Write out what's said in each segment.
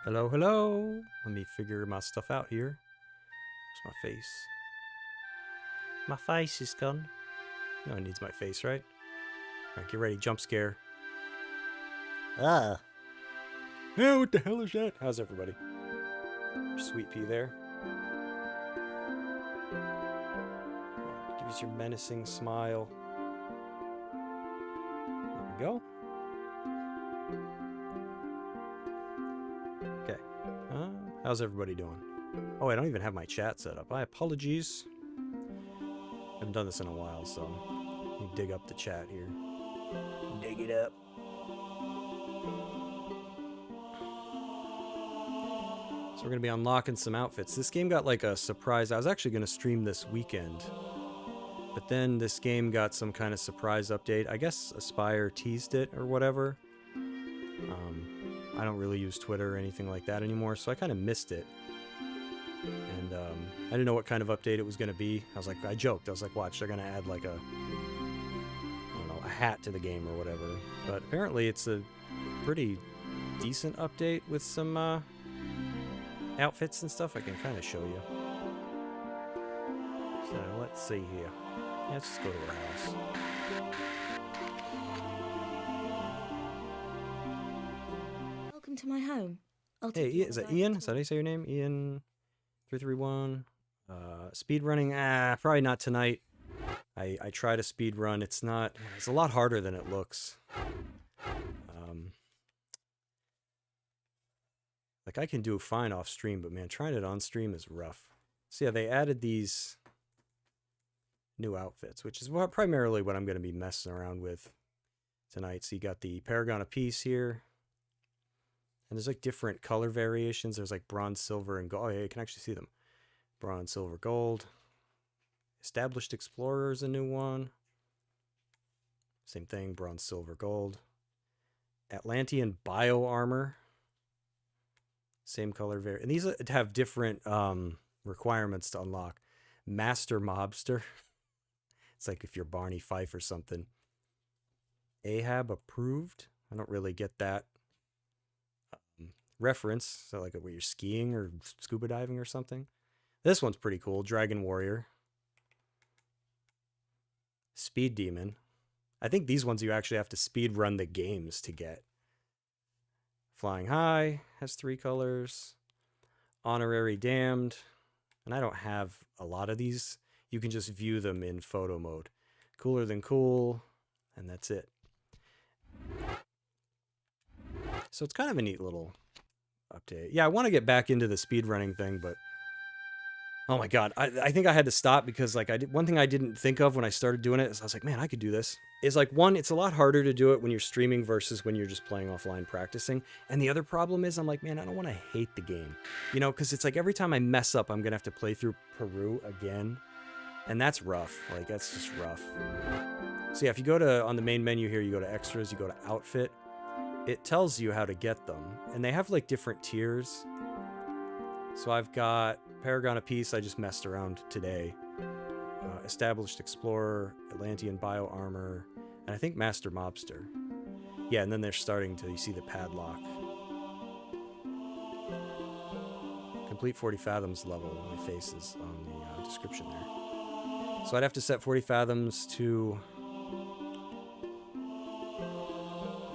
Hello, hello. Let me figure my stuff out here. Where's my face? My face is gone. No, it needs my face, right? Alright, get ready. Jump scare. Ah. Yeah, what the hell is that? How's everybody? Sweet pea there. Give us your menacing smile. There we go. Okay. How's everybody doing? Oh, I don't even have my chat set up. My apologies. I haven't done this in a while, so let me dig up the chat here. Dig it up. So we're going to be unlocking some outfits. This game got like a surprise. I was actually going to stream this weekend, but then this game got some kind of surprise update. I guess Aspire teased it or whatever. I don't really use Twitter or anything like that anymore, so I kind of missed it. And I didn't know what kind of update it was going to be. I joked. I was like, watch, they're going to add like a hat to the game or whatever. But apparently it's a pretty decent update with some outfits and stuff. I can kind of show you. So let's see here. Yeah, let's just go to our house. Welcome to my home. Hey, is that Ian? Is that how you say your name? Ian 331. Speed running? Probably not tonight. I try to speed run. It's a lot harder than it looks. Like I can do fine off stream, but man, trying it on stream is rough. So yeah, they added these new outfits, which is primarily what I'm going to be messing around with tonight. So you got the Paragon of Peace here. And there's like different color variations. There's like bronze, silver, and gold. Oh yeah, you can actually see them. Bronze, silver, gold. Established Explorer is a new one. Same thing, bronze, silver, gold. Atlantean Bio Armor. Same color variation. And these have different requirements to unlock. Master Mobster. It's like if you're Barney Fife or something. Ahab Approved. I don't really get that reference. So like where you're skiing or scuba diving or something. This one's pretty cool. Dragon Warrior. Speed Demon. I think these ones you actually have to speed run the games to get. Flying High has 3 colors. Honorary Damned. And I don't have a lot of these. You can just view them in photo mode. Cooler Than Cool. And that's it. So it's kind of a neat little update. Yeah, I want to get back into the speedrunning thing, but oh my god, I think I had to stop because like one thing I didn't think of when I started doing it is I was like, man, I could do this. Is like one, it's a lot harder to do it when you're streaming versus when you're just playing offline practicing. And the other problem is I'm like, man, I don't want to hate the game, you know, because it's like every time I mess up, I'm gonna have to play through Peru again, and that's rough. Like that's just rough. So yeah, if you go to on the main menu here, you go to extras, you go to outfit. It tells you how to get them, and they have like different tiers. So I've got Paragon of Peace, I just messed around today. Established Explorer, Atlantean Bio Armor, and I think Master Mobster. Yeah, and then they're starting to, you see the padlock. Complete 40 Fathoms level, my face is on the description there. So I'd have to set 40 Fathoms to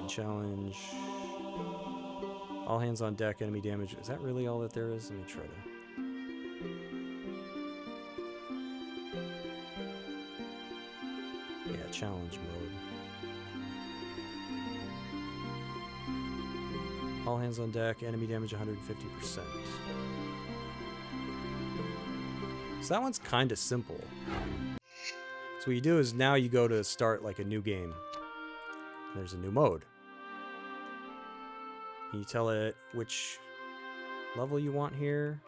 challenge. All hands on deck, enemy damage. Is that really all that there is? Let me try to. Yeah, challenge mode. All hands on deck, enemy damage 150%. So that one's kind of simple. So what you do is now you go to start like a new game. There's a new mode. You tell it which level you want here.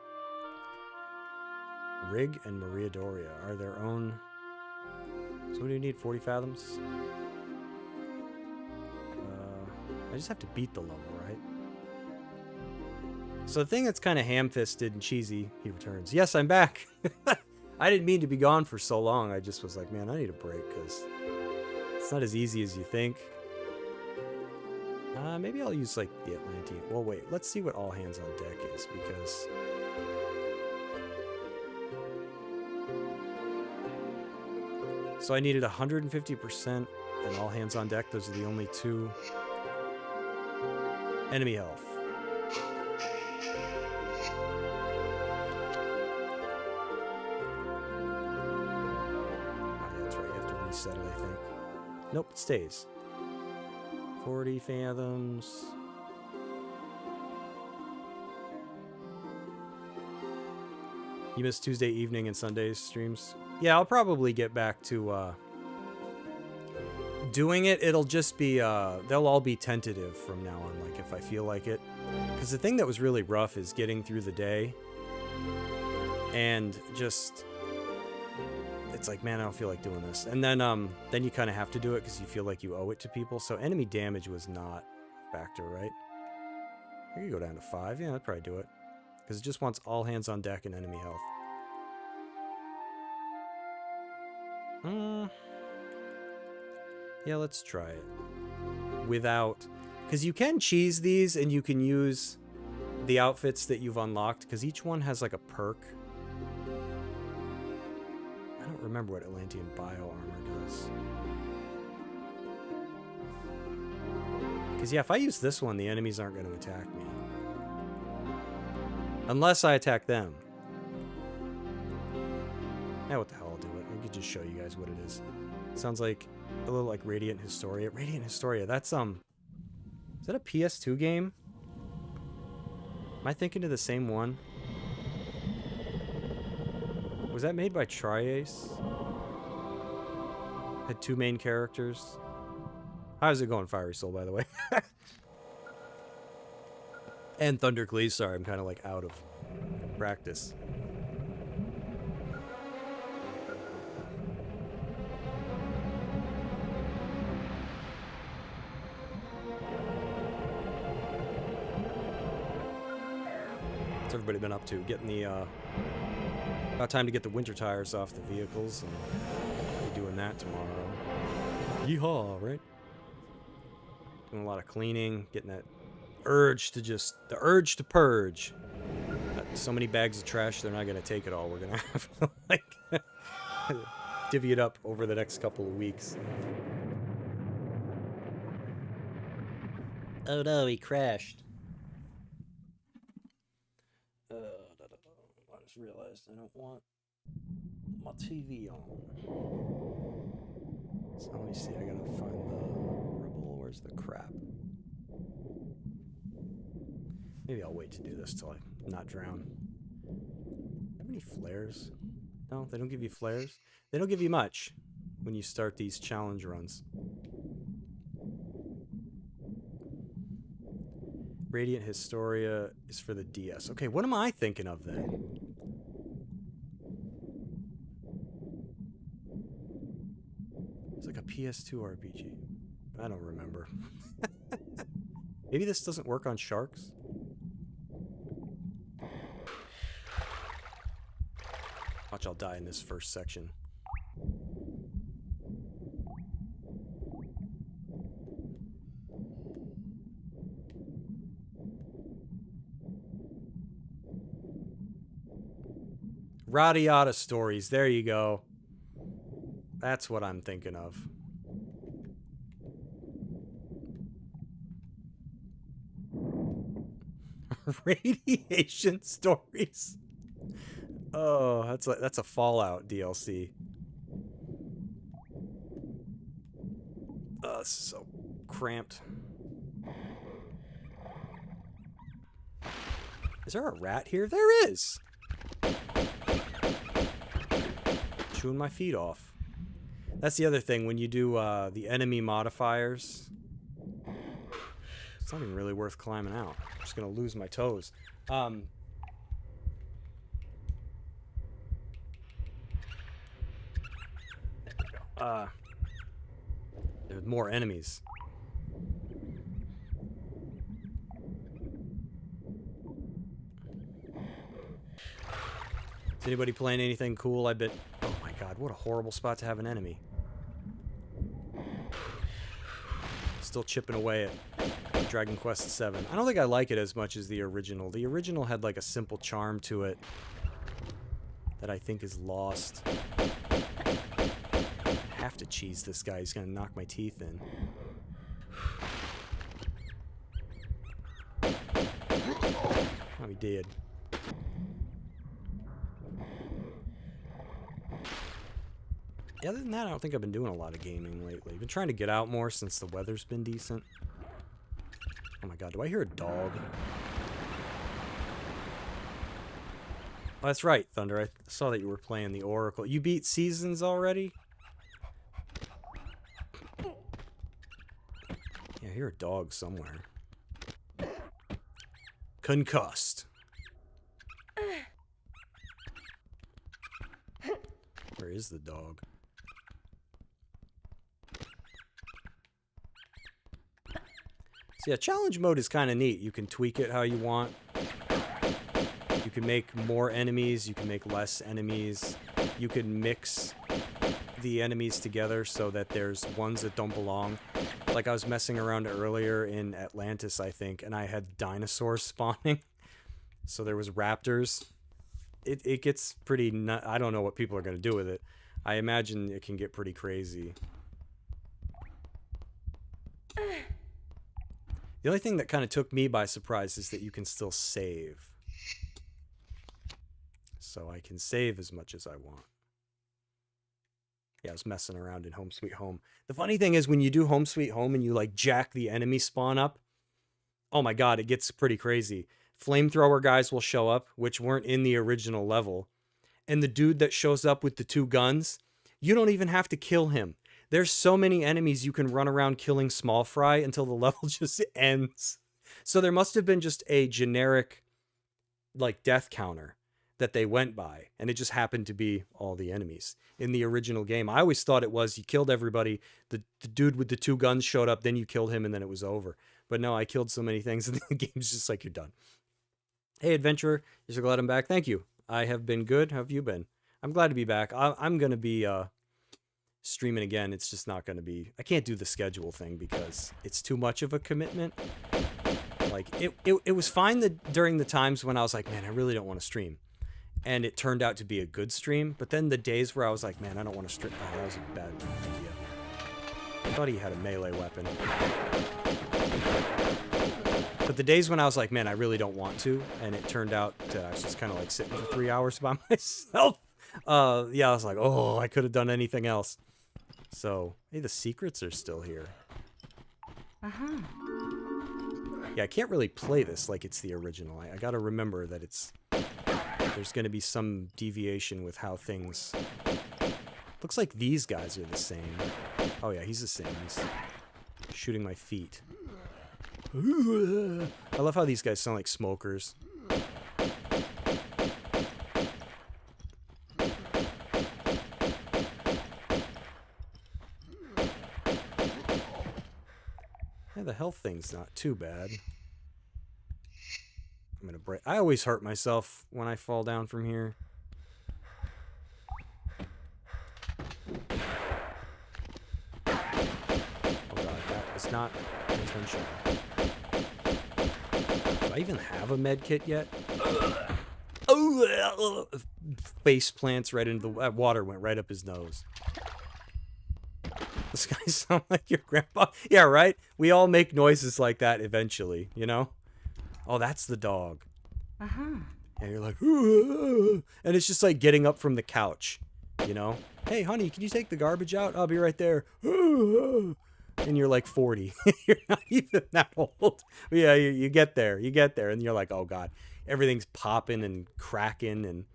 Rig and Maria Doria are their own. So what do you need? 40 fathoms? I just have to beat the level, right? So the thing that's kind of ham-fisted and cheesy, he returns. Yes, I'm back. I didn't mean to be gone for so long. I just was like, man, I need a break because It's not as easy as you think. Maybe I'll use, like, the Atlantean. Well, wait. Let's see what all hands on deck is, because... So I needed 150% and all hands on deck. Those are the only two. Enemy health. Oh, yeah, that's right. You have to reset it, I think. Nope, it stays. 40 fathoms. You missed Tuesday evening and Sunday's streams. Yeah, I'll probably get back to doing it. It'll just be they'll all be tentative from now on, like if I feel like it. Because the thing that was really rough is getting through the day and just it's like, man, I don't feel like doing this. And then you kind of have to do it because you feel like you owe it to people. So enemy damage was not a factor, right? I could go down to 5. Yeah, I'd probably do it. Because it just wants all hands on deck and enemy health. Yeah, let's try it. Without... Because you can cheese these and you can use the outfits that you've unlocked. Because each one has like a perk. I don't remember what Atlantean bio armor does. Because yeah, if I use this one, the enemies aren't going to attack me. Unless I attack them. Yeah, what the hell, I'll do it. I could just show you guys what it is. Sounds like a little like Radiant Historia. Radiant Historia, that's is that a PS2 game? Am I thinking of the same one? Was that made by Triace? Had 2 main characters. How's it going, Fiery Soul, by the way? And Thundercleave, sorry, I'm kind of like out of practice. What's everybody been up to? Getting the, about time to get the winter tires off the vehicles, and I'll be doing that tomorrow. Yeehaw, right? Doing a lot of cleaning, getting that urge to just, the urge to purge. Got so many bags of trash, they're not going to take it all. We're going to have to, like, divvy it up over the next couple of weeks. Oh no, he crashed. I just realized I don't want my TV on. So let me see, I gotta find the rubble. Where's the crap? Maybe I'll wait to do this till I not drown. Have any flares? No, they don't give you flares. They don't give you much when you start these challenge runs. Radiant Historia is for the DS. Okay, what am I thinking of then? It's like a PS2 RPG. I don't remember. Maybe this doesn't work on sharks? Watch, I'll die in this first section. Radiata stories, there you go. That's what I'm thinking of. Radiation stories. Oh, that's a Fallout DLC. Oh, this is so cramped. Is there a rat here? There is. Chewing my feet off. That's the other thing when you do the enemy modifiers. It's not even really worth climbing out. I'm just gonna lose my toes. There's more enemies. Is anybody playing anything cool? I bet. Oh my god, what a horrible spot to have an enemy. still chipping away at Dragon Quest VII. I don't think I like it as much as the original. The original had like a simple charm to it that I think is lost. I have to cheese this guy. He's gonna knock my teeth in. Oh, he did. Yeah, other than that, I don't think I've been doing a lot of gaming lately. I've been trying to get out more since the weather's been decent. Oh my god, do I hear a dog? Oh, that's right, Thunder. I saw that you were playing the Oracle. You beat Seasons already? Yeah, I hear a dog somewhere. Concussed. Where is the dog? So yeah, challenge mode is kind of neat. You can tweak it how you want. You can make more enemies, you can make less enemies. You can mix the enemies together so that there's ones that don't belong. Like I was messing around earlier in Atlantis, I think, and I had dinosaurs spawning. So there was raptors. It gets pretty I don't know what people are going to do with it. I imagine it can get pretty crazy. The only thing that kind of took me by surprise is that you can still save. So I can save as much as I want. Yeah, I was messing around in Home Sweet Home. The funny thing is when you do Home Sweet Home and you like jack the enemy spawn up, oh my god, it gets pretty crazy. Flamethrower guys will show up, which weren't in the original level. And the dude that shows up with the 2 guns, you don't even have to kill him. There's so many enemies you can run around killing small fry until the level just ends. So there must have been just a generic like death counter that they went by, and it just happened to be all the enemies in the original game. I always thought it was you killed everybody, the dude with the 2 guns showed up, then you killed him, and then it was over. But no, I killed so many things, and the game's just like, you're done. Hey, Adventurer, you're so glad I'm back. Thank you. I have been good. How have you been? I'm glad to be back. I'm going to be streaming again. It's just not going to be... I can't do the schedule thing because it's too much of a commitment. Like, it was fine during the times when I was like, man, I really don't want to stream. And it turned out to be a good stream. But then the days where I was like, man, I don't want to stream... Oh, that was a bad idea. I thought he had a melee weapon. But the days when I was like, man, I really don't want to, and it turned out I was just kind of like sitting for 3 hours by myself. Yeah, I was like, oh, I could have done anything else. So, hey, the secrets are still here. Uh-huh. Yeah, I can't really play this like it's the original. I gotta remember that there's gonna be some deviation with how things... Looks like these guys are the same. Oh yeah, he's the same. He's shooting my feet. I love how these guys sound like smokers. Yeah, the health thing's not too bad. I'm gonna break. I always hurt myself when I fall down from here. Oh god, that was not intentional. Do I even have a med kit yet? Oh, face plants right into the water, went right up his nose. This guy sounds like your grandpa. Yeah, right? We all make noises like that eventually, you know? Oh, that's the dog. Uh-huh. And you're like, and it's just like getting up from the couch, you know? Hey, honey, can you take the garbage out? I'll be right there. And you're like 40. You're not even that old. But yeah, you get there. You get there. And you're like, oh, God. Everything's popping and cracking. And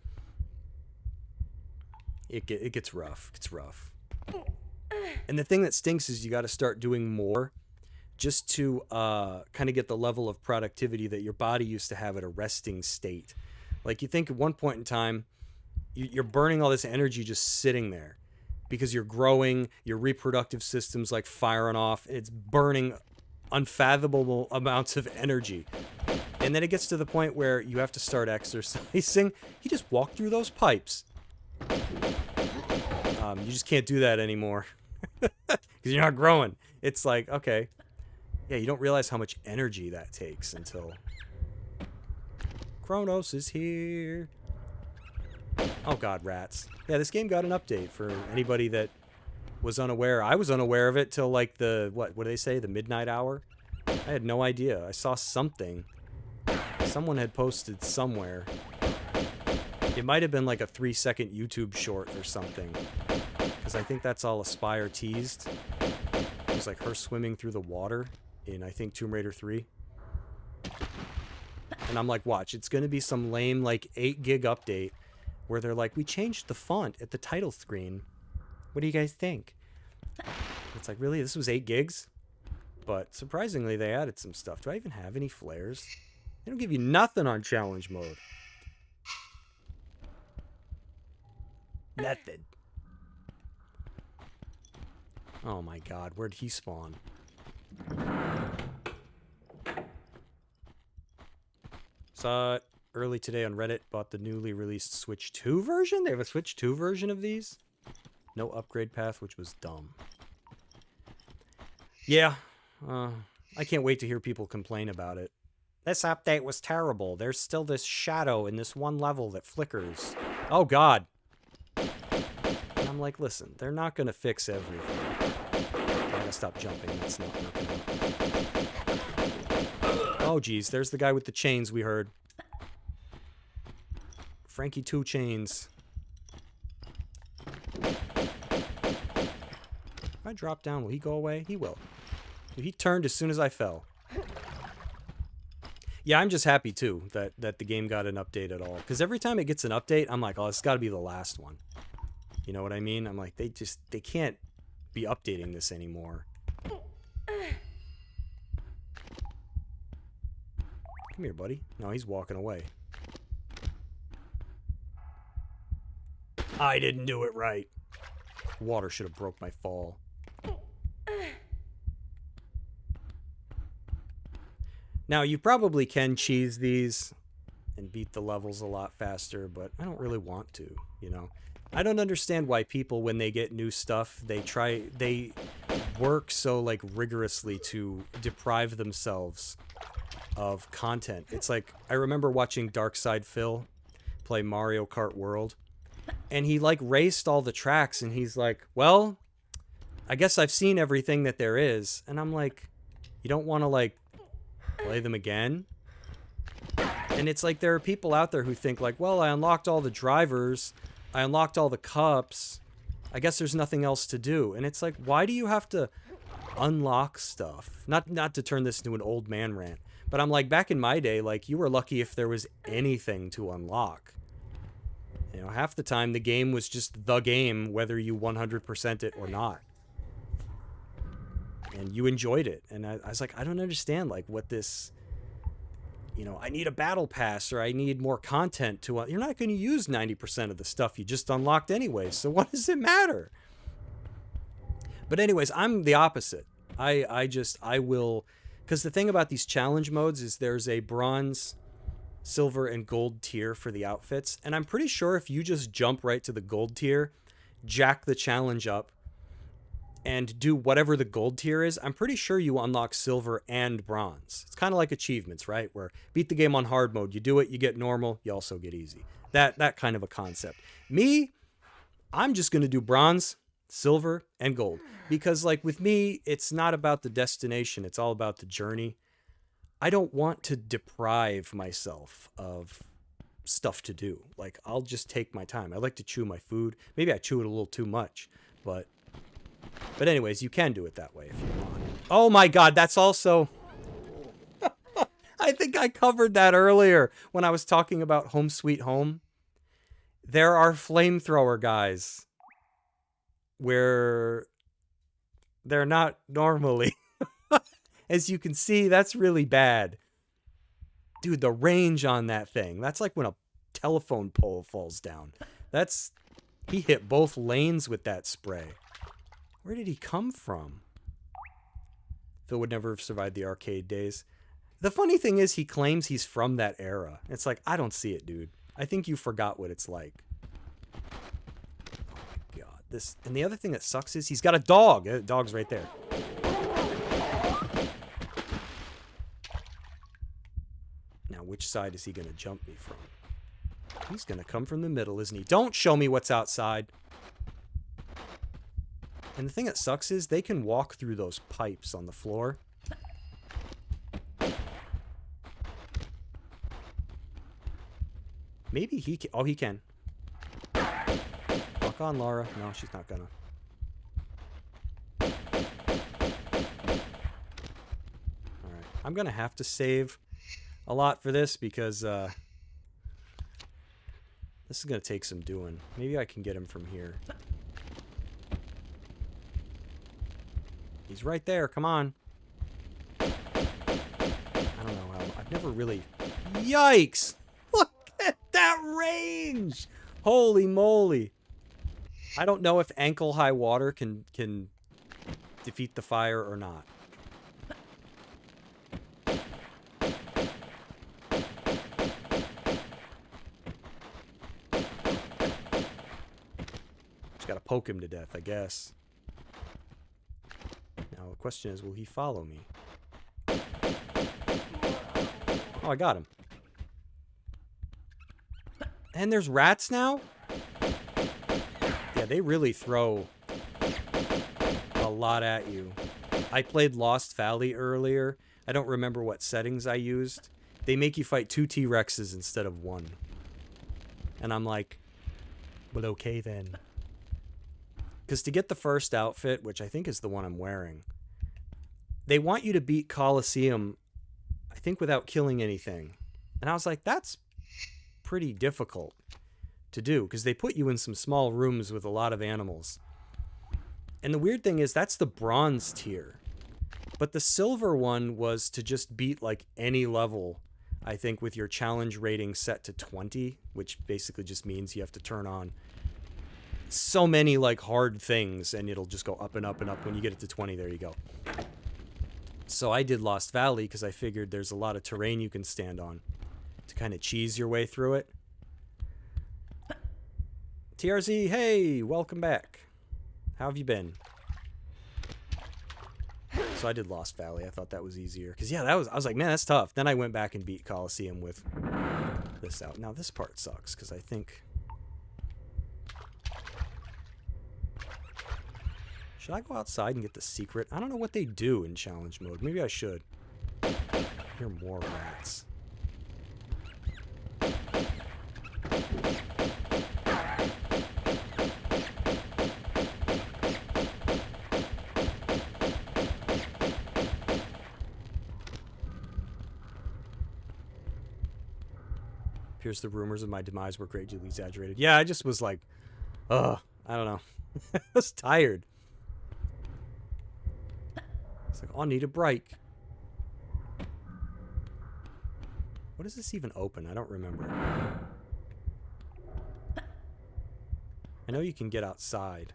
it gets rough. It's rough. And the thing that stinks is you got to start doing more just to kind of get the level of productivity that your body used to have at a resting state. Like you think at one point in time, you're burning all this energy just sitting there. Because you're growing, your reproductive system's like firing off. It's burning unfathomable amounts of energy. And then it gets to the point where you have to start exercising. You just walk through those pipes. You just can't do that anymore. Because you're not growing. It's like, okay, Yeah, you don't realize how much energy that takes until Kronos is here. Oh god, rats. Yeah, this game got an update for anybody that was unaware. I was unaware of it till like the, what do they say, the midnight hour? I had no idea. I saw something. Someone had posted somewhere. It might have been like a 3-second YouTube short or something. Because I think that's all Aspire teased. It was like her swimming through the water in, I think, Tomb Raider 3. And I'm like, watch, it's going to be some lame like 8 gig update where they're like, we changed the font at the title screen. What do you guys think? It's like, really? This was 8 gigs? But surprisingly, they added some stuff. Do I even have any flares? They don't give you nothing on challenge mode. Nothing. Oh my god, where'd he spawn? Saw it early today on Reddit. Bought the newly released Switch 2 version? They have a Switch 2 version of these? No upgrade path, which was dumb. Yeah. I can't wait to hear people complain about it. This update was terrible. There's still this shadow in this one level that flickers. Oh god. And I'm like, listen, they're not going to fix everything. I gotta stop jumping. That's not working out. Oh geez, there's the guy with the chains we heard. Frankie 2 chains. If I drop down, will he go away? He will. Dude, he turned as soon as I fell. Yeah, I'm just happy too that the game got an update at all. Because every time it gets an update, I'm like, oh, it's got to be the last one. You know what I mean? I'm like, they can't be updating this anymore. Come here, buddy. No, he's walking away. I didn't do it right. Water should have broke my fall. Now, you probably can cheese these and beat the levels a lot faster, but I don't really want to, you know? I don't understand why people, when they get new stuff, they work so, like, rigorously to deprive themselves of content. It's like, I remember watching Darkside Phil play Mario Kart World, and he, like, raced all the tracks, and he's like, well, I guess I've seen everything that there is. And I'm like, you don't want to, like, play them again? And it's like there are people out there who think like, well, I unlocked all the drivers, I unlocked all the cups, I guess there's nothing else to do. And it's like, why do you have to unlock stuff? Not to turn this into an old man rant, but I'm like, back in my day, like, you were lucky if there was anything to unlock. You know, half the time the game was just the game, whether you 100% it or not. And you enjoyed it. And I was like, I don't understand, like, what this, you know, I need a battle pass or I need more content to, you're not going to use 90% of the stuff you just unlocked anyway, so what does it matter? But anyways, I'm the opposite. I will, because the thing about these challenge modes is there's a bronze, silver, and gold tier for the outfits. And I'm pretty sure if you just jump right to the gold tier, jack the challenge up, and do whatever the gold tier is, I'm pretty sure you unlock silver and bronze. It's kind of like achievements, right? Where beat the game on hard mode, you do it, you get normal, you also get easy. That kind of a concept. Me, I'm just going to do bronze, silver, and gold. Because like with me, it's not about the destination, it's all about the journey. I don't want to deprive myself of stuff to do. Like, I'll just take my time. I like to chew my food. Maybe I chew it a little too much, but anyways, you can do it that way if you want. Oh my god, that's also... I think I covered that earlier when I was talking about Home Sweet Home. There are flamethrower guys where they're not normally. As you can see, that's really bad. Dude, the range on that thing. That's like when a telephone pole falls down. That's... He hit both lanes with that spray. Where did he come from? Phil would never have survived the arcade days. The funny thing is he claims he's from that era. It's like, I don't see it, dude. I think you forgot what it's like. Oh my god. This, and the other thing that sucks is he's got a dog. The dog's right there. which side is he going to jump me from? He's going to come from the middle, isn't he? Don't show me what's outside. And the thing that sucks is they can walk through those pipes on the floor. Maybe he can. Oh, he can. Walk on, Laura. No, she's not gonna. Alright. I'm gonna have to save a lot for this because this is gonna take some doing. Maybe I can get him from here. He's right there. Come on. I don't know how. I've never really. Yikes! Look at that range! Holy moly! I don't know if ankle-high water can defeat the fire or not. Just gotta poke him to death, I guess. Now the question is, will he follow me? Oh, I got him. And there's rats now? Yeah, they really throw a lot at you. I played Lost Valley earlier. I don't remember what settings I used. They make you fight 2 T-Rexes instead of 1. And I'm like, well, okay then. Because to get the first outfit, which I think is the one I'm wearing, they want you to beat Colosseum, I think, without killing anything. And I was like, that's pretty difficult to do, because they put you in some small rooms with a lot of animals. And the weird thing is, that's the bronze tier. But the silver one was to just beat, like, any level, I think, with your challenge rating set to 20, which basically just means you have to turn on so many, like, hard things, and it'll just go up and up and up. When you get it to 20, there you go. So I did Lost Valley because I figured there's a lot of terrain you can stand on to kind of cheese your way through it. TRZ, hey, welcome back. How have you been? So I did Lost Valley. I thought that was easier. Because, yeah, I was like, man, that's tough. Then I went back and beat Colosseum with this out. Now, this part sucks because I think... Should I go outside and get the secret? I don't know what they do in challenge mode. Maybe I should. I hear more rats. Appears the rumors of my demise were greatly exaggerated. Yeah, I just was like, ugh, I don't know. I was tired. It's like, oh, I need a break. What does this even open? I don't remember. I know you can get outside.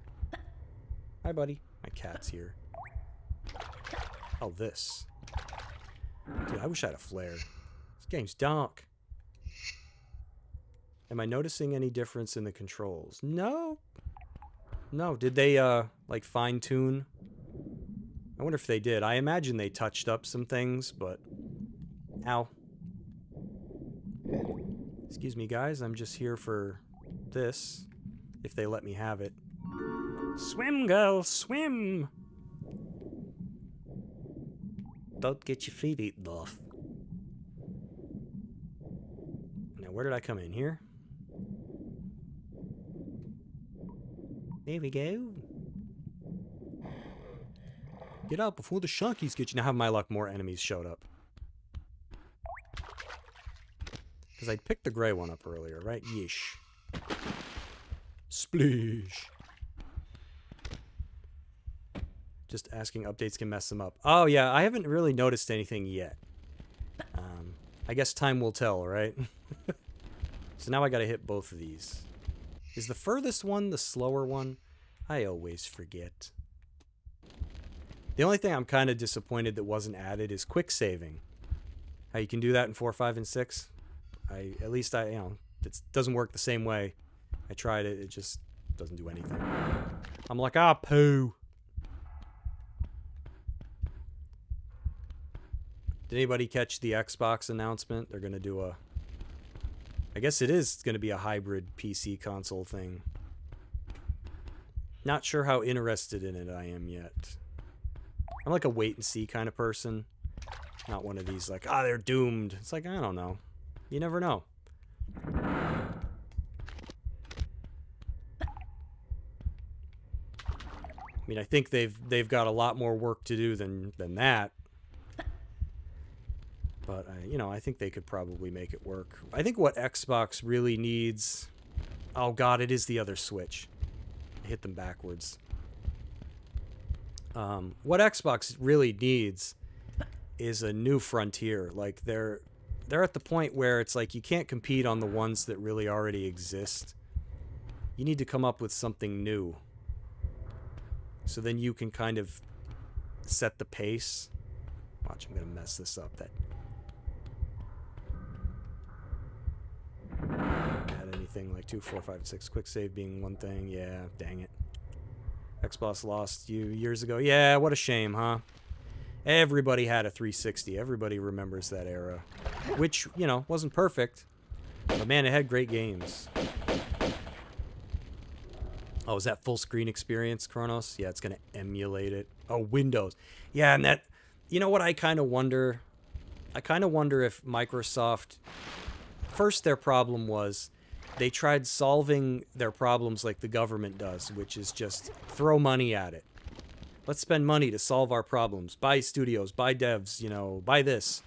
Hi, buddy. My cat's here. Oh, this. Dude, I wish I had a flare. This game's dark. Am I noticing any difference in the controls? No. No. Did they, like, fine-tune? I wonder if they did. I imagine they touched up some things, but... Ow. Excuse me, guys. I'm just here for this. If they let me have it. Swim, girl, swim! Don't get your feet eaten off. Now, where did I come in? Here? There we go. Get out before the sharkies get you. Now, have my luck, more enemies showed up. Because I picked the gray one up earlier, right? Yeesh. Splish. Just asking updates can mess them up. Oh, yeah, I haven't really noticed anything yet. I guess time will tell, right? So now I gotta hit both of these. Is the furthest one the slower one? I always forget. The only thing I'm kind of disappointed that wasn't added is quick saving. How you can do that in 4, 5, and 6. At least you know, it doesn't work the same way. I tried it, it just doesn't do anything. I'm like, ah, poo. Did anybody catch the Xbox announcement? They're going to do a... I guess it is going to be a hybrid PC console thing. Not sure how interested in it I am yet. I'm like a wait and see kind of person. Not one of these like, ah, they're doomed. It's like, I don't know. You never know. I mean, I think they've got a lot more work to do than that. But, you know, I think they could probably make it work. I think what Xbox really needs... Oh, God, it is the other Switch. I hit them backwards. What Xbox really needs is a new frontier. Like, they're at the point where it's like you can't compete on the ones that really already exist. You need to come up with something new. So then you can kind of set the pace. Watch, I'm going to mess this up. Add anything like 2, 4, 5, 6. Quick save being one thing. Yeah, dang it. Xbox lost you years ago. Yeah, what a shame, huh? Everybody had a 360. Everybody remembers that era. Which, you know, wasn't perfect. But man, it had great games. Oh, is that full screen experience, Kronos? Yeah, it's going to emulate it. Oh, Windows. Yeah, and that... You know what I kind of wonder? I kind of wonder if Microsoft... First, their problem was they tried solving their problems like the government does, which is just throw money at it. Let's spend money to solve our problems. Buy studios, buy devs, you know, buy this.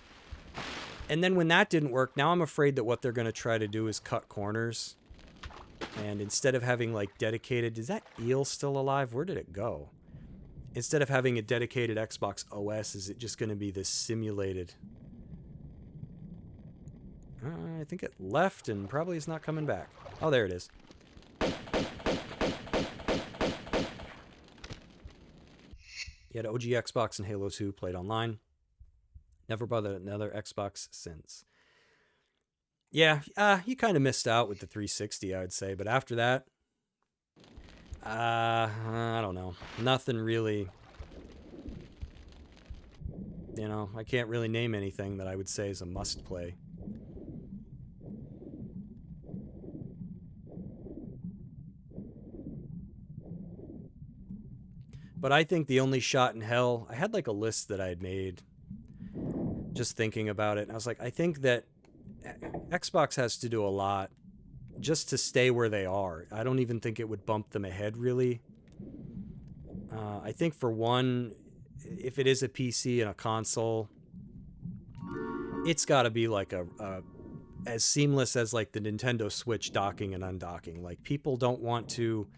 And then when that didn't work, now I'm afraid that what they're going to try to do is cut corners. And instead of having, like, dedicated... Is that eel still alive? Where did it go? Instead of having a dedicated Xbox OS, is it just going to be this simulated... I think it left and probably is not coming back. Oh, there it is. You had OG Xbox and Halo 2 played online. Never bothered another Xbox since. Yeah, you kind of missed out with the 360, I would say. But after that, I don't know. Nothing really... You know, I can't really name anything that I would say is a must-play. But I think the only shot in hell... I had like a list that I had made just thinking about it. And I was like, I think that Xbox has to do a lot just to stay where they are. I don't even think it would bump them ahead, really. I think for one, if it is a PC and a console, it's got to be like as seamless as like the Nintendo Switch docking and undocking. Like, people don't want to...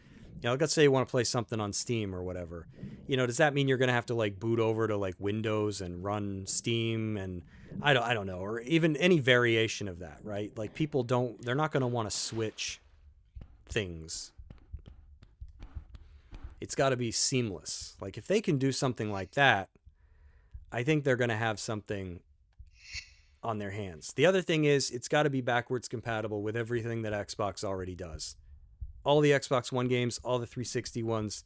You know, let's say you want to play something on Steam or whatever. You know, does that mean you're going to have to like boot over to like Windows and run Steam and I don't know, or even any variation of that, right? Like, people they're not going to want to switch things. It's got to be seamless. Like, if they can do something like that, I think they're going to have something on their hands. The other thing is, it's got to be backwards compatible with everything that Xbox already does. All the Xbox One games, all the 360 ones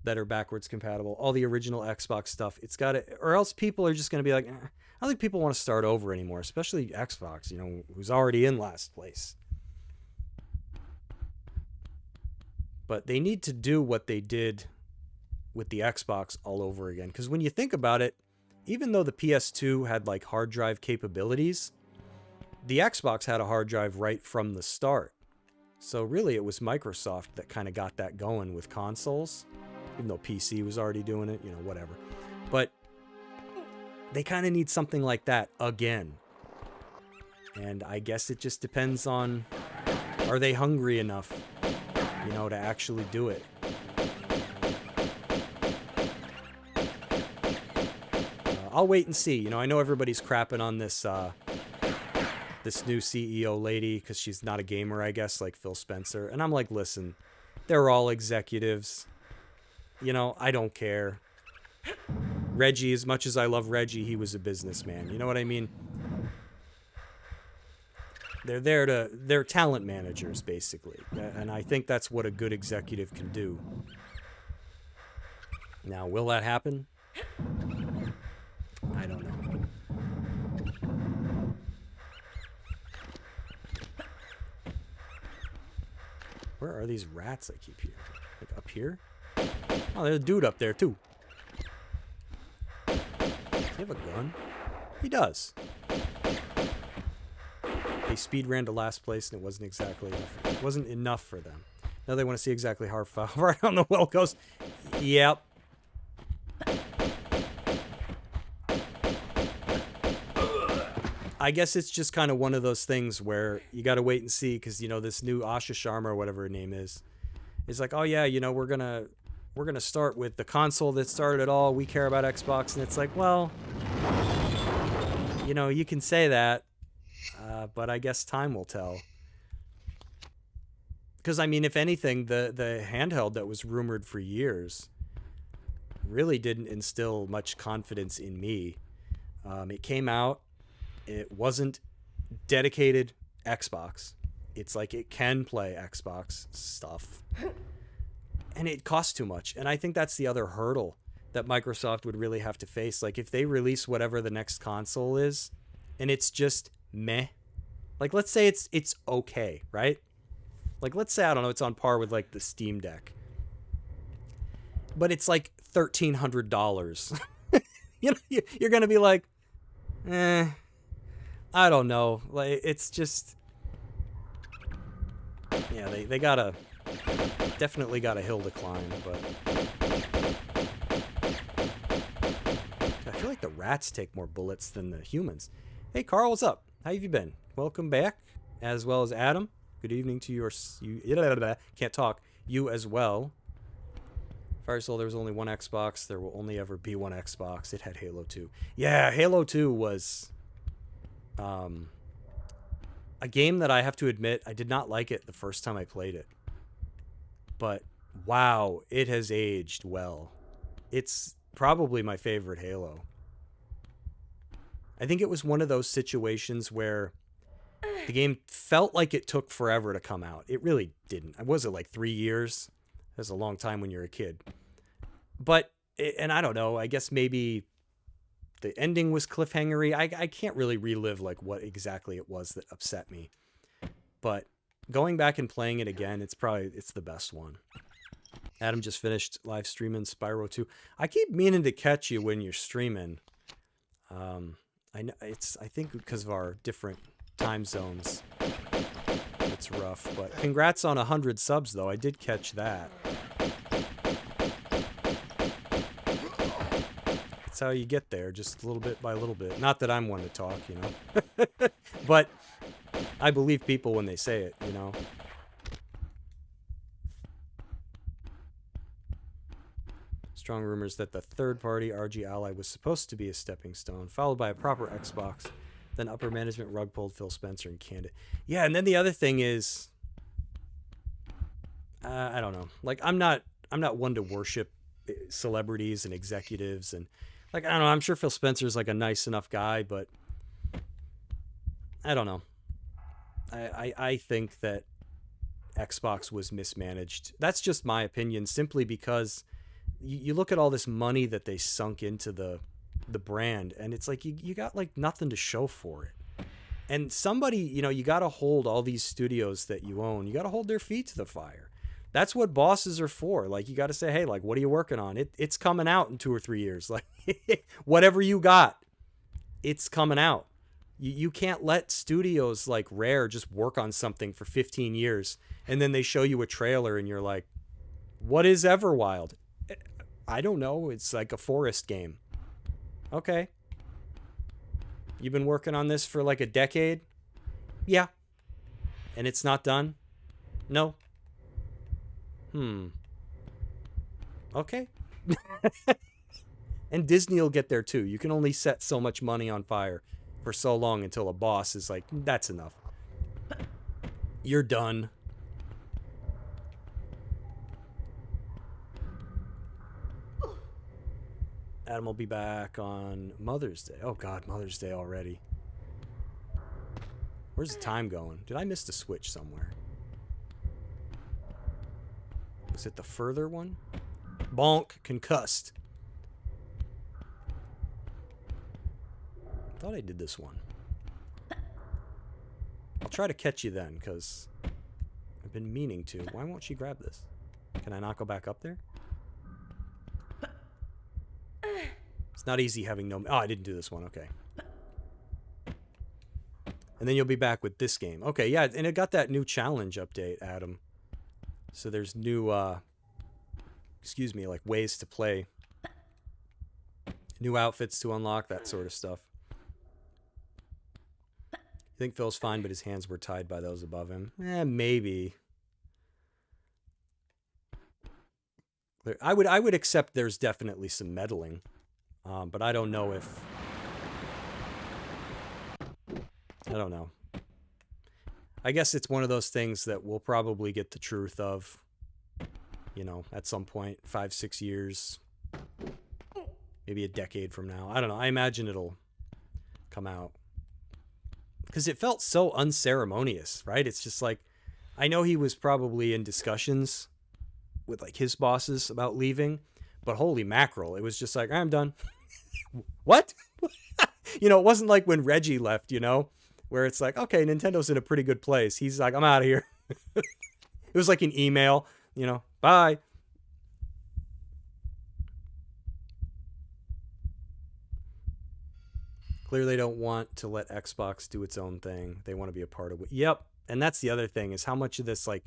that are backwards compatible, all the original Xbox stuff. It's got to, or else people are just going to be like, I don't think people want to start over anymore, especially Xbox, you know, who's already in last place. But they need to do what they did with the Xbox all over again. Because when you think about it, even though the PS2 had like hard drive capabilities, the Xbox had a hard drive right from the start. So really it was Microsoft that kind of got that going with consoles, even though PC was already doing it, you know, whatever. But they kind of need something like that again. And I guess it just depends on, are they hungry enough, you know, to actually do it? I'll wait and see. You know, I know everybody's crapping on this this new CEO lady because she's not a gamer, I guess, like Phil Spencer. And I'm like, listen, they're all executives. You know, I don't care. Reggie, as much as I love Reggie, he was a businessman. You know what I mean? They're talent managers, basically. And I think that's what a good executive can do. Now, will that happen? I don't know. Where are these rats I keep here? Like up here? Oh, there's a dude up there too. Does he have a gun? He does. They speed ran to last place and it wasn't exactly enough. It wasn't enough for them. Now they want to see exactly how far down the well goes. Yep. I guess it's just kind of one of those things where you got to wait and see because, you know, this new Asha Sharma or whatever her name is like, oh yeah, you know, we're gonna start with the console that started it all. We care about Xbox, and it's like, well, you know, you can say that, but I guess time will tell. Because I mean, if anything, the handheld that was rumored for years really didn't instill much confidence in me. It came out. It wasn't dedicated Xbox. It's like it can play Xbox stuff. And it costs too much. And I think that's the other hurdle that Microsoft would really have to face. Like if they release whatever the next console is and it's just meh. Like let's say it's okay, right? Like let's say, I don't know, it's on par with like the Steam Deck. But it's like $1,300. You know, you're going to be like, I don't know. Like it's just, yeah, they definitely got a hill to climb, but I feel like the rats take more bullets than the humans. Hey Carl, what's up? How have you been? Welcome back, as well as Adam. Good evening to you can't talk. You as well. Fire Soul, there was only one Xbox. There will only ever be one Xbox. It had Halo 2. Yeah, Halo 2 was a game that I have to admit, I did not like it the first time I played it. But wow, it has aged well. It's probably my favorite Halo. I think it was one of those situations where the game felt like it took forever to come out. It really didn't. Was it like 3 years? That's a long time when you're a kid. But, and I don't know, I guess maybe the ending was cliffhangery. I can't really relive like what exactly it was that upset me. But going back and playing it again, it's the best one. Adam just finished live streaming Spyro 2. I keep meaning to catch you when you're streaming. I know I think because of our different time zones, it's rough. But congrats on 100 subs, though. I did catch that. That's how you get there, just a little bit by little bit. Not that I'm one to talk, you know. But I believe people when they say it, you know. Strong rumors that the third-party RG Ally was supposed to be a stepping stone, followed by a proper Xbox. Then upper management rug pulled Phil Spencer and canned it. Yeah, and then the other thing is, I don't know. Like I'm not one to worship celebrities and executives, and like I don't know. I'm sure Phil Spencer's like a nice enough guy, but I don't know. I think that Xbox was mismanaged. That's just my opinion, simply because you look at all this money that they sunk into the brand, and it's like you got like nothing to show for it. And somebody, you know, you got to hold all these studios that you own, you got to hold their feet to the fire. That's what bosses are for. Like you got to say, hey, like what are you working on? It's coming out in 2 or 3 years. Like whatever you got, it's coming out. You can't let studios like Rare just work on something for 15 years and then they show you a trailer and you're like, what is Everwild? I don't know. It's like a forest game. Okay. You've been working on this for like a decade? Yeah. And it's not done? No. Okay. And Disney will get there too. You can only set so much money on fire for so long until a boss is like, that's enough. You're done. Adam will be back on Mother's Day. Oh God, Mother's Day already. Where's the time going? Did I miss the switch somewhere? Is it the further one? Bonk, concussed. Thought I did this one. I'll try to catch you then, because I've been meaning to. Why won't she grab this? Can I not go back up there? It's not easy having no... Oh, I didn't do this one. Okay. And then you'll be back with this game. Okay, yeah, and it got that new challenge update, Adam. So there's new, excuse me, like ways to play. New outfits to unlock, that sort of stuff. I think Phil's fine, but his hands were tied by those above him. Maybe. I would accept there's definitely some meddling. But I don't know if... I don't know. I guess it's one of those things that we'll probably get the truth of, you know, at some point, 5-6 years, maybe a decade from now. I don't know. I imagine it'll come out. Because it felt so unceremonious, right? It's just like, I know he was probably in discussions with like his bosses about leaving, but holy mackerel, it was just like, I'm done. What? You know, it wasn't like when Reggie left, you know, where it's like, okay, Nintendo's in a pretty good place. He's like, I'm out of here. It was like an email, you know, bye. Clearly they don't want to let Xbox do its own thing. They want to be a part of it. Yep. And that's the other thing, is how much of this like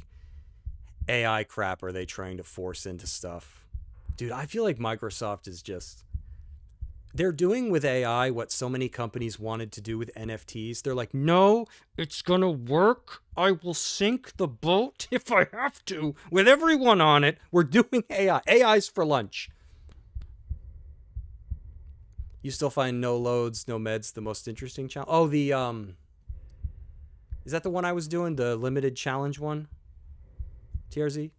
AI crap are they trying to force into stuff? Dude, I feel like Microsoft is just... They're doing with AI what so many companies wanted to do with NFTs. They're like, no, it's gonna work. I will sink the boat if I have to, with everyone on it. We're doing AI. AI's for lunch. You still find no loads, no meds the most interesting challenge? Oh, the, is that the one I was doing? The limited challenge one? TRZ?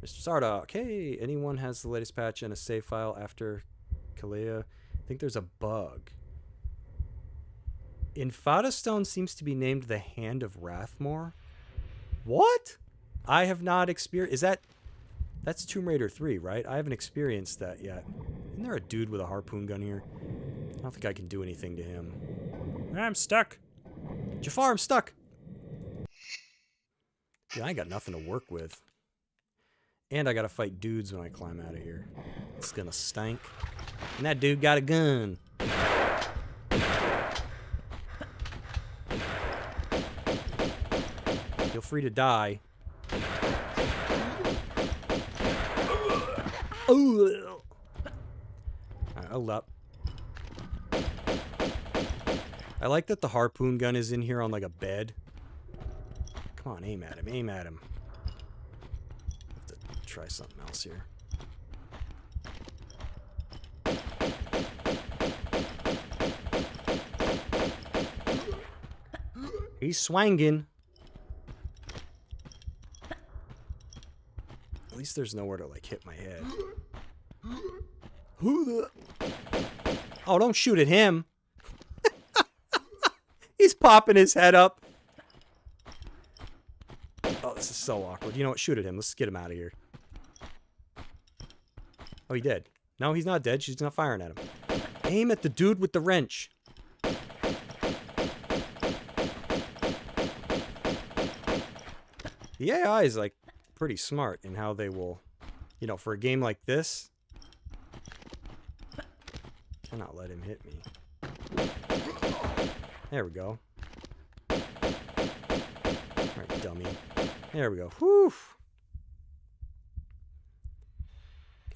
Mr. Sardock, hey, anyone has the latest patch and a save file after Kalea? I think there's a bug. Infadastone seems to be named the Hand of Wrathmore. What? I have not experienced... Is that... That's Tomb Raider 3, right? I haven't experienced that yet. Isn't there a dude with a harpoon gun here? I don't think I can do anything to him. I'm stuck. Jafar, I'm stuck. Yeah, I ain't got nothing to work with. And I gotta fight dudes when I climb out of here. It's gonna stank. And that dude got a gun. Feel free to die. Alright, hold up. I like that the harpoon gun is in here on like a bed. Come on, aim at him, aim at him. Try something else here. He's swanging. At least there's nowhere to like hit my head. Oh, don't shoot at him. He's popping his head up. Oh, this is so awkward. You know what? Shoot at him. Let's get him out of here. Oh, he dead. No, he's not dead. She's not firing at him. Aim at the dude with the wrench. The AI is, like, pretty smart in how they will, you know, for a game like this. Cannot let him hit me. There we go. Alright, dummy. There we go. Whew.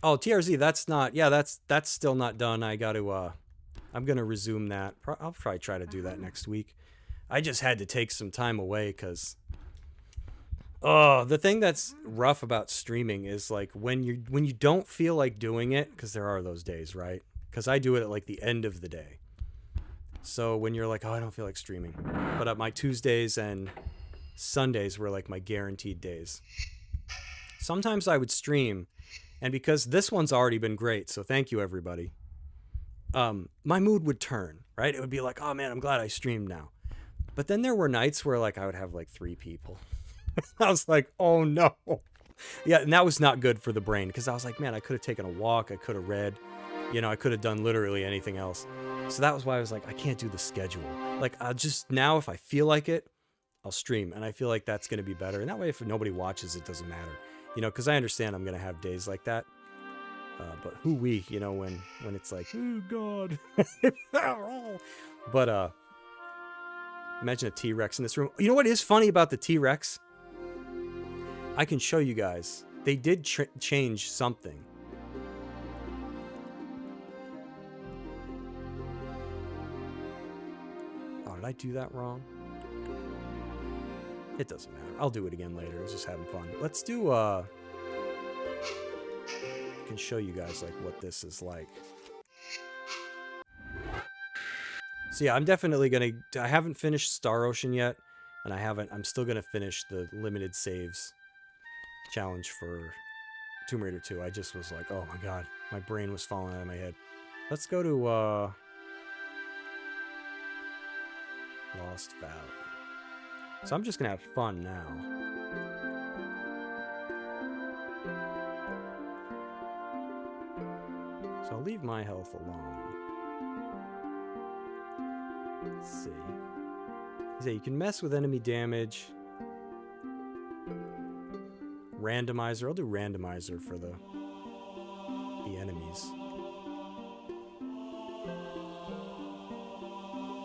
Oh, TRZ, that's not... Yeah, that's still not done. I got to... I'm going to resume that. I'll probably try to do that next week. I just had to take some time away because... Oh, the thing that's rough about streaming is like when you don't feel like doing it, because there are those days, right? Because I do it at like the end of the day. So when you're like, oh, I don't feel like streaming. But at my Tuesdays and Sundays were like my guaranteed days. Sometimes I would stream, and because this one's already been great, so thank you everybody. My mood would turn, right? It would be like, oh man, I'm glad I streamed now. But then there were nights where like I would have like 3 people. I was like, oh no. Yeah, and that was not good for the brain because I was like, man, I could have taken a walk. I could have read. You know, I could have done literally anything else. So that was why I was like, I can't do the schedule. Like, I'll just, now if I feel like it, I'll stream. And I feel like that's going to be better. And that way, if nobody watches, it doesn't matter. You know, because I understand I'm going to have days like that. But hoo-wee, you know, when it's like, oh, God. But, imagine a T-Rex in this room. You know what is funny about the T-Rex? I can show you guys. They did change something. Oh, did I do that wrong? It doesn't matter. I'll do it again later. I was just having fun. Let's do, I can show you guys, like, what this is like. So yeah, I'm definitely gonna, I haven't finished Star Ocean yet, and I'm still gonna finish the limited saves challenge for Tomb Raider 2. I just was like, oh my god, my brain was falling out of my head. Let's go to, Lost Valley. So I'm just gonna have fun now. So I'll leave my health alone. Let's see. So you can mess with enemy damage. Randomizer. I'll do randomizer for the enemies.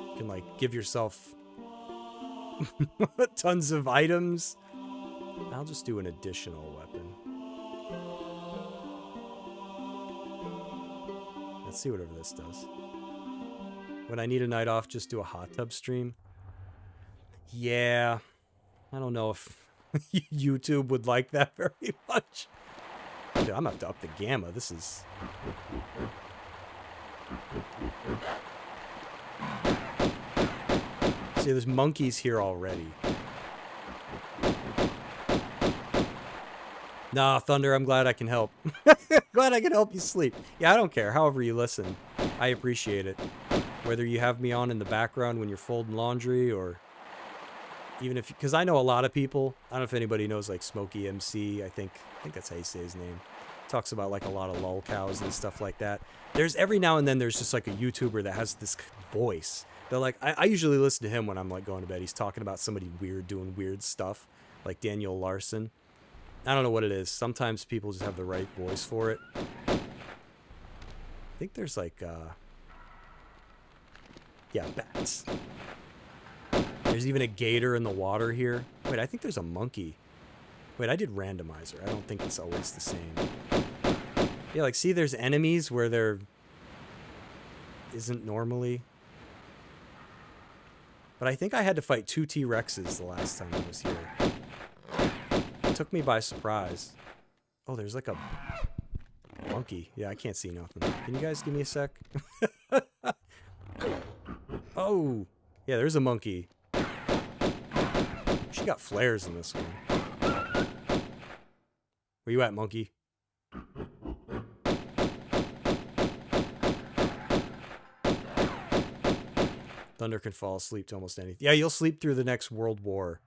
You can like give yourself tons of items. I'll just do an additional weapon. Let's see whatever this does. When I need a night off, just do a hot tub stream. Yeah. I don't know if YouTube would like that very much. Dude, I'm gonna have to up the gamma. This is... See, there's monkeys here already. Nah, Thunder, I'm glad I can help. Glad I can help you sleep. Yeah, I don't care. However you listen, I appreciate it. Whether you have me on in the background when you're folding laundry, or even if, because I know a lot of people, I don't know if anybody knows like Smokey MC, I think that's how you say his name. Talks about like a lot of lol cows and stuff like that. There's every now and then there's just like a YouTuber that has this voice. They're like, I usually listen to him when I'm like going to bed. He's talking about somebody weird doing weird stuff, like Daniel Larson. I don't know what it is. Sometimes people just have the right voice for it. I think there's like, yeah, bats. There's even a gator in the water here. Wait, I think there's a monkey. Wait, I did randomizer. I don't think it's always the same. Yeah, like, see, there's enemies where there isn't normally. But I think I had to fight 2 T-Rexes the last time I was here. It took me by surprise. Oh, there's like a monkey. Yeah, I can't see nothing. Can you guys give me a sec? Oh, yeah, there's a monkey. She got flares in this one. Where you at, monkey? Thunder can fall asleep to almost anything. Yeah, you'll sleep through the next World War.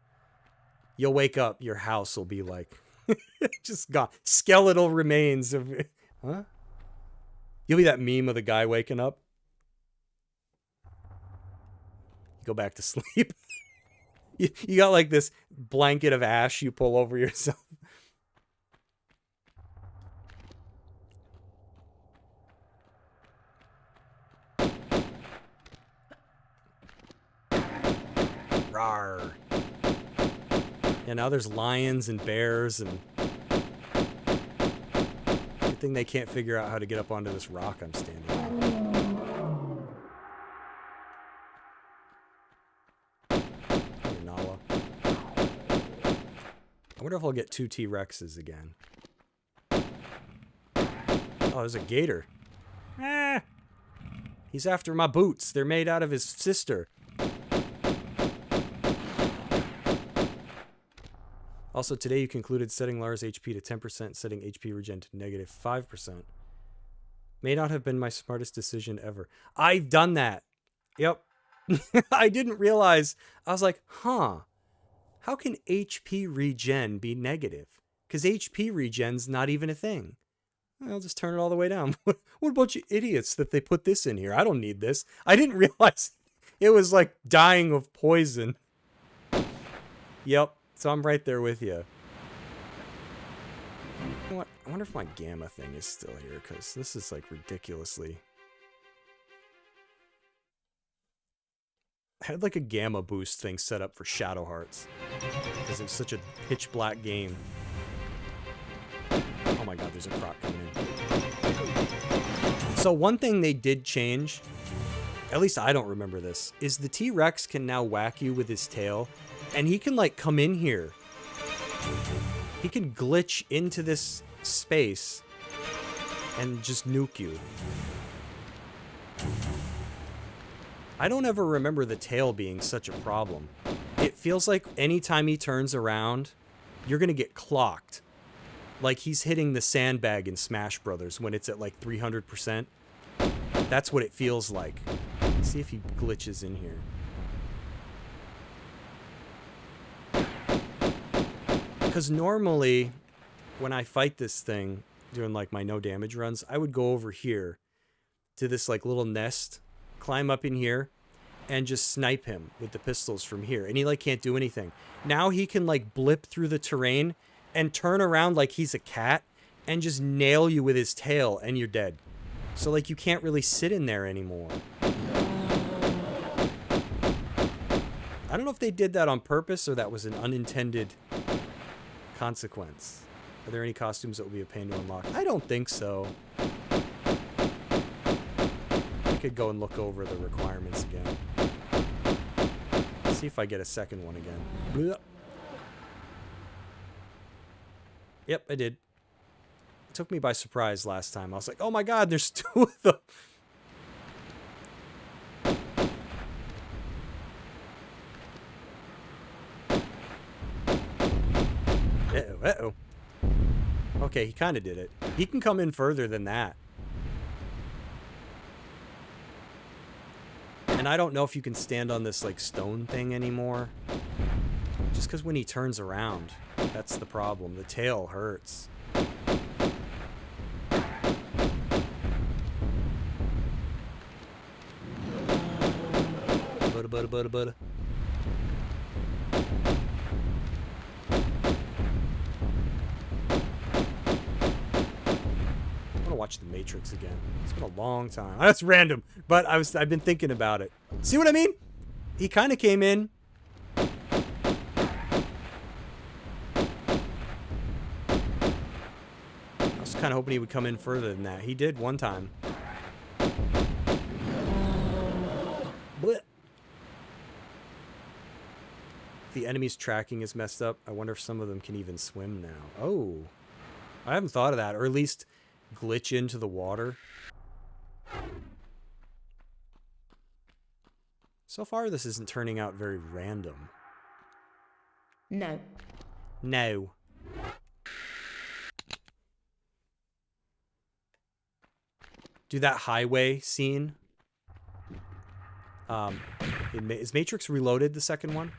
You'll wake up, your house will be like just gone. Skeletal remains of... Huh? You'll be that meme of the guy waking up. You go back to sleep. You got like this blanket of ash you pull over yourself. Rawr. Yeah, now there's lions and bears, and good thing they can't figure out how to get up onto this rock I'm standing on. Here, Nala. I wonder if I'll get 2 T-Rexes again. Oh, there's a gator. Ah! He's after my boots. They're made out of his sister. Also, today you concluded setting Lara's HP to 10%, setting HP regen to negative 5%. May not have been my smartest decision ever. I've done that. Yep. I didn't realize. I was like, huh. How can HP regen be negative? Because HP regen's not even a thing. I'll just turn it all the way down. What a bunch of idiots that they put this in here. I don't need this. I didn't realize it was like dying of poison. Yep. So I'm right there with you. You know what? I wonder if my gamma thing is still here, because this is like ridiculously... I had like a gamma boost thing set up for Shadow Hearts, because it was such a pitch black game. Oh my god, there's a croc coming in. So one thing they did change, at least I don't remember this, is the T-Rex can now whack you with his tail, and he can like come in here. He can glitch into this space and just nuke you. I don't ever remember the tail being such a problem. It feels like anytime he turns around, you're gonna get clocked. Like he's hitting the sandbag in Smash Brothers when it's at like 300%. That's what it feels like. Let's see if he glitches in here. Because normally, when I fight this thing, doing like my no damage runs, I would go over here to this like little nest, climb up in here, and just snipe him with the pistols from here. And he like can't do anything. Now he can like blip through the terrain and turn around like he's a cat and just nail you with his tail and you're dead. So like you can't really sit in there anymore. I don't know if they did that on purpose or that was an unintended consequence. Are there any costumes that would be a pain to unlock? I don't think so. I could go and look over the requirements again. See if I get a second one again. Blech. Yep, I did. It took me by surprise last time. I was like, oh my god, there's 2 of them. Uh-oh, uh-oh. Okay, he kind of did it. He can come in further than that. And I don't know if you can stand on this, like, stone thing anymore. Just because when he turns around, that's the problem. The tail hurts. Butter, butter, butter, butter. Watch The Matrix again. It's been a long time. That's random, but I've been thinking about it. See what I mean? He kind of came in. I was kind of hoping he would come in further than that. He did one time. Blech. The enemy's tracking is messed up. I wonder if some of them can even swim now. Oh, I haven't thought of that, or at least glitch into the water. So far, this isn't turning out very random. No. No. Do that highway scene. Is Matrix Reloaded the second one?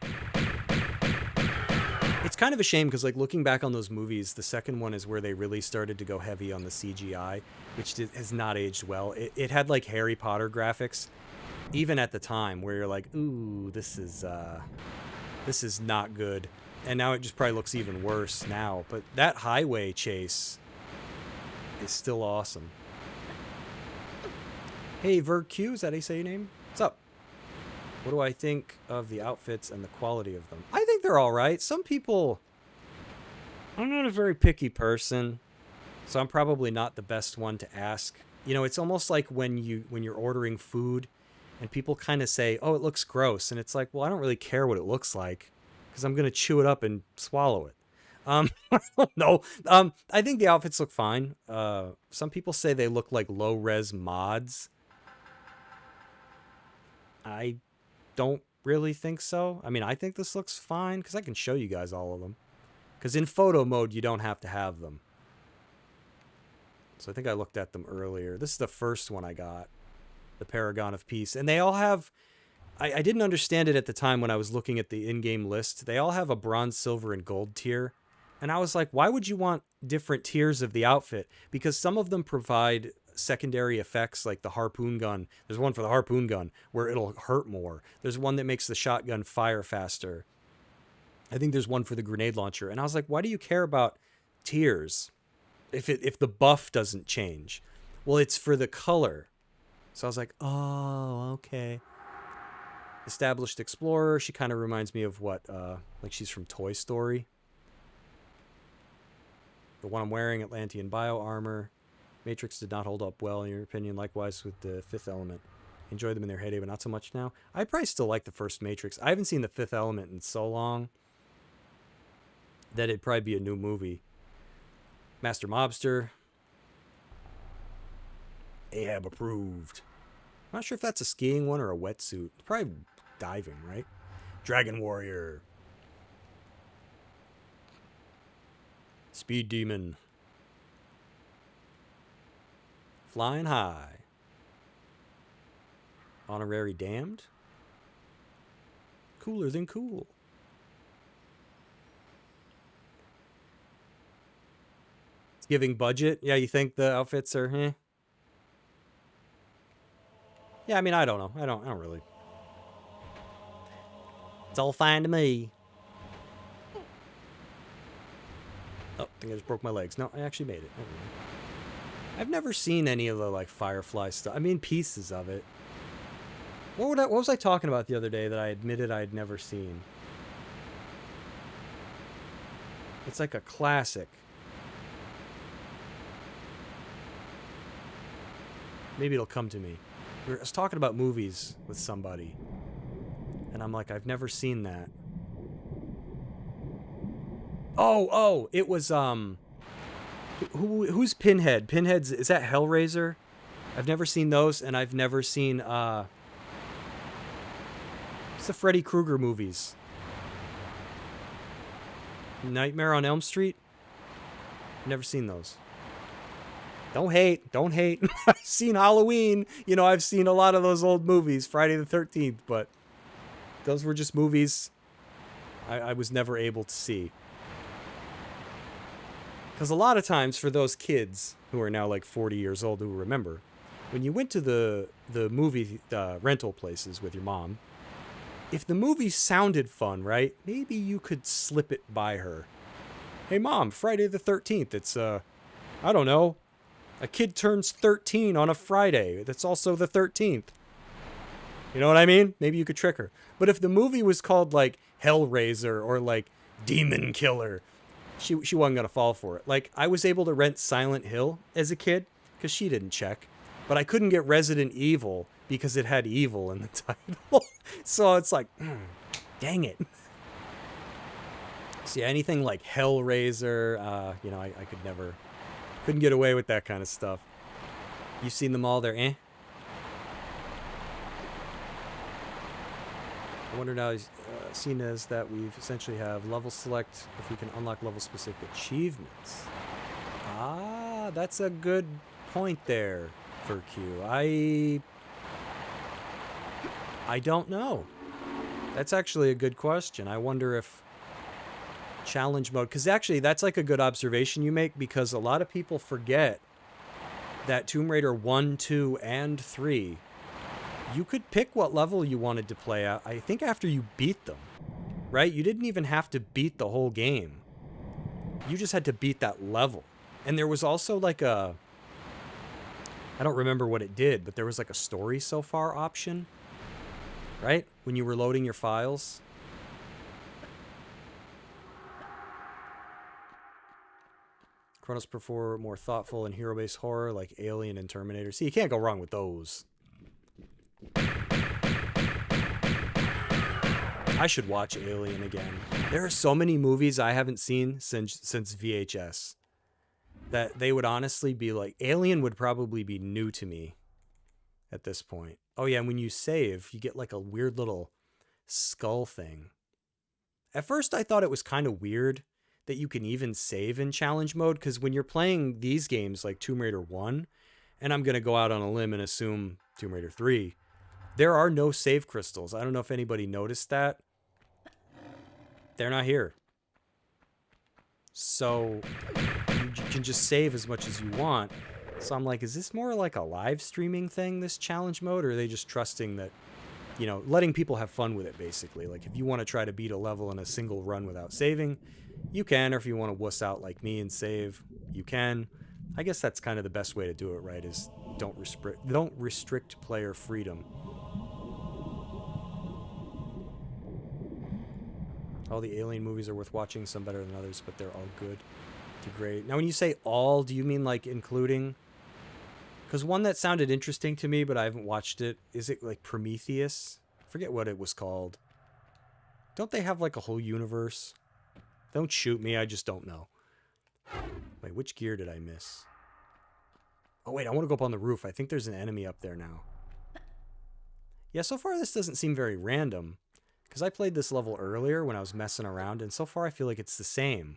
It's kind of a shame because, like, looking back on those movies, the second one is where they really started to go heavy on the CGI, which has not aged well. It had, like, Harry Potter graphics, even at the time, where you're like, ooh, this is not good. And now it just probably looks even worse now. But that highway chase is still awesome. Hey, VerQ, is that how you say your name? What's up? What do I think of the outfits and the quality of them? I think they're all right. Some people... I'm not a very picky person, so I'm probably not the best one to ask. You know, it's almost like when you're ordering food and people kind of say, oh, it looks gross. And it's like, well, I don't really care what it looks like because I'm going to chew it up and swallow it. I don't know. I think the outfits look fine. Some people say they look like low-res mods. I don't really think so. I mean, I think this looks fine because I can show you guys all of them. Because in photo mode, you don't have to have them. So I think I looked at them earlier. This is the first one I got. The Paragon of Peace. And they all have... I didn't understand it at the time when I was looking at the in-game list. They all have a bronze, silver, and gold tier. And I was like, why would you want different tiers of the outfit? Because some of them provide secondary effects like the harpoon gun. There's one for the harpoon gun where it'll hurt more. There's one that makes the shotgun fire faster. I think there's one for the grenade launcher. And I was like, why do you care about tiers if the buff doesn't change? Well, it's for the color. So I was like, oh, okay. Established explorer. She kind of reminds me of what, like she's from Toy Story. The one I'm wearing, Atlantean bio armor. Matrix did not hold up well, in your opinion. Likewise with the Fifth Element. Enjoy them in their heyday, but not so much now. I probably still like the first Matrix. I haven't seen the Fifth Element in so long that it'd probably be a new movie. Master Mobster. Ahab approved. I'm not sure if that's a skiing one or a wetsuit. It's probably diving, right? Dragon Warrior. Speed Demon. Flying High. Honorary Damned. Cooler than cool. It's giving budget. Yeah, you think the outfits are, eh? Yeah, I mean, I don't know. I don't really. It's all fine to me. Oh, I think I just broke my legs. No, I actually made it. Never mind. I've never seen any of the, like, Firefly stuff. I mean, pieces of it. What was I talking about the other day that I admitted I'd never seen? It's like a classic. Maybe it'll come to me. I was talking about movies with somebody. And I'm like, I've never seen that. Oh, it was, who's Pinhead? Pinhead's, is that Hellraiser? I've never seen those, and I've never seen, it's the Freddy Krueger movies. Nightmare on Elm Street? Never seen those. Don't hate. I've seen Halloween. You know, I've seen a lot of those old movies, Friday the 13th, but those were just movies I was never able to see. Because a lot of times for those kids who are now like 40 years old who remember, when you went to the movie rental places with your mom, if the movie sounded fun, right, maybe you could slip it by her. Hey, Mom, Friday the 13th. It's, I don't know, a kid turns 13 on a Friday. That's also the 13th. You know what I mean? Maybe you could trick her. But if the movie was called, like, Hellraiser or, like, Demon Killer, she wasn't going to fall for it. Like, I was able to rent Silent Hill as a kid because she didn't check. But I couldn't get Resident Evil because it had evil in the title. So it's like, dang it. See, anything like Hellraiser, you know, I couldn't get away with that kind of stuff. You've seen them all, they're eh? I wonder now, seen as that we've essentially have level select if we can unlock level specific achievements. Ah, that's a good point there for Q. I don't know. That's actually a good question. I wonder if challenge mode, because actually that's like a good observation you make, because a lot of people forget that Tomb Raider 1, 2, and 3, you could pick what level you wanted to play at, I think after you beat them, right? You didn't even have to beat the whole game. You just had to beat that level. And there was also like a, I don't remember what it did, but there was like a story so far option, right? When you were loading your files. Chronos prefer more thoughtful and hero-based horror like Alien and Terminator. See, you can't go wrong with those. I should watch Alien again. There are so many movies I haven't seen since VHS that they would honestly be like, Alien would probably be new to me at this point. Oh yeah, and when you save, you get like a weird little skull thing. At first I thought it was kind of weird that you can even save in challenge mode, because when you're playing these games like Tomb Raider 1, and I'm going to go out on a limb and assume Tomb Raider 3, there are no save crystals. I don't know if anybody noticed that. They're not here. So you can just save as much as you want. So I'm like, is this more like a live streaming thing, this challenge mode, or are they just trusting that, you know, letting people have fun with it, basically? Like, if you want to try to beat a level in a single run without saving, you can, or if you want to wuss out like me and save, you can. I guess that's kind of the best way to do it, right? Is don't restrict player freedom. All the Alien movies are worth watching, some better than others, but they're all good to great. Now, when you say all, do you mean like including? Because one that sounded interesting to me, but I haven't watched it, is it like Prometheus? I forget what it was called. Don't they have like a whole universe? Don't shoot me, I just don't know. Wait, which gear did I miss? Oh wait, I want to go up on the roof. I think there's an enemy up there now. Yeah, so far this doesn't seem very random. Because I played this level earlier when I was messing around, and so far I feel like it's the same.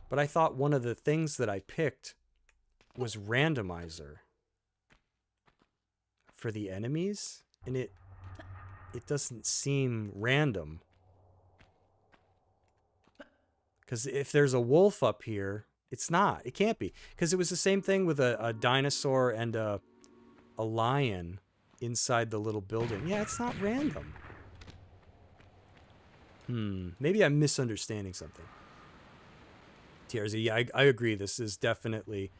But I thought one of the things that I picked was randomizer for the enemies, and it doesn't seem random. Because if there's a wolf up here, it's not. It can't be. Because it was the same thing with a dinosaur and a lion inside the little building. Yeah, it's not random. Maybe I'm misunderstanding something. TRZ, yeah, I agree. This is definitely...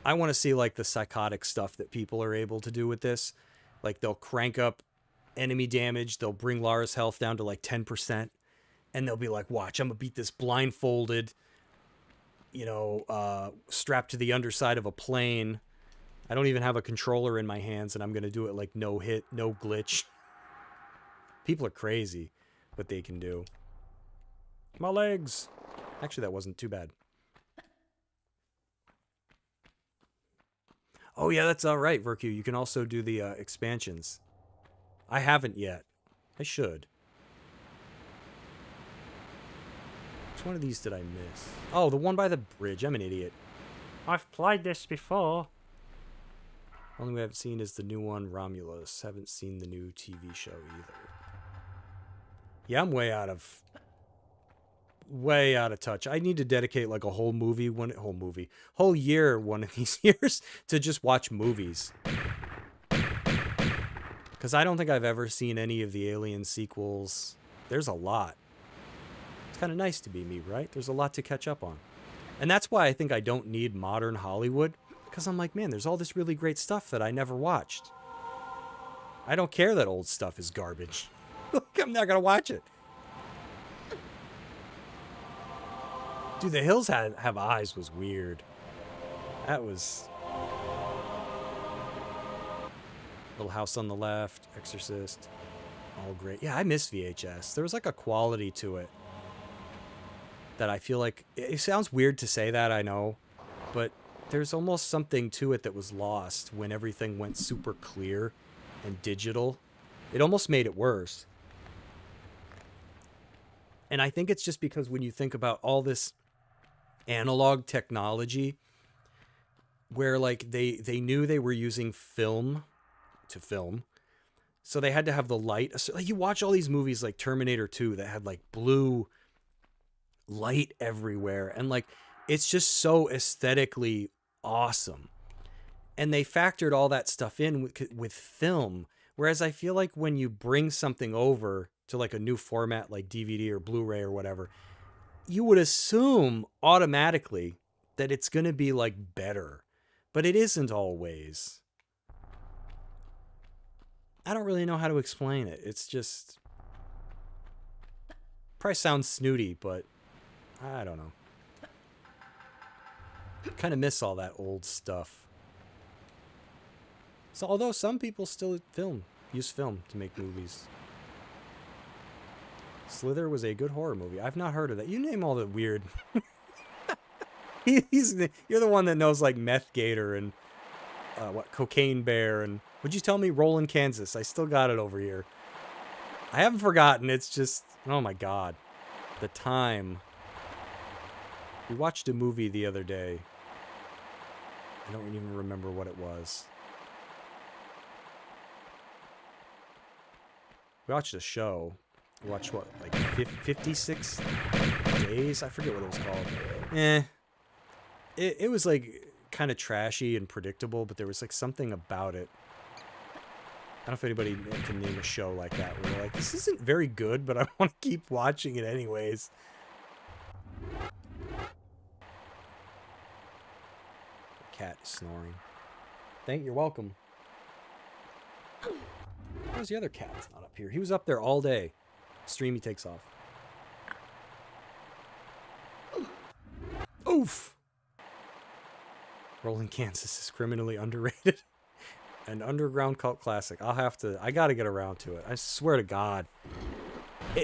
I want to see, like, the psychotic stuff that people are able to do with this. Like, they'll crank up enemy damage. They'll bring Lara's health down to, like, 10%. And they'll be like, watch, I'm going to beat this blindfolded, you know, strapped to the underside of a plane. I don't even have a controller in my hands, and I'm going to do it, like, no hit, no glitch. People are crazy what they can do. My legs. Actually, that wasn't too bad. Oh, yeah, that's all right, Verku. You can also do the expansions. I haven't yet. I should. Which one of these did I miss? Oh, the one by the bridge. I'm an idiot. I've played this before. Only we haven't seen is the new one, Romulus. Haven't seen the new TV show either. Yeah, I'm way out of touch. I need to dedicate like a whole year one of these years to just watch movies. Because I don't think I've ever seen any of the Alien sequels. There's a lot. It's kind of nice to be me, right? There's a lot to catch up on. And that's why I think I don't need modern Hollywood. Because I'm like, man, there's all this really great stuff that I never watched. I don't care that old stuff is garbage. I'm not going to watch it. Dude, The Hills Have Eyes was weird. That was... Little House on the Left, Exorcist, all great. Yeah, I miss VHS. There was like a quality to it that I feel like... It sounds weird to say that, I know. But there's almost something to it that was lost when everything went super clear and digital. It almost made it worse. And I think it's just because when you think about all this analog technology where like they knew they were using film to film, so they had to have the light. So, like, you watch all these movies like Terminator 2 that had like blue light everywhere, and like it's just so aesthetically awesome, and they factored all that stuff in with film. Whereas I feel like when you bring something over to like a new format like DVD or Blu-ray or whatever, you would assume automatically that it's going to be like better, but it isn't always. I don't really know how to explain it. It's just... Probably sounds snooty, but I don't know. Kind of miss all that old stuff. So, although some people still use film to make movies. Slither was a good horror movie. I've not heard of that. You name all the weird... You're the one that knows like Meth Gator and Cocaine Bear and... Would you tell me Rollin', Kansas? I still got it over here. I haven't forgotten. It's just... Oh my god. The time. We watched a movie the other day. I don't even remember what it was. We watched a show. watched what, like 56 days? I forget what it was called. It was like kind of trashy and predictable, but there was like something about it. I don't know if anybody can name a show like that where you're like, this isn't very good, but I want to keep watching it anyways. The cat is snoring. You're welcome. Where's the other cat? It's not up here. He was up there all day. Stream, he takes off. Oof! Rolling Kansas is criminally underrated. An underground cult classic. I gotta get around to it. I swear to God.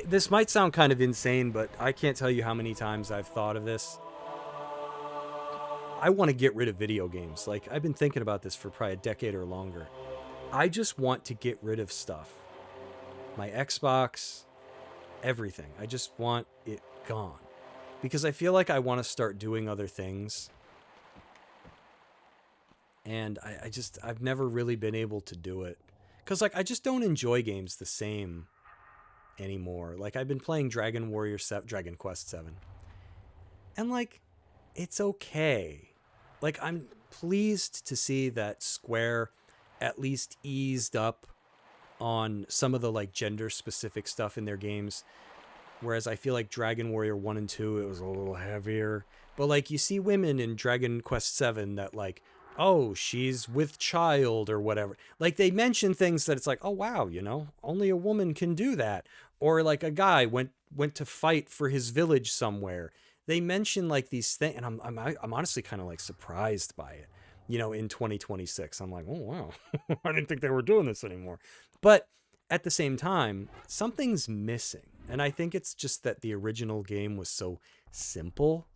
This might sound kind of insane, but I can't tell you how many times I've thought of this. I want to get rid of video games. Like, I've been thinking about this for probably a decade or longer. I just want to get rid of stuff. My Xbox, everything. I just want it gone. Because I feel like I want to start doing other things. And I've never really been able to do it. Because, like, I just don't enjoy games the same anymore. Like, I've been playing Dragon Quest 7. And, like, it's okay. Like, I'm pleased to see that Square at least eased up on some of the, like, gender-specific stuff in their games. Whereas I feel like Dragon Warrior 1 and 2, it was a little heavier. But, like, you see women in Dragon Quest 7 that, like, oh, she's with child or whatever. Like, they mention things that it's like, oh, wow, you know, only a woman can do that. Or, like, a guy went to fight for his village somewhere. They mention, like, these things, and I'm honestly kind of, like, surprised by it. You know, in 2026, I'm like, oh, wow, I didn't think they were doing this anymore. But at the same time, something's missing. And I think it's just that the original game was so simple.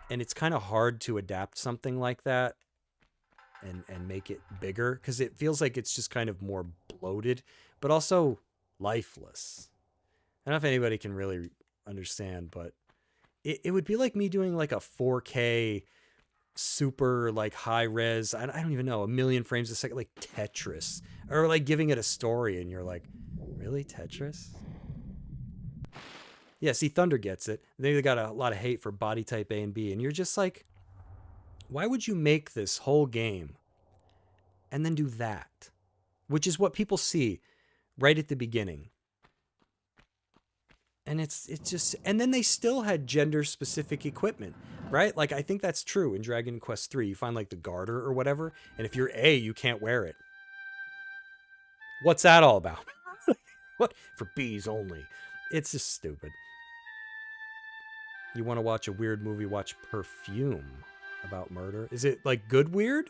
And it's kind of hard to adapt something like that and make it bigger. Because it feels like it's just kind of more bloated, but also lifeless. I don't know if anybody can really understand, but it would be like me doing like a 4K super like high res, I don't even know, 1 million frames a second, like Tetris, or like giving it a story and you're like, really, Tetris? Yeah, see, Thunder gets it. They got a lot of hate for body type A and B, and you're just like, why would you make this whole game and then do that? Which is what people see right at the beginning. And it's just, and then they still had gender specific equipment, right? Like, I think that's true in Dragon Quest 3. You find like the garter or whatever, and if you're A, you can't wear it. What's that all about? What? For B's only. It's just stupid. You want to watch a weird movie, watch Perfume about murder. Is it like good weird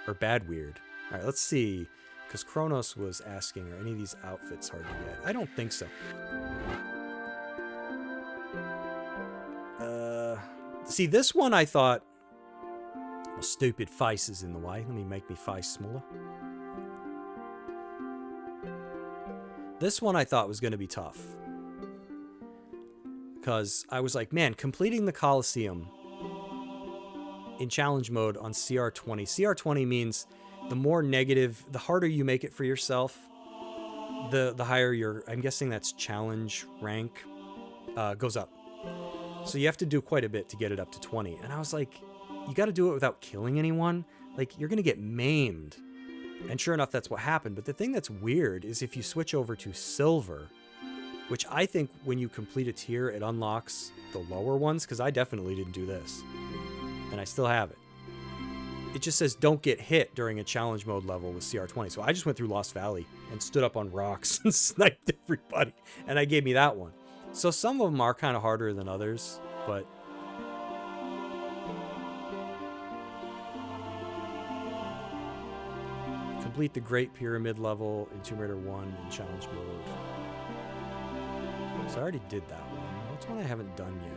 or bad weird? All right, let's see. Because Kronos was asking, are any of these outfits hard to get? I don't think so. See, this one I thought, well, stupid face is in the way. Let me make my face smaller. This one I thought was going to be tough. Because I was like, man, completing the Colosseum in challenge mode on CR20. CR20 means the more negative, the harder you make it for yourself, the higher your, I'm guessing that's challenge rank, goes up. So you have to do quite a bit to get it up to 20. And I was like, you got to do it without killing anyone. Like, you're going to get maimed. And sure enough, that's what happened. But the thing that's weird is if you switch over to silver, which I think when you complete a tier, it unlocks the lower ones, because I definitely didn't do this. And I still have it. It just says don't get hit during a challenge mode level with CR20. So I just went through Lost Valley and stood up on rocks and sniped everybody. And I gave me that one. So some of them are kind of harder than others, but complete the Great Pyramid level in Tomb Raider 1 in challenge mode. So I already did that one. What's one I haven't done yet?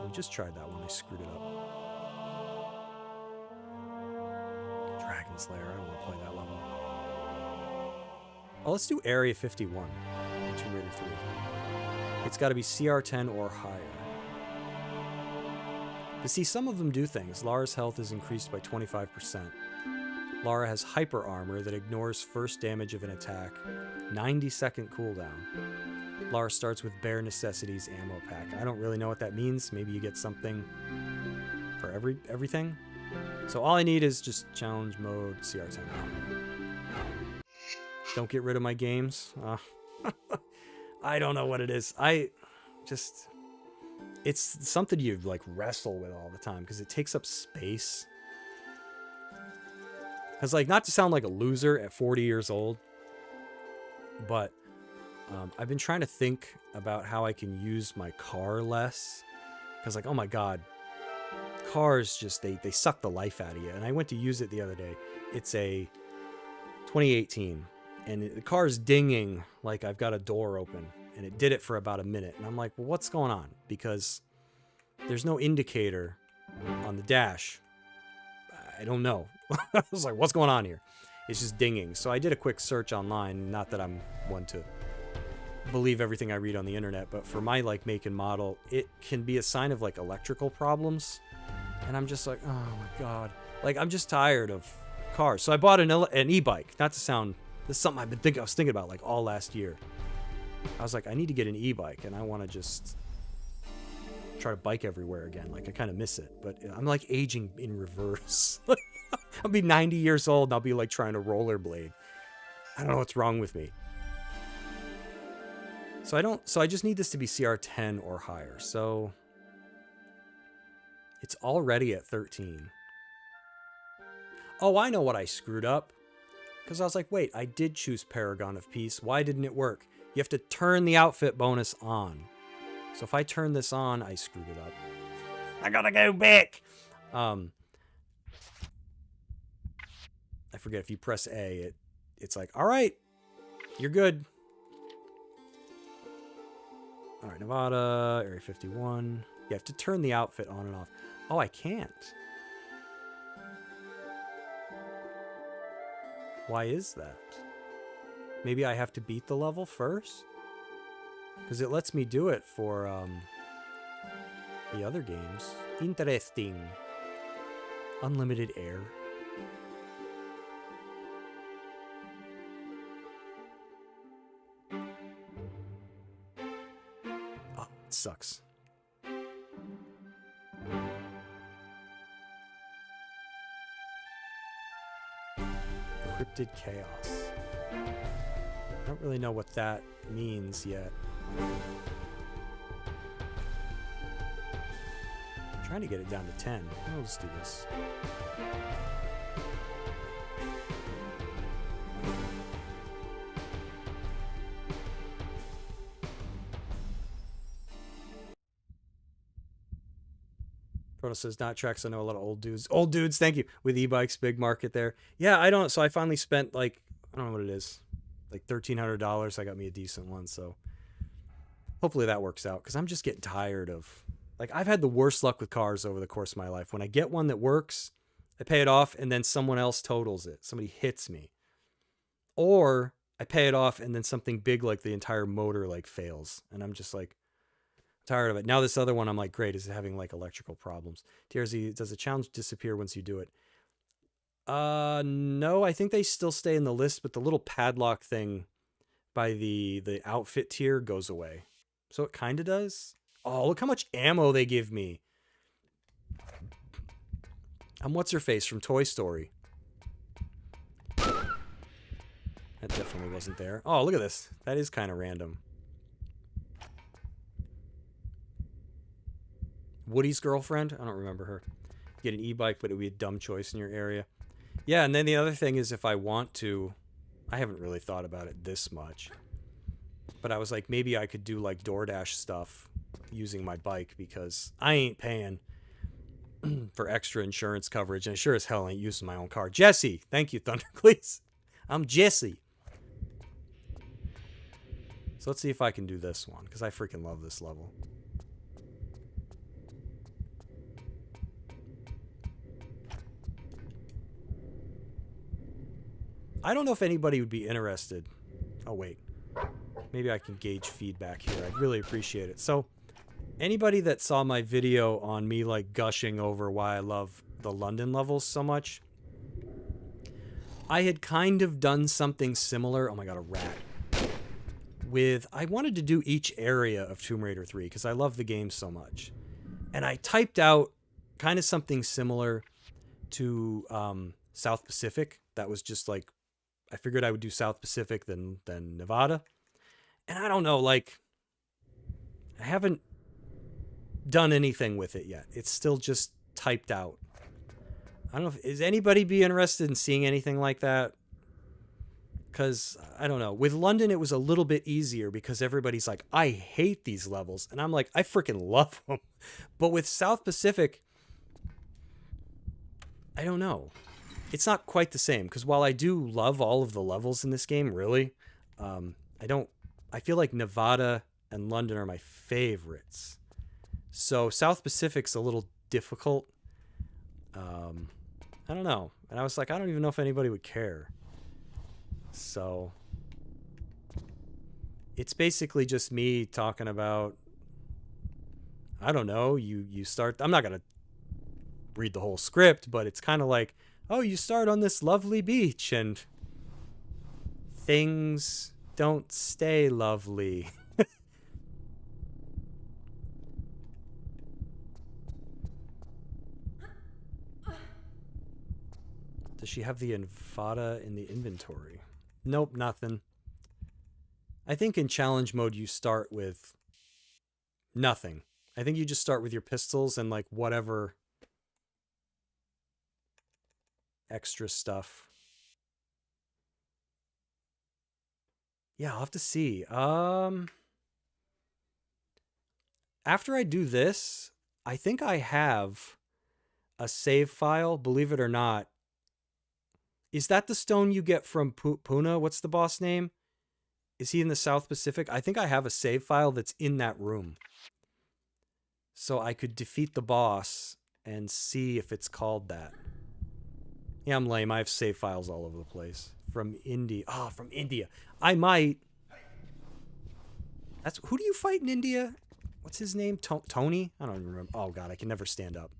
We just tried that one. I screwed it up. Dragon's Lair. I don't want to play that level. Oh, let's do Area 51 in Tomb Raider 3. It's got to be CR10 or higher. But see, some of them do things. Lara's health is increased by 25%. Lara has hyper armor that ignores first damage of an attack. 90-second cooldown. Lara starts with bare necessities ammo pack. I don't really know what that means. Maybe you get something for everything. So all I need is just challenge mode, CR10. Don't get rid of my games. I don't know what it is. It's something you like wrestle with all the time because it takes up space. Because like, not to sound like a loser at 40 years old, but I've been trying to think about how I can use my car less. Because like, oh my God, cars just, they suck the life out of you. And I went to use it the other day. It's a 2018 and the car's dinging like I've got a door open. And it did it for about a minute. And I'm like, well, what's going on? Because there's no indicator on the dash. I don't know. I was like, what's going on here? It's just dinging. So I did a quick search online. Not that I'm one to believe everything I read on the internet, but for my like make and model, it can be a sign of like electrical problems. And I'm just like, oh my God. Like, I'm just tired of cars. So I bought an e-bike. Not to sound, this is something I was thinking about like all last year. I was like, I need to get an e-bike and I want to just try to bike everywhere again. Like, I kind of miss it, but I'm like aging in reverse. I'll be 90 years old and I'll be like trying to rollerblade. I don't know what's wrong with me. So I just need this to be CR10 or higher. So it's already at 13. Oh, I know what I screwed up. Because I was like, wait, I did choose Paragon of Peace. Why didn't it work? You have to turn the outfit bonus on. So if I turn this on, I screwed it up. I gotta go back. I forget, if you press A, it's like, all right, you're good. All right, Nevada, Area 51. You have to turn the outfit on and off. Oh, I can't. Why is that? Maybe I have to beat the level first? Because it lets me do it for the other games. Interesting. Unlimited air. Oh, it sucks. Encrypted chaos. I don't really know what that means yet. I'm trying to get it down to 10. Oh, let's do this. Proto says, not tracks. I know a lot of old dudes. Old dudes, thank you. With e-bikes, big market there. Yeah, I don't. So I finally spent like, I don't know what it is, like $1,300. I got me a decent one. So hopefully that works out. Because I'm just getting tired of, like, I've had the worst luck with cars over the course of my life. When I get one that works, I pay it off and then someone else totals it. Somebody hits me. Or I pay it off and then something big like the entire motor like fails. And I'm just like, tired of it. Now this other one, I'm like, great, is it having like electrical problems? TRZ, does the challenge disappear once you do it? No, I think they still stay in the list, but the little padlock thing by the outfit tier goes away. So it kind of does. Oh, look how much ammo they give me. I'm what's-her-face from Toy Story. That definitely wasn't there. Oh, look at this. That is kind of random. Woody's girlfriend? I don't remember her. Get an e-bike, but it would be a dumb choice in your area. Yeah, and then the other thing is if I want to, I haven't really thought about it this much, but I was like, maybe I could do like DoorDash stuff using my bike because I ain't paying for extra insurance coverage, and I sure as hell ain't using my own car. Jesse, thank you, Thundercleese. I'm Jesse. So let's see if I can do this one, because I freaking love this level. I don't know if anybody would be interested. Oh, wait. Maybe I can gauge feedback here. I'd really appreciate it. So, anybody that saw my video on me, like, gushing over why I love the London levels so much, I had kind of done something similar. Oh my god, a rat. I wanted to do each area of Tomb Raider 3 because I love the game so much. And I typed out kind of something similar to South Pacific. That was just like, I figured I would do South Pacific than Nevada. And I don't know, like, I haven't done anything with it yet. It's still just typed out. I don't know is anybody be interested in seeing anything like that? Because, I don't know. With London, it was a little bit easier because everybody's like, I hate these levels. And I'm like, I freaking love them. But with South Pacific, I don't know. It's not quite the same. Because while I do love all of the levels in this game, really, I feel like Nevada and London are my favorites. So South Pacific's a little difficult. I don't know. And I was like, I don't even know if anybody would care. So it's basically just me talking about, I don't know, you start, I'm not going to read the whole script, but it's kind of like, oh, you start on this lovely beach and things don't stay lovely. Does she have the Nevada in the inventory? Nope, nothing. I think in challenge mode you start with nothing. I think you just start with your pistols and like whatever extra stuff. Yeah, I'll have to see. After I do this, I think I have a save file, believe it or not. Is that the stone you get from Puna? What's the boss name? Is he in the South Pacific? I think I have a save file that's in that room. So I could defeat the boss and see if it's called that. Yeah, I'm lame. I have save files all over the place. From India. Oh, from India. I might. Who do you fight in India? What's his name? Tony? I don't even remember. Oh, God. I can never stand up.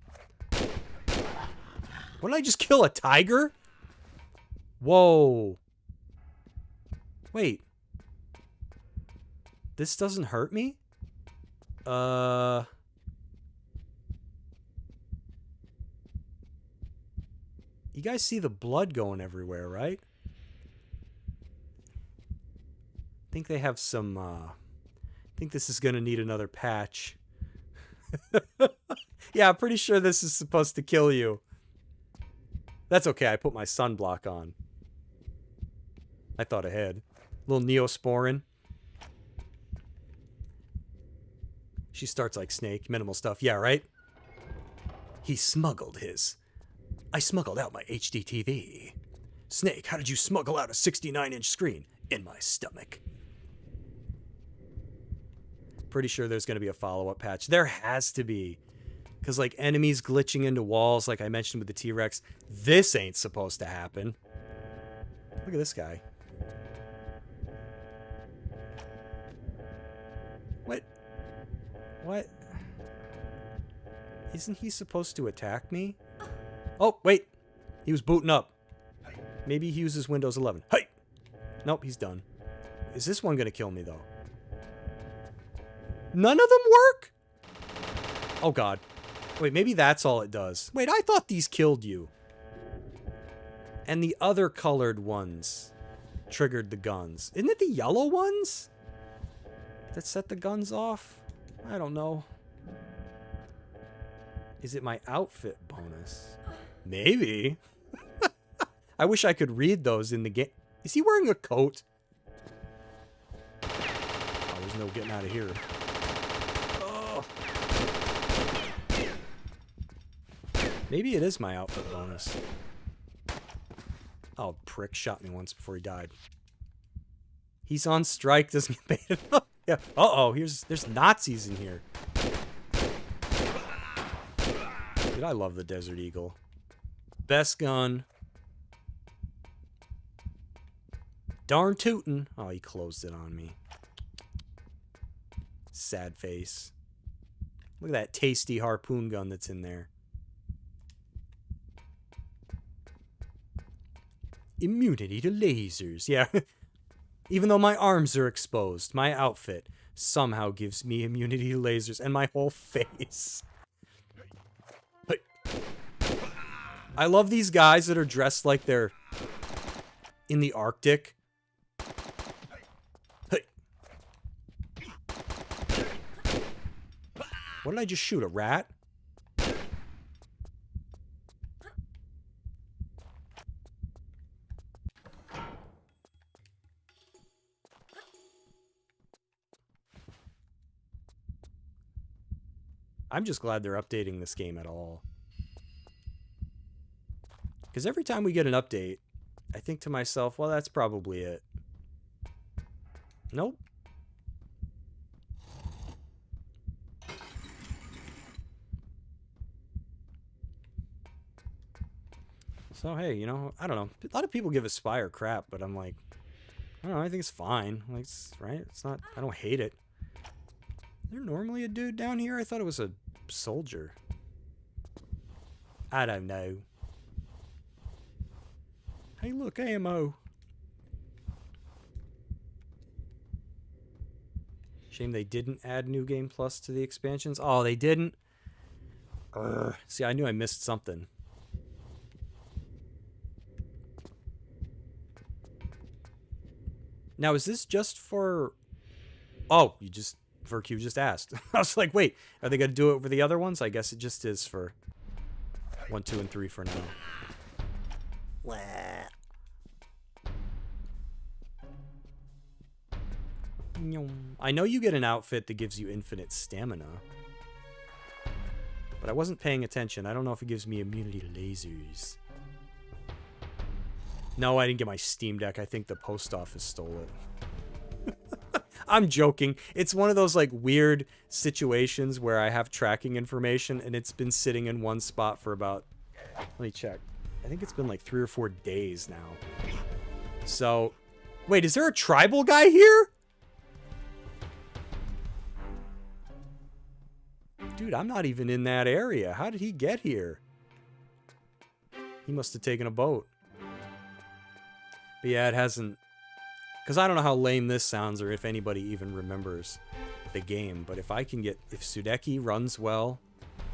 What did I just kill? A tiger? Whoa. Wait. This doesn't hurt me? You guys see the blood going everywhere, right? I think they have some, I think this is going to need another patch. Yeah, I'm pretty sure this is supposed to kill you. That's okay, I put my sunblock on. I thought ahead. Little Neosporin. She starts like Snake, minimal stuff. Yeah, right? He smuggled his. I smuggled out my HD TV. Snake, how did you smuggle out a 69-inch screen? In my stomach. Pretty sure there's going to be a follow-up patch. There has to be. Because, like, enemies glitching into walls, like I mentioned with the T-Rex. This ain't supposed to happen. Look at this guy. What? Isn't he supposed to attack me? Oh, wait. He was booting up. Maybe he uses Windows 11. Hey! Nope, he's done. Is this one going to kill me, though? None of them work? Oh, God. Wait, maybe that's all it does. Wait, I thought these killed you. And the other colored ones triggered the guns. Isn't it the yellow ones that set the guns off? I don't know. Is it my outfit bonus? Maybe. I wish I could read those in the game. Is he wearing a coat? Oh, there's no getting out of here. Oh. Maybe it is my outfit bonus. Oh, prick shot me once before he died. He's on strike, doesn't get paid enough. Yeah. Uh-oh, there's Nazis in here. Dude, I love the Desert Eagle. Best gun. Darn tootin'. Oh, he closed it on me. Sad face. Look at that tasty harpoon gun that's in there. Immunity to lasers. Yeah. Even though my arms are exposed, my outfit somehow gives me immunity to lasers and my whole face. But I love these guys that are dressed like they're in the Arctic. Hey. What did I just shoot? A rat? I'm just glad they're updating this game at all. Because every time we get an update, I think to myself, well, that's probably it. Nope. So, hey, you know, I don't know. A lot of people give Aspire crap, but I'm like, I don't know, I think it's fine. Like, it's, right? It's not, I don't hate it. Is there normally a dude down here? I thought it was a soldier. I don't know. Hey, look, ammo. Shame they didn't add New Game Plus to the expansions. Oh, they didn't? See, I knew I missed something. Now, is this just for... Oh, you just... Verq just asked. I was like, wait, are they going to do it for the other ones? I guess it just is for 1, 2, and 3 for now. I know you get an outfit that gives you infinite stamina. But I wasn't paying attention. I don't know if it gives me immunity to lasers. No, I didn't get my Steam Deck. I think the post office stole it. I'm joking. It's one of those like weird situations where I have tracking information and it's been sitting in one spot for about, let me check. I think it's been like 3 or 4 days now. So, wait, is there a tribal guy here? Dude, I'm not even in that area. How did he get here? He must have taken a boat. But yeah, it hasn't... Because I don't know how lame this sounds or if anybody even remembers the game. But if I can get... If Sudeki runs well,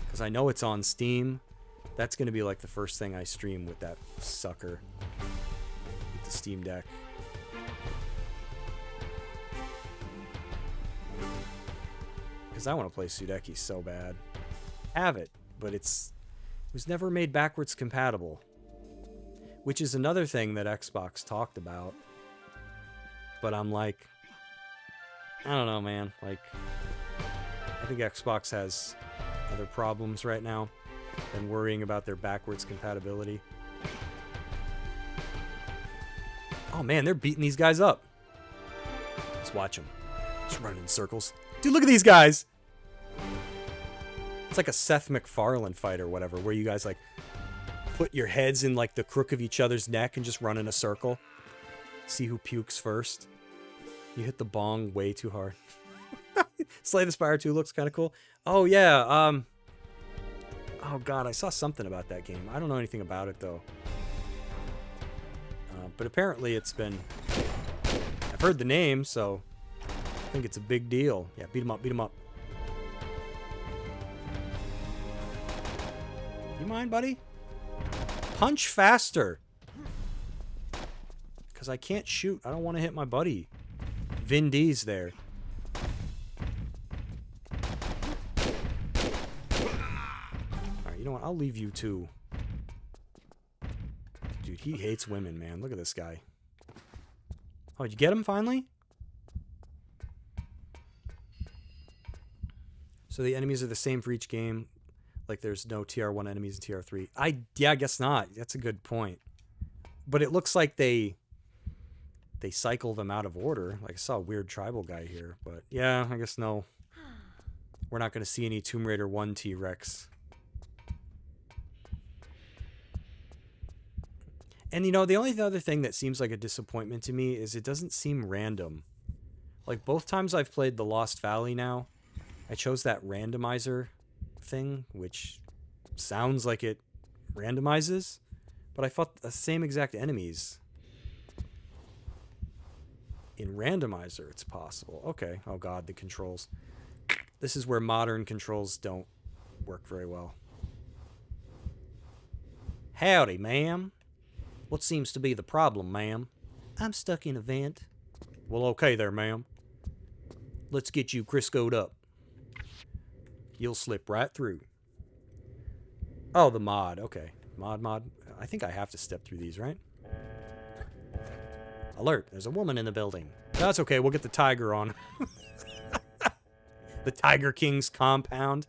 because I know it's on Steam, that's going to be like the first thing I stream with that sucker. With the Steam Deck. Because I want to play Sudeki so bad. Have it, but it was never made backwards compatible. Which is another thing that Xbox talked about. But I'm like, I don't know, man. Like, I think Xbox has other problems right now than worrying about their backwards compatibility. Oh man, they're beating these guys up. Let's watch them. Just running in circles. Dude, look at these guys. It's like a Seth MacFarlane fight or whatever, where you guys like put your heads in like the crook of each other's neck and just run in a circle. See who pukes first. You hit the bong way too hard. Slay the Spire 2 looks kind of cool. Oh yeah, oh god, I saw something about that game. I don't know anything about it though. But apparently it's been... I've heard the name, so I think it's a big deal. Yeah, beat him up, beat him up. You mind, buddy? Punch faster. Because I can't shoot. I don't want to hit my buddy. Vin D's there. Alright, you know what? I'll leave you too. Dude, he hates women, man. Look at this guy. Oh, did you get him finally? So the enemies are the same for each game. Like there's no TR1 enemies in TR3. Yeah, I guess not. That's a good point. But it looks like they cycle them out of order. Like I saw a weird tribal guy here, but yeah, I guess no. We're not going to see any Tomb Raider 1 T-Rex. And you know, the only other thing that seems like a disappointment to me is it doesn't seem random. Like both times I've played the Lost Valley now, I chose that randomizer thing, which sounds like it randomizes, but I fought the same exact enemies In randomizer, it's possible. Okay. Oh, God, the controls. This is where modern controls don't work very well. Howdy, ma'am. What seems to be the problem, ma'am? I'm stuck in a vent. Well, okay there, ma'am. Let's get you Crisco'd up. You'll slip right through. Oh, the mod. Okay. Mod. I think I have to step through these, right? Alert. There's a woman in the building. That's okay. We'll get the tiger on. The Tiger King's compound.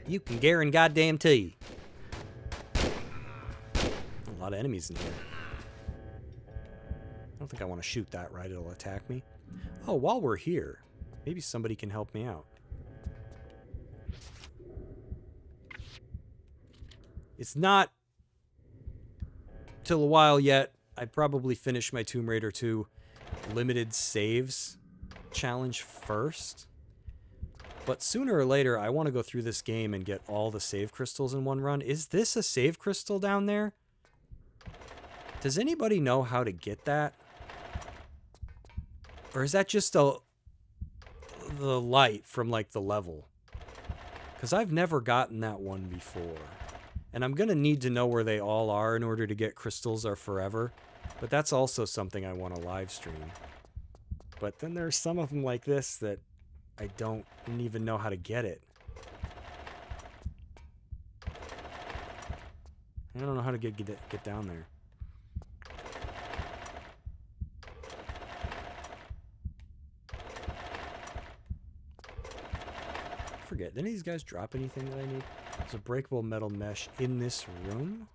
You can guarantee. A lot of enemies in here. I don't think I want to shoot that, right? It'll attack me. Oh, while we're here, maybe somebody can help me out. It's not till a while yet. I probably finish my Tomb Raider 2 limited saves challenge first. But sooner or later, I want to go through this game and get all the save crystals in one run. Is this a save crystal down there? Does anybody know how to get that? Or is that just the light from, like, the level? Because I've never gotten that one before. And I'm going to need to know where they all are in order to get crystals or forever. But that's also something I want to live stream. But then there's some of them like this that I don't even know how to get it. I don't know how to get down there. I forget. Did any of these guys drop anything that I need? There's a breakable metal mesh in this room.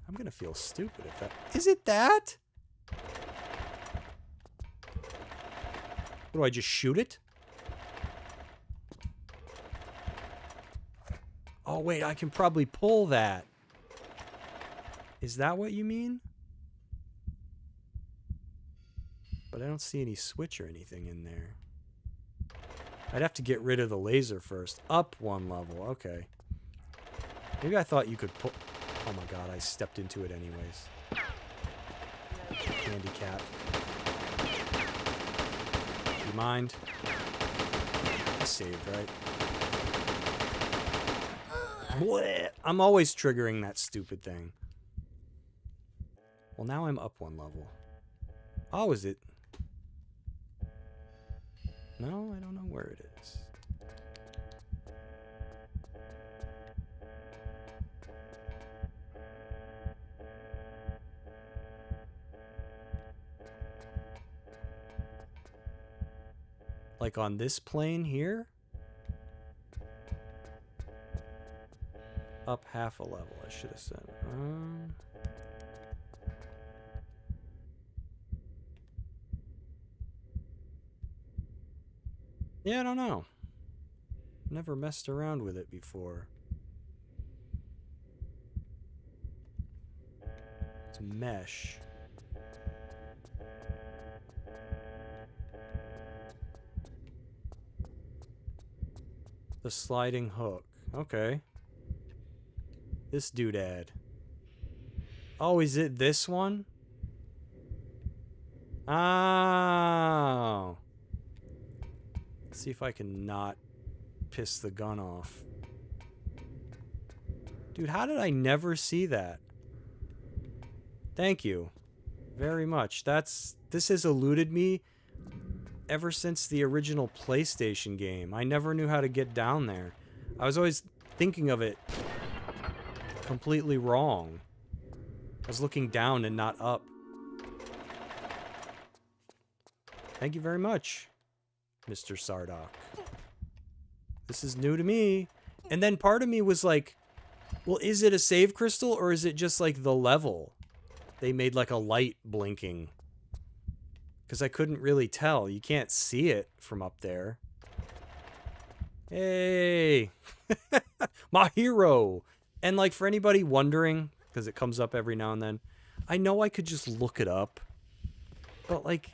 I'm gonna feel stupid if that... Is it that? Do I just shoot it? Oh, wait, I can probably pull that. Is that what you mean? But I don't see any switch or anything in there. I'd have to get rid of the laser first. Up one level, okay. Maybe I thought you could pull... Oh my god, I stepped into it anyways. Handicap. You mind? I saved, right? Blech. I'm always triggering that stupid thing. Well, now I'm up one level. Oh, is it? No, I don't know where it is. Like on this plane here? Up half a level, I should have said. Yeah, I don't know. Never messed around with it before. It's mesh. The sliding hook. Okay. This doodad. Oh, is it this one? Oh. Let's see if I can not piss the gun off. Dude, how did I never see that? Thank you very much. This has eluded me ever since the original PlayStation game. I never knew how to get down there. I was always thinking of it completely wrong. I was looking down and not up. Thank you very much, Mr. Sardock. This is new to me. And then part of me was like, well, is it a save crystal or is it just like the level? They made like a light blinking. Because I couldn't really tell. You can't see it from up there. Hey! My hero! And like for anybody wondering, because it comes up every now and then, I know I could just look it up. But like,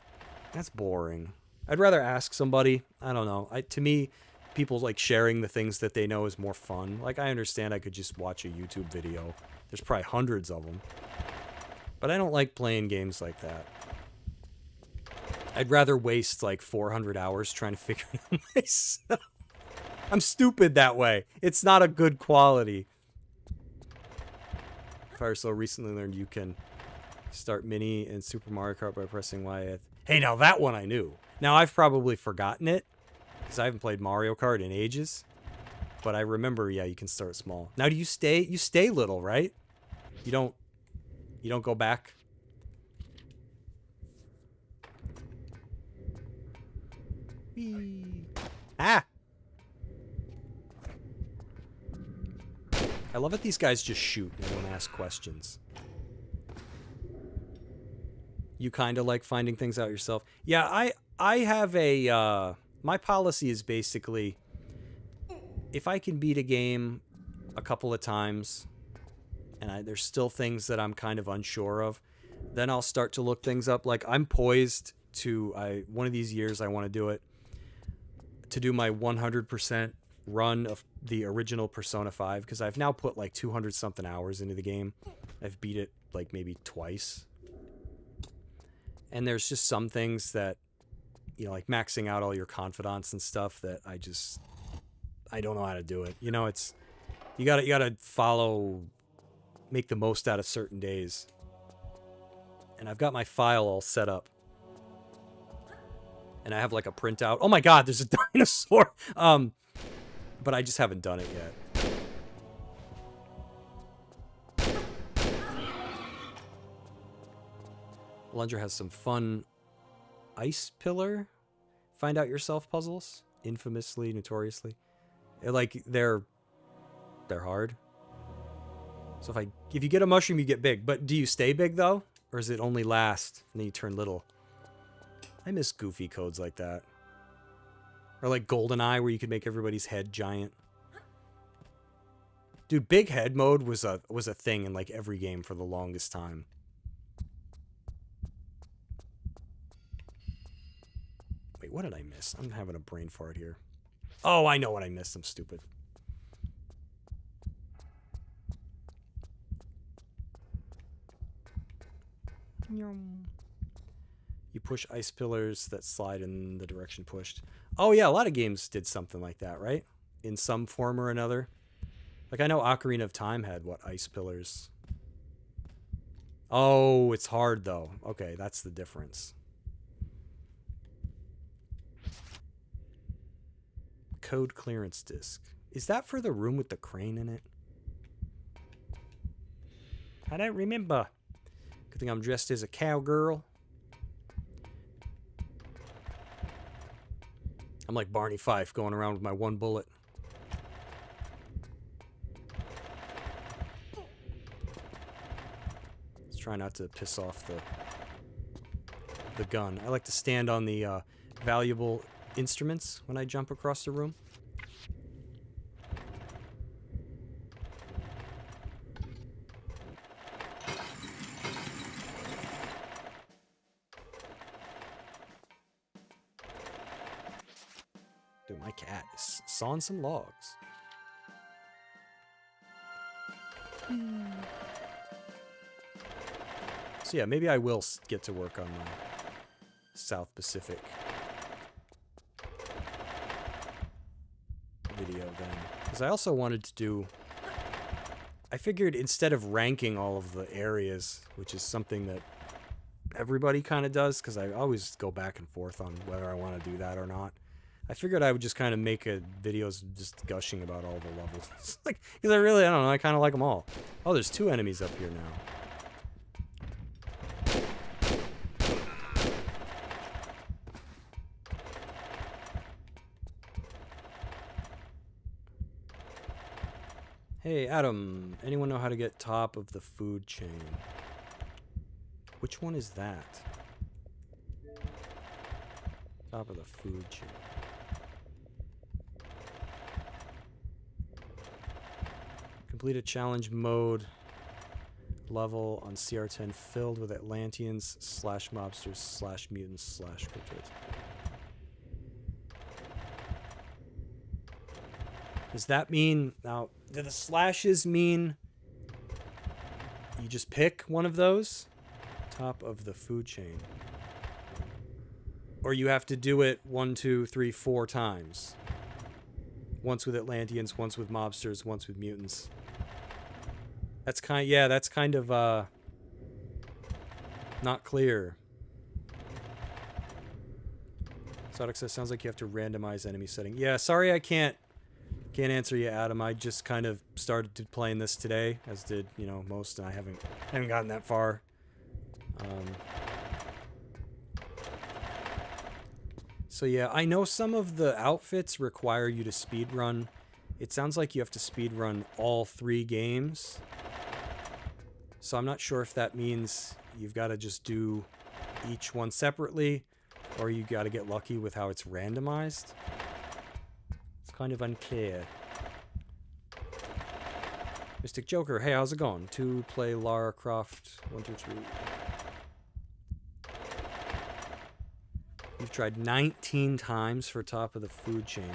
that's boring. I'd rather ask somebody. I don't know. To me, people like sharing the things that they know is more fun. Like, I understand I could just watch a YouTube video. There's probably hundreds of them. But I don't like playing games like that. I'd rather waste like 400 hours trying to figure it out myself. I'm stupid that way. It's not a good quality. Firestone recently learned you can start Mini and Super Mario Kart by pressing Y. Hey, now that one I knew. Now I've probably forgotten it because I haven't played Mario Kart in ages. But I remember, yeah, you can start small. Now do you stay little, right? You don't go back? Whee. Ah! I love it these guys just shoot and don't ask questions. You kind of like finding things out yourself. Yeah, I have a my policy is basically if I can beat a game a couple of times and there's still things that I'm kind of unsure of, then I'll start to look things up. Like I'm poised to one of these years I want to do it to do my 100% run of the original Persona 5 because I've now put like 200 something hours into the game. I've beat it like maybe twice. And there's just some things that, you know, like maxing out all your confidants and stuff that I don't know how to do it. You know, it's you gotta make the most out of certain days. And I've got my file all set up. And I have like a printout. Oh my god, there's a dinosaur. But I just haven't done it yet. Lunger has some fun ice pillar find out yourself puzzles. Infamously, notoriously. They're hard. So if you get a mushroom, you get big. But do you stay big though? Or is it only last and then you turn little? I miss goofy codes like that. Or like GoldenEye where you could make everybody's head giant. Dude, big head mode was a thing in like every game for the longest time. Wait, what did I miss? I'm having a brain fart here. Oh, I know what I missed. I'm stupid. You push ice pillars that slide in the direction pushed. Oh yeah, a lot of games did something like that, right? In some form or another. Like I know Ocarina of Time had what, ice pillars. Oh, it's hard though. Okay, that's the difference. Code clearance disc. Is that for the room with the crane in it? I don't remember. Good thing I'm dressed as a cowgirl. I'm like Barney Fife going around with my one bullet. Let's try not to piss off the gun. I like to stand on the valuable instruments when I jump across the room. Dude, my cat is sawing some logs. So yeah, maybe I will get to work on my South Pacific video then. Because I also wanted to do... I figured instead of ranking all of the areas, which is something that everybody kind of does, because I always go back and forth on whether I want to do that or not. I figured I would just kind of make videos just gushing about all the levels. Like, because I don't know, I kind of like them all. Oh, there's 2 enemies up here now. Hey, Adam, anyone know how to get top of the food chain? Which one is that? Top of the food chain. Complete a challenge mode level on CR10 filled with Atlanteans / mobsters / mutants / cryptids. Does that mean... Now, do the slashes mean you just pick one of those? Top of the food chain. Or you have to do it 1, 2, 3, 4 times. Once with Atlanteans, once with mobsters, once with mutants. That's kind... Yeah, that's kind of, not clear. Sodic says, sounds like you have to randomize enemy setting. Yeah, sorry I can't answer you, Adam. I just kind of started playing this today, as did, you know, most, and I haven't gotten that far. So yeah, I know some of the outfits require you to speedrun. It sounds like you have to speedrun all 3 games. So I'm not sure if that means you've got to just do each one separately, or you got to get lucky with how it's randomized. It's kind of unclear. Mystic Joker, hey, how's it going? To play Lara Croft 1, 2, 3. You've tried 19 times for top of the food chain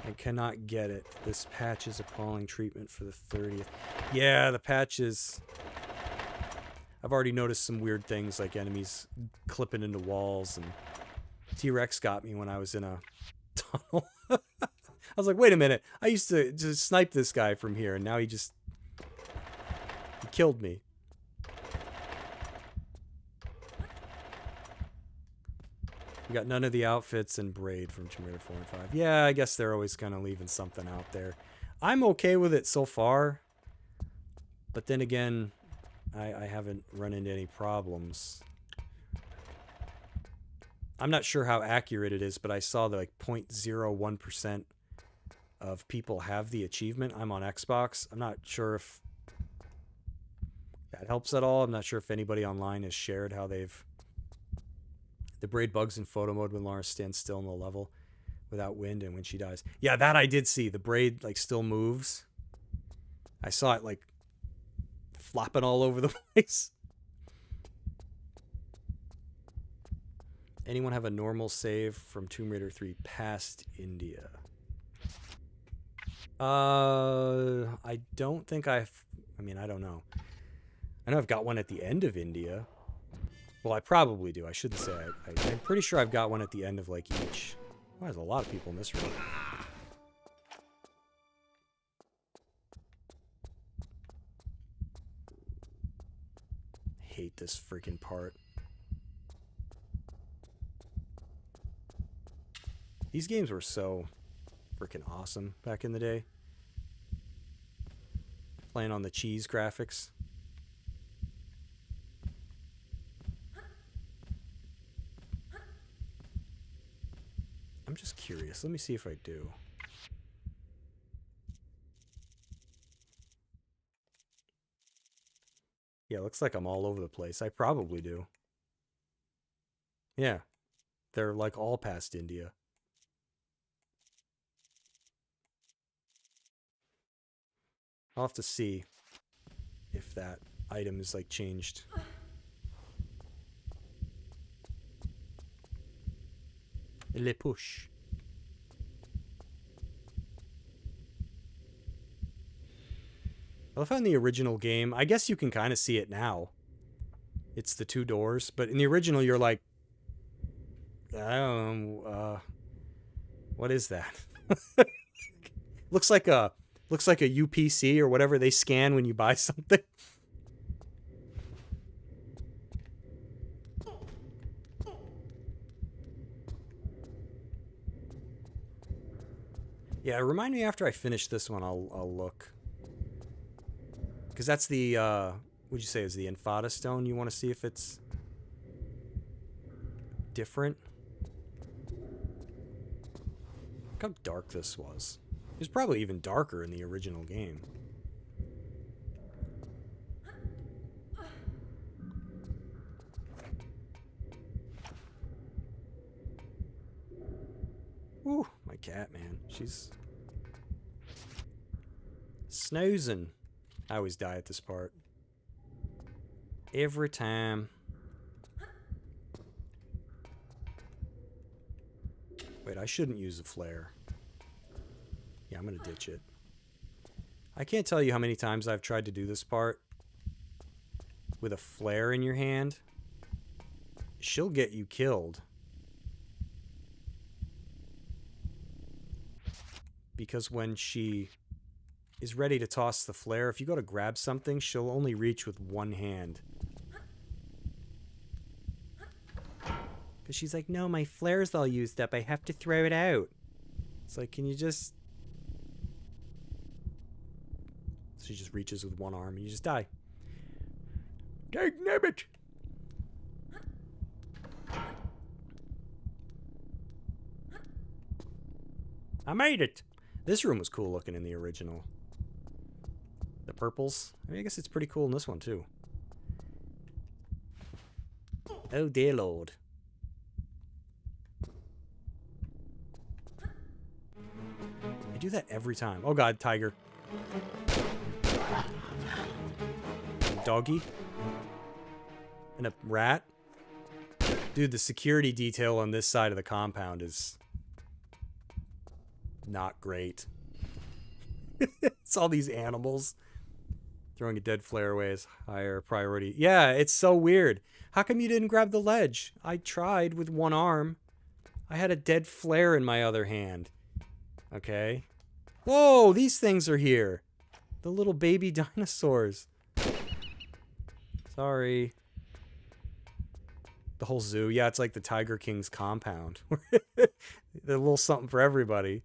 and cannot get it. This patch is appalling treatment for the 30th. Yeah, the patch is... I've already noticed some weird things like enemies clipping into walls, and T-Rex got me when I was in a tunnel. I was like, wait a minute. I used to just snipe this guy from here, and now he killed me. We got none of the outfits and Braid from Tomb Raider 4 and 5. Yeah, I guess they're always kind of leaving something out there. I'm okay with it so far. But then again, I haven't run into any problems. I'm not sure how accurate it is, but I saw that like 0.01% of people have the achievement. I'm on Xbox. I'm not sure if that helps at all. I'm not sure if anybody online has shared how they've... The Braid bugs in photo mode when Lara stands still in the level without wind and when she dies. Yeah, that I did see. The Braid like still moves. I saw it like flopping all over the place. Anyone have a normal save from Tomb Raider 3 past India? I don't think I've... I mean, I don't know. I know I've got one at the end of India. Well, I probably do. I shouldn't say I'm pretty sure I've got one at the end of, like, each. Well, there's a lot of people in this room. Hate this freaking part. These games were so freaking awesome back in the day. Playing on the cheese graphics. I'm just curious. Let me see if I do. Yeah, looks like I'm all over the place. I probably do. Yeah. They're like all past India. I'll have to see if that item is like changed. Le push. I love how in the original game, I guess you can kind of see it now. It's the 2 doors, but in the original you're like, I don't know, what is that? looks like a UPC or whatever they scan when you buy something. Yeah, remind me after I finish this one, I'll look. Because that's the, what'd you say is the Infada Stone? You want to see if it's different? Look how dark this was. It was probably even darker in the original game. Woo, my cat, man. She's snoozing. I always die at this part. Every time. Wait, I shouldn't use a flare. Yeah, I'm gonna ditch it. I can't tell you how many times I've tried to do this part with a flare in your hand. She'll get you killed. Because when she is ready to toss the flare, if you go to grab something, she'll only reach with one hand. Because she's like, no, my flare's all used up. I have to throw it out. It's like, can you just... She just reaches with one arm and you just die. Dagnabbit! I made it! This room was cool looking in the original. The purples. I mean, I guess it's pretty cool in this one, too. Oh, dear Lord. I do that every time. Oh, God, tiger. Doggy. And a rat. Dude, the security detail on this side of the compound is... not great. It's all these animals. Throwing a dead flare away is higher priority. Yeah, it's so weird. How come you didn't grab the ledge? I tried with one arm. I had a dead flare in my other hand. Okay. Whoa, these things are here. The little baby dinosaurs. Sorry. The whole zoo. Yeah, it's like the Tiger King's compound. A little something for everybody.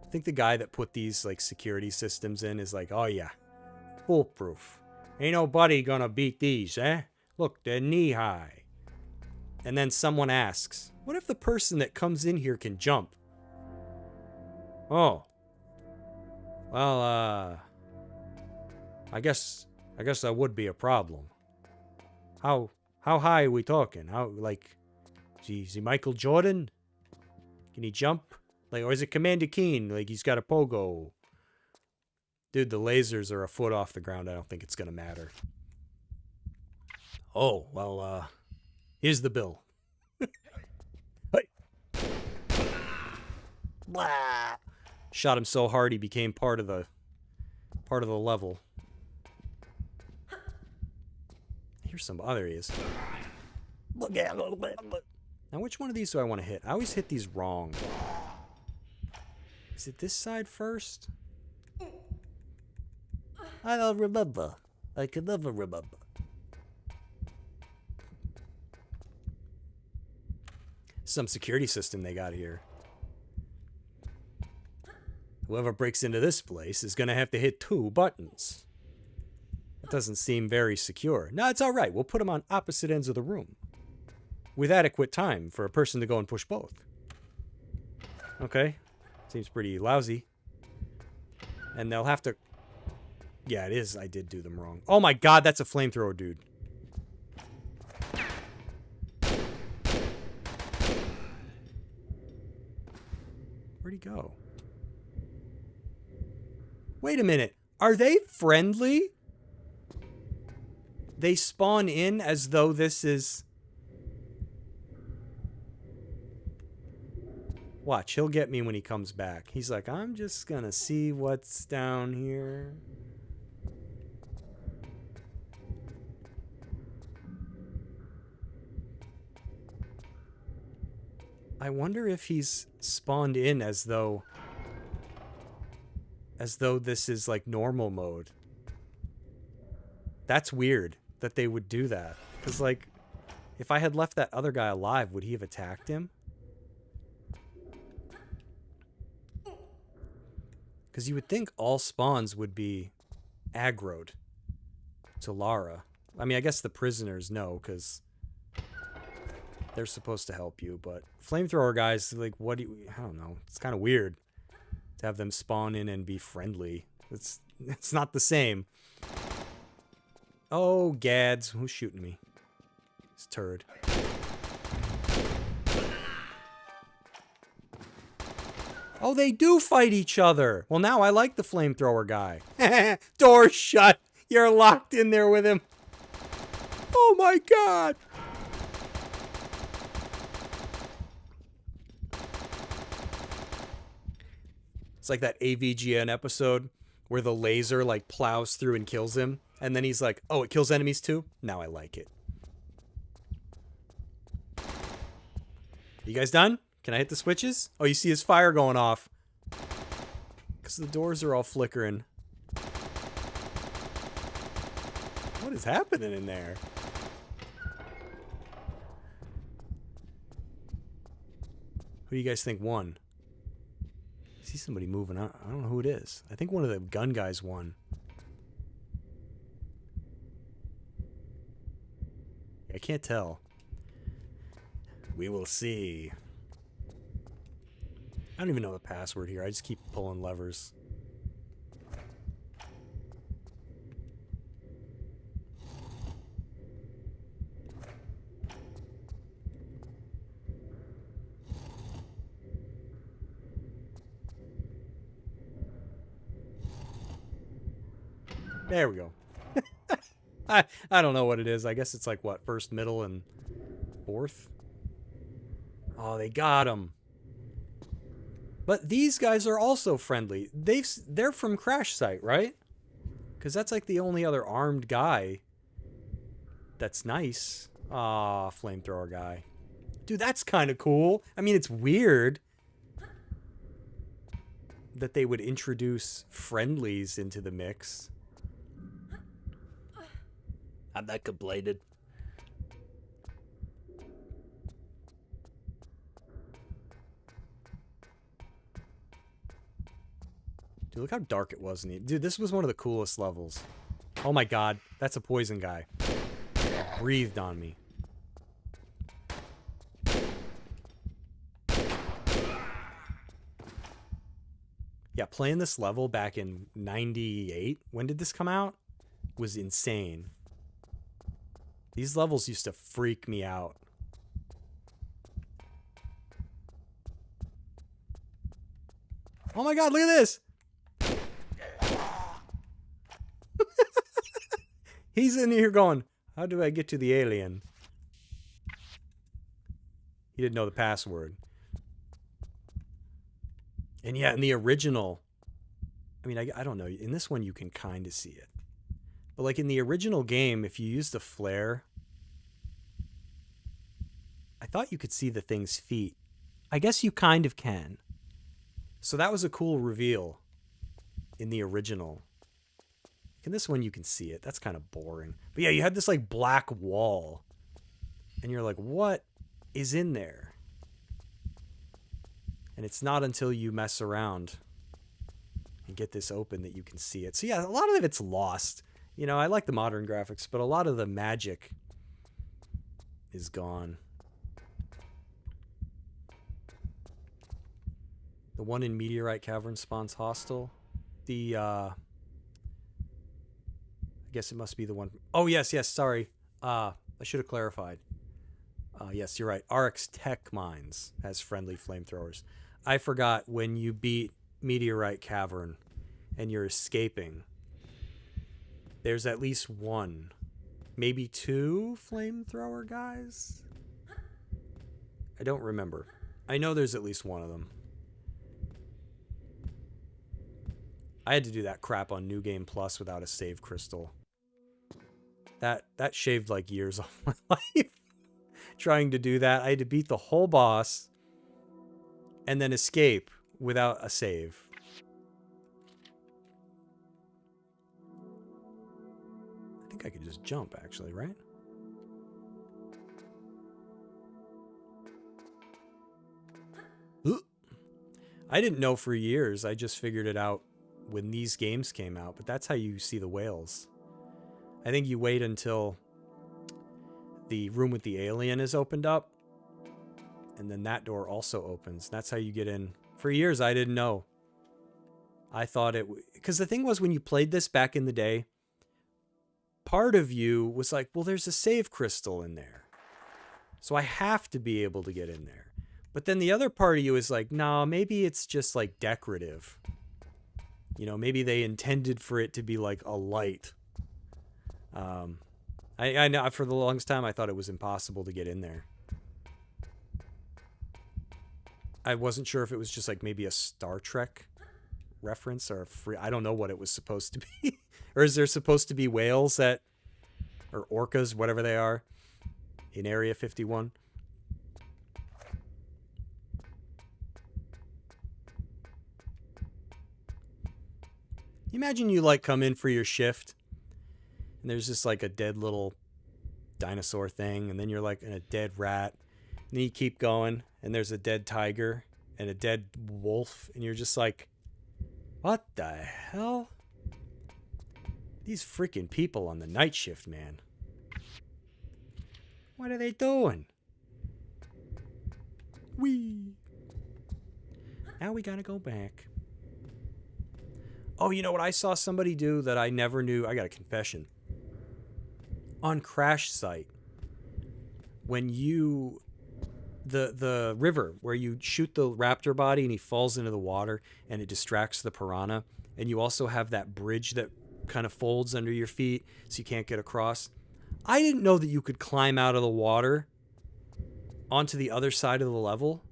I think the guy that put these like security systems in is like, oh yeah, foolproof. Ain't nobody gonna beat these, eh? Look, they're knee high. And then someone asks, what if the person that comes in here can jump? Oh. Well, I guess that would be a problem. How high are we talking? How, like, is he Michael Jordan? Can he jump? Like, or is it Commander Keen? Like, he's got a pogo. Dude, the lasers are a foot off the ground. I don't think it's gonna matter. Oh, well, here's the bill. Hey. Blah. Shot him so hard he became part of the level. Here's some other he is. Now, which one of these do I want to hit? I always hit these wrong. Is it this side first? I don't remember. I can never remember. Some security system they got here. Whoever breaks into this place is going to have to hit 2 buttons. It doesn't seem very secure. No, it's all right. We'll put them on opposite ends of the room. With adequate time for a person to go and push both. Okay. Seems pretty lousy. And they'll have to... Yeah, it is. I did do them wrong. Oh my god, that's a flamethrower, dude. Where'd he go? Wait a minute. Are they friendly? They spawn in as though this is... Watch, he'll get me when he comes back. He's like, I'm just gonna see what's down here. I wonder if he's spawned in as though this is like normal mode. That's weird that they would do that. Because like, if I had left that other guy alive, would he have attacked him? Because you would think all spawns would be aggroed to Lara. I mean, I guess the prisoners know, because they're supposed to help you. But flamethrower guys, like, what do you... I don't know. It's kind of weird to have them spawn in and be friendly. It's not the same. Oh, gads. Who's shooting me? This turd. Oh, they do fight each other. Well, now I like the flamethrower guy. Door shut. You're locked in there with him. Oh my god. It's like that AVGN episode where the laser like plows through and kills him. And then he's like, oh, it kills enemies too? Now I like it. You guys done? Can I hit the switches? Oh, you see his fire going off. Because the doors are all flickering. What is happening in there? Who do you guys think won? I see somebody moving. I don't know who it is. I think one of the gun guys won. I can't tell. We will see. I don't even know the password here. I just keep pulling levers. There we go. I don't know what it is. I guess it's like, what, first, middle, and fourth? Oh, they got him. But these guys are also friendly. They're from Crash Site, right? Because that's like the only other armed guy that's nice. Ah, flamethrower guy. Dude, that's kind of cool. I mean, it's weird that they would introduce friendlies into the mix. I'm not complaining. Dude, look how dark it was. Dude, this was one of the coolest levels. Oh my god, that's a poison guy. Breathed on me. Yeah, playing this level back in 98, when did this come out? Was insane. These levels used to freak me out. Oh my god, look at this! He's in here going, how do I get to the alien? He didn't know the password. And yeah, in the original, I mean, I don't know. In this one, you can kind of see it. But like in the original game, if you use the flare, I thought you could see the thing's feet. I guess you kind of can. So that was a cool reveal in the original. In this one, you can see it. That's kind of boring. But yeah, you had this like black wall. And you're like, what is in there? And it's not until you mess around and get this open that you can see it. So yeah, a lot of it's lost. You know, I like the modern graphics, but a lot of the magic is gone. The one in Meteorite Cavern spawns hostile. The, I guess it must be the one. Oh, yes, sorry. I should have clarified. Yes, you're right. RX Tech Mines has friendly flamethrowers. I forgot when you beat Meteorite Cavern and you're escaping. There's at least one, maybe two flamethrower guys? I don't remember. I know there's at least one of them. I had to do that crap on New Game Plus without a save crystal. That shaved like years off my life. Trying to do that. I had to beat the whole boss and then escape without a save. I think I could just jump, actually, right? I didn't know for years. I just figured it out when these games came out, but that's how you see the whales. I think you wait until the room with the alien is opened up, and then that door also opens. That's how you get in. For years, I didn't know. I thought it... Because the thing was, when you played this back in the day, part of you was like, well, there's a save crystal in there, so I have to be able to get in there. But then the other part of you is like, no, maybe it's just like decorative. You know, maybe they intended for it to be like a light. I know for the longest time I thought it was impossible to get in there. I wasn't sure if it was just like maybe a Star Trek reference or a free. I don't know what it was supposed to be. Or is there supposed to be whales or orcas, whatever they are, in Area 51? Imagine you like come in for your shift and there's just like a dead little dinosaur thing, and then you're like in a dead rat, and then you keep going and there's a dead tiger and a dead wolf, and you're just like, what the hell? These freaking people on the night shift, man. What are they doing? Wee. Now we gotta go back. Oh, you know what I saw somebody do that I never knew? I got a confession. On Crash Site, when you... The river where you shoot the raptor body and he falls into the water and it distracts the piranha, and you also have that bridge that kind of folds under your feet so you can't get across. I didn't know that you could climb out of the water onto the other side of the level.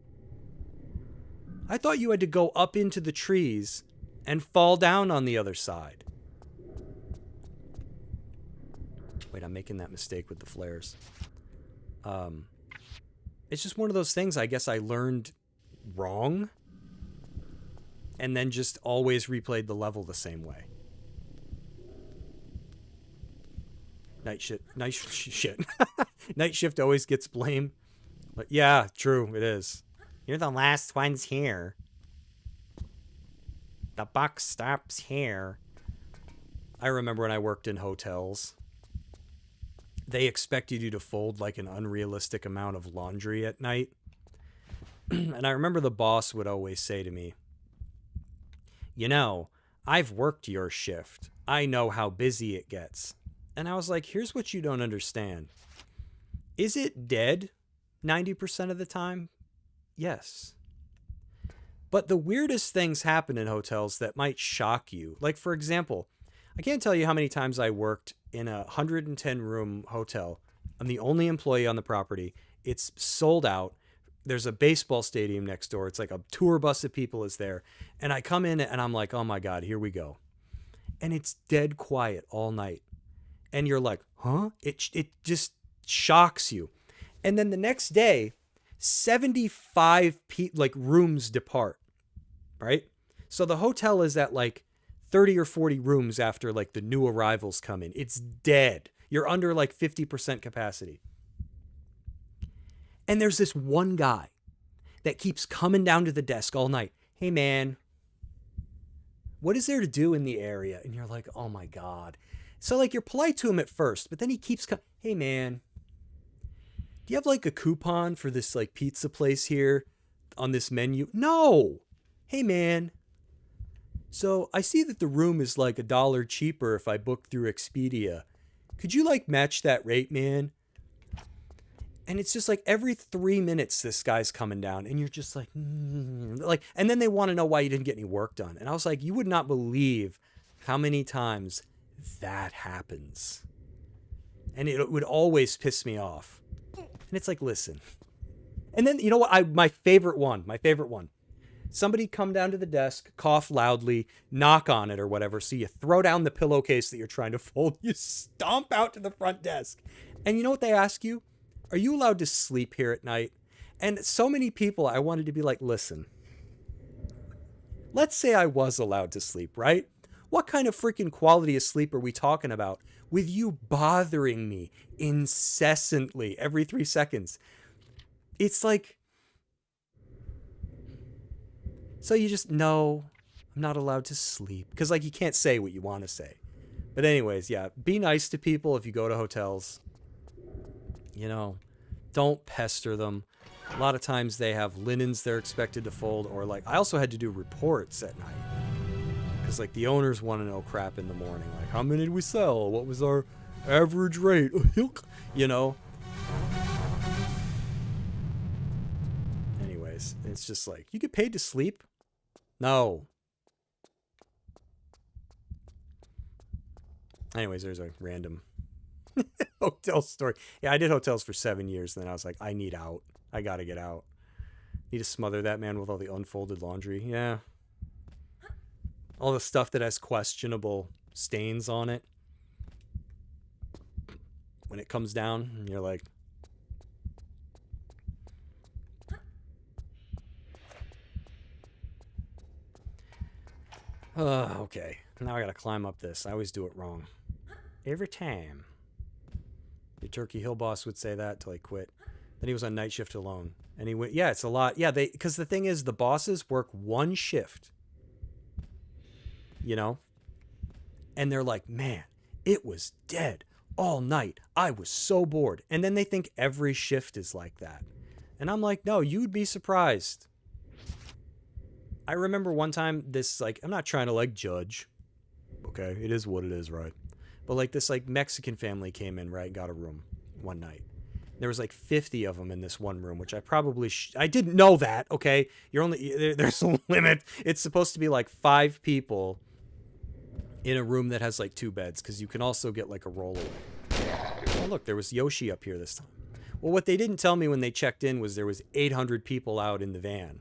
I thought you had to go up into the trees and fall down on the other side. Wait, I'm making that mistake with the flares. It's just one of those things I guess I learned wrong and then just always replayed the level the same way. Night shift. Night shift always gets blame. But yeah, true, it is. You're the last ones here. The buck stops here. I remember when I worked in hotels, they expected you to fold like an unrealistic amount of laundry at night. And I remember the boss would always say to me, you know, I've worked your shift. I know how busy it gets. And I was like, here's what you don't understand. Is it dead 90% of the time? Yes. But the weirdest things happen in hotels that might shock you. Like, for example, I can't tell you how many times I worked in a 110-room hotel. I'm the only employee on the property. It's sold out. There's a baseball stadium next door. It's like a tour bus of people is there. And I come in and I'm like, oh my God, here we go. And it's dead quiet all night. And you're like, huh? It just shocks you. And then the next day, 75 rooms depart, right? So the hotel is at like 30 or 40 rooms after like the new arrivals come in. It's dead. You're under like 50% capacity. And there's this one guy that keeps coming down to the desk all night. Hey man, what is there to do in the area? And you're like, oh my God. So like you're polite to him at first, but then he keeps coming. Hey man, do you have like a coupon for this like pizza place here on this menu? No. Hey man, so I see that the room is like $1 cheaper if I book through Expedia. Could you like match that rate, man? And it's just like every 3 minutes this guy's coming down and you're just like, and then they want to know why you didn't get any work done. And I was like, you would not believe how many times that happens. And it would always piss me off. And it's like, listen. And then, you know what? My favorite one. Somebody come down to the desk, cough loudly, knock on it or whatever. So you throw down the pillowcase that you're trying to fold. You stomp out to the front desk. And you know what they ask you? Are you allowed to sleep here at night? And so many people, I wanted to be like, listen. Let's say I was allowed to sleep, right? What kind of freaking quality of sleep are we talking about with you bothering me incessantly every 3 seconds? It's like... So you just, no, I'm not allowed to sleep. Because, like, you can't say what you want to say. But anyways, yeah, be nice to people if you go to hotels. You know, don't pester them. A lot of times they have linens they're expected to fold. Or, like, I also had to do reports at night. Because, like, the owners want to know crap in the morning. Like, how many did we sell? What was our average rate? You know? Anyways, it's just like, you get paid to sleep? No. Anyways, there's a random hotel story. Yeah, I did hotels for 7 years, and then I was like, I need out. I gotta get out. Need to smother that man with all the unfolded laundry. Yeah. All the stuff that has questionable stains on it. When it comes down, and you're like... okay. Now I gotta climb up this. I always do it wrong. Every time. Your Turkey Hill boss would say that till he quit. Then he was on night shift alone. And he went, yeah, it's a lot. Yeah, because the thing is, the bosses work one shift. You know? And they're like, man, it was dead all night. I was so bored. And then they think every shift is like that. And I'm like, no, you'd be surprised. I remember one time this, like, I'm not trying to, like, judge. Okay, it is what it is, right? But, like, this, like, Mexican family came in, right, and got a room one night. There was, like, 50 of them in this one room, which I probably... I didn't know that, okay? You're only... There's a limit. It's supposed to be, like, 5 people in a room that has, like, 2 beds, because you can also get, like, a rollaway. Oh, look, there was Yoshi up here this time. Well, what they didn't tell me when they checked in was there was 800 people out in the van.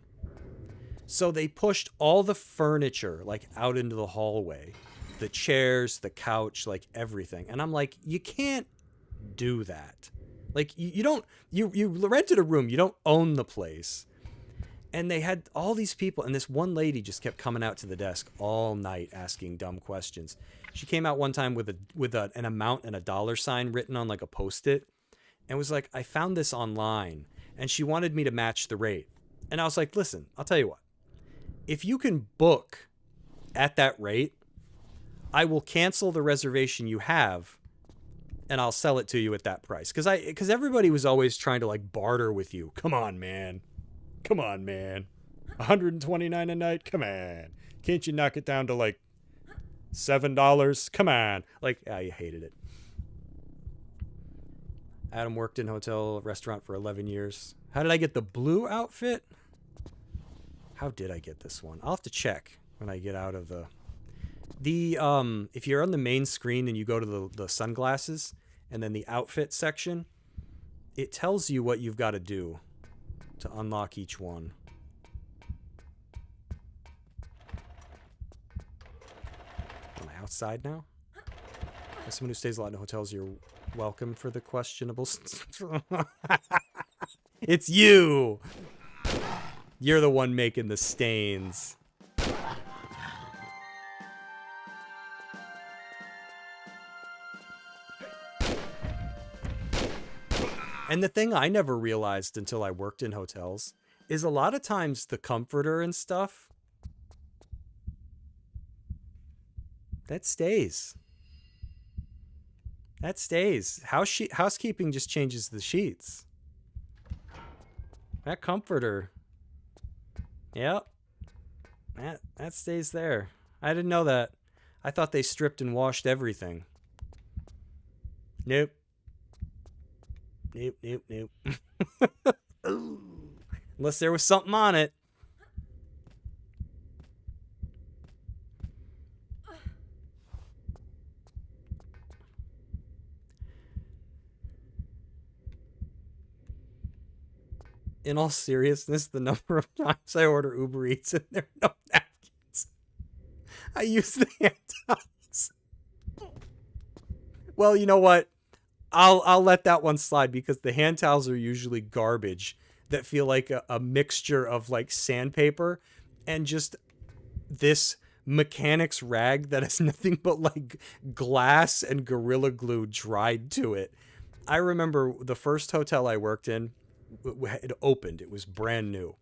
So they pushed all the furniture, like, out into the hallway. The chairs, the couch, like, everything. And I'm like, you can't do that. Like, you don't... You rented a room. You don't own the place. And they had all these people, and this one lady just kept coming out to the desk all night asking dumb questions. She came out one time with an amount and a dollar sign written on, like, a Post-it. And was like, I found this online. And she wanted me to match the rate. And I was like, listen, I'll tell you what. If you can book at that rate, I will cancel the reservation you have, and I'll sell it to you at that price. Because everybody was always trying to, like, barter with you. Come on, man. Come on, man. $129 a night? Come on. Can't you knock it down to, like, $7? Come on. Like, you hated it. Adam worked in hotel restaurant for 11 years. How did I get the blue outfit? How did I get this one? I'll have to check when I get out of the... if you're on the main screen and you go to the sunglasses and then the outfit section, it tells you what you've got to do to unlock each one. Am I outside now? As someone who stays a lot in hotels, you're welcome for the questionable... It's you! You're the one making the stains. And the thing I never realized until I worked in hotels is a lot of times the comforter and stuff, that stays. That stays. Housekeeping just changes the sheets. That comforter... Yep. That stays there. I didn't know that. I thought they stripped and washed everything. Nope. Nope, nope, nope. Unless there was something on it. In all seriousness, the number of times I order Uber Eats and there are no napkins, I use the hand towels. Well, you know what? I'll let that one slide because the hand towels are usually garbage that feel like a mixture of, like, sandpaper and just this mechanics rag that has nothing but, like, glass and Gorilla Glue dried to it. I remember the first hotel I worked in, it opened. It was brand new.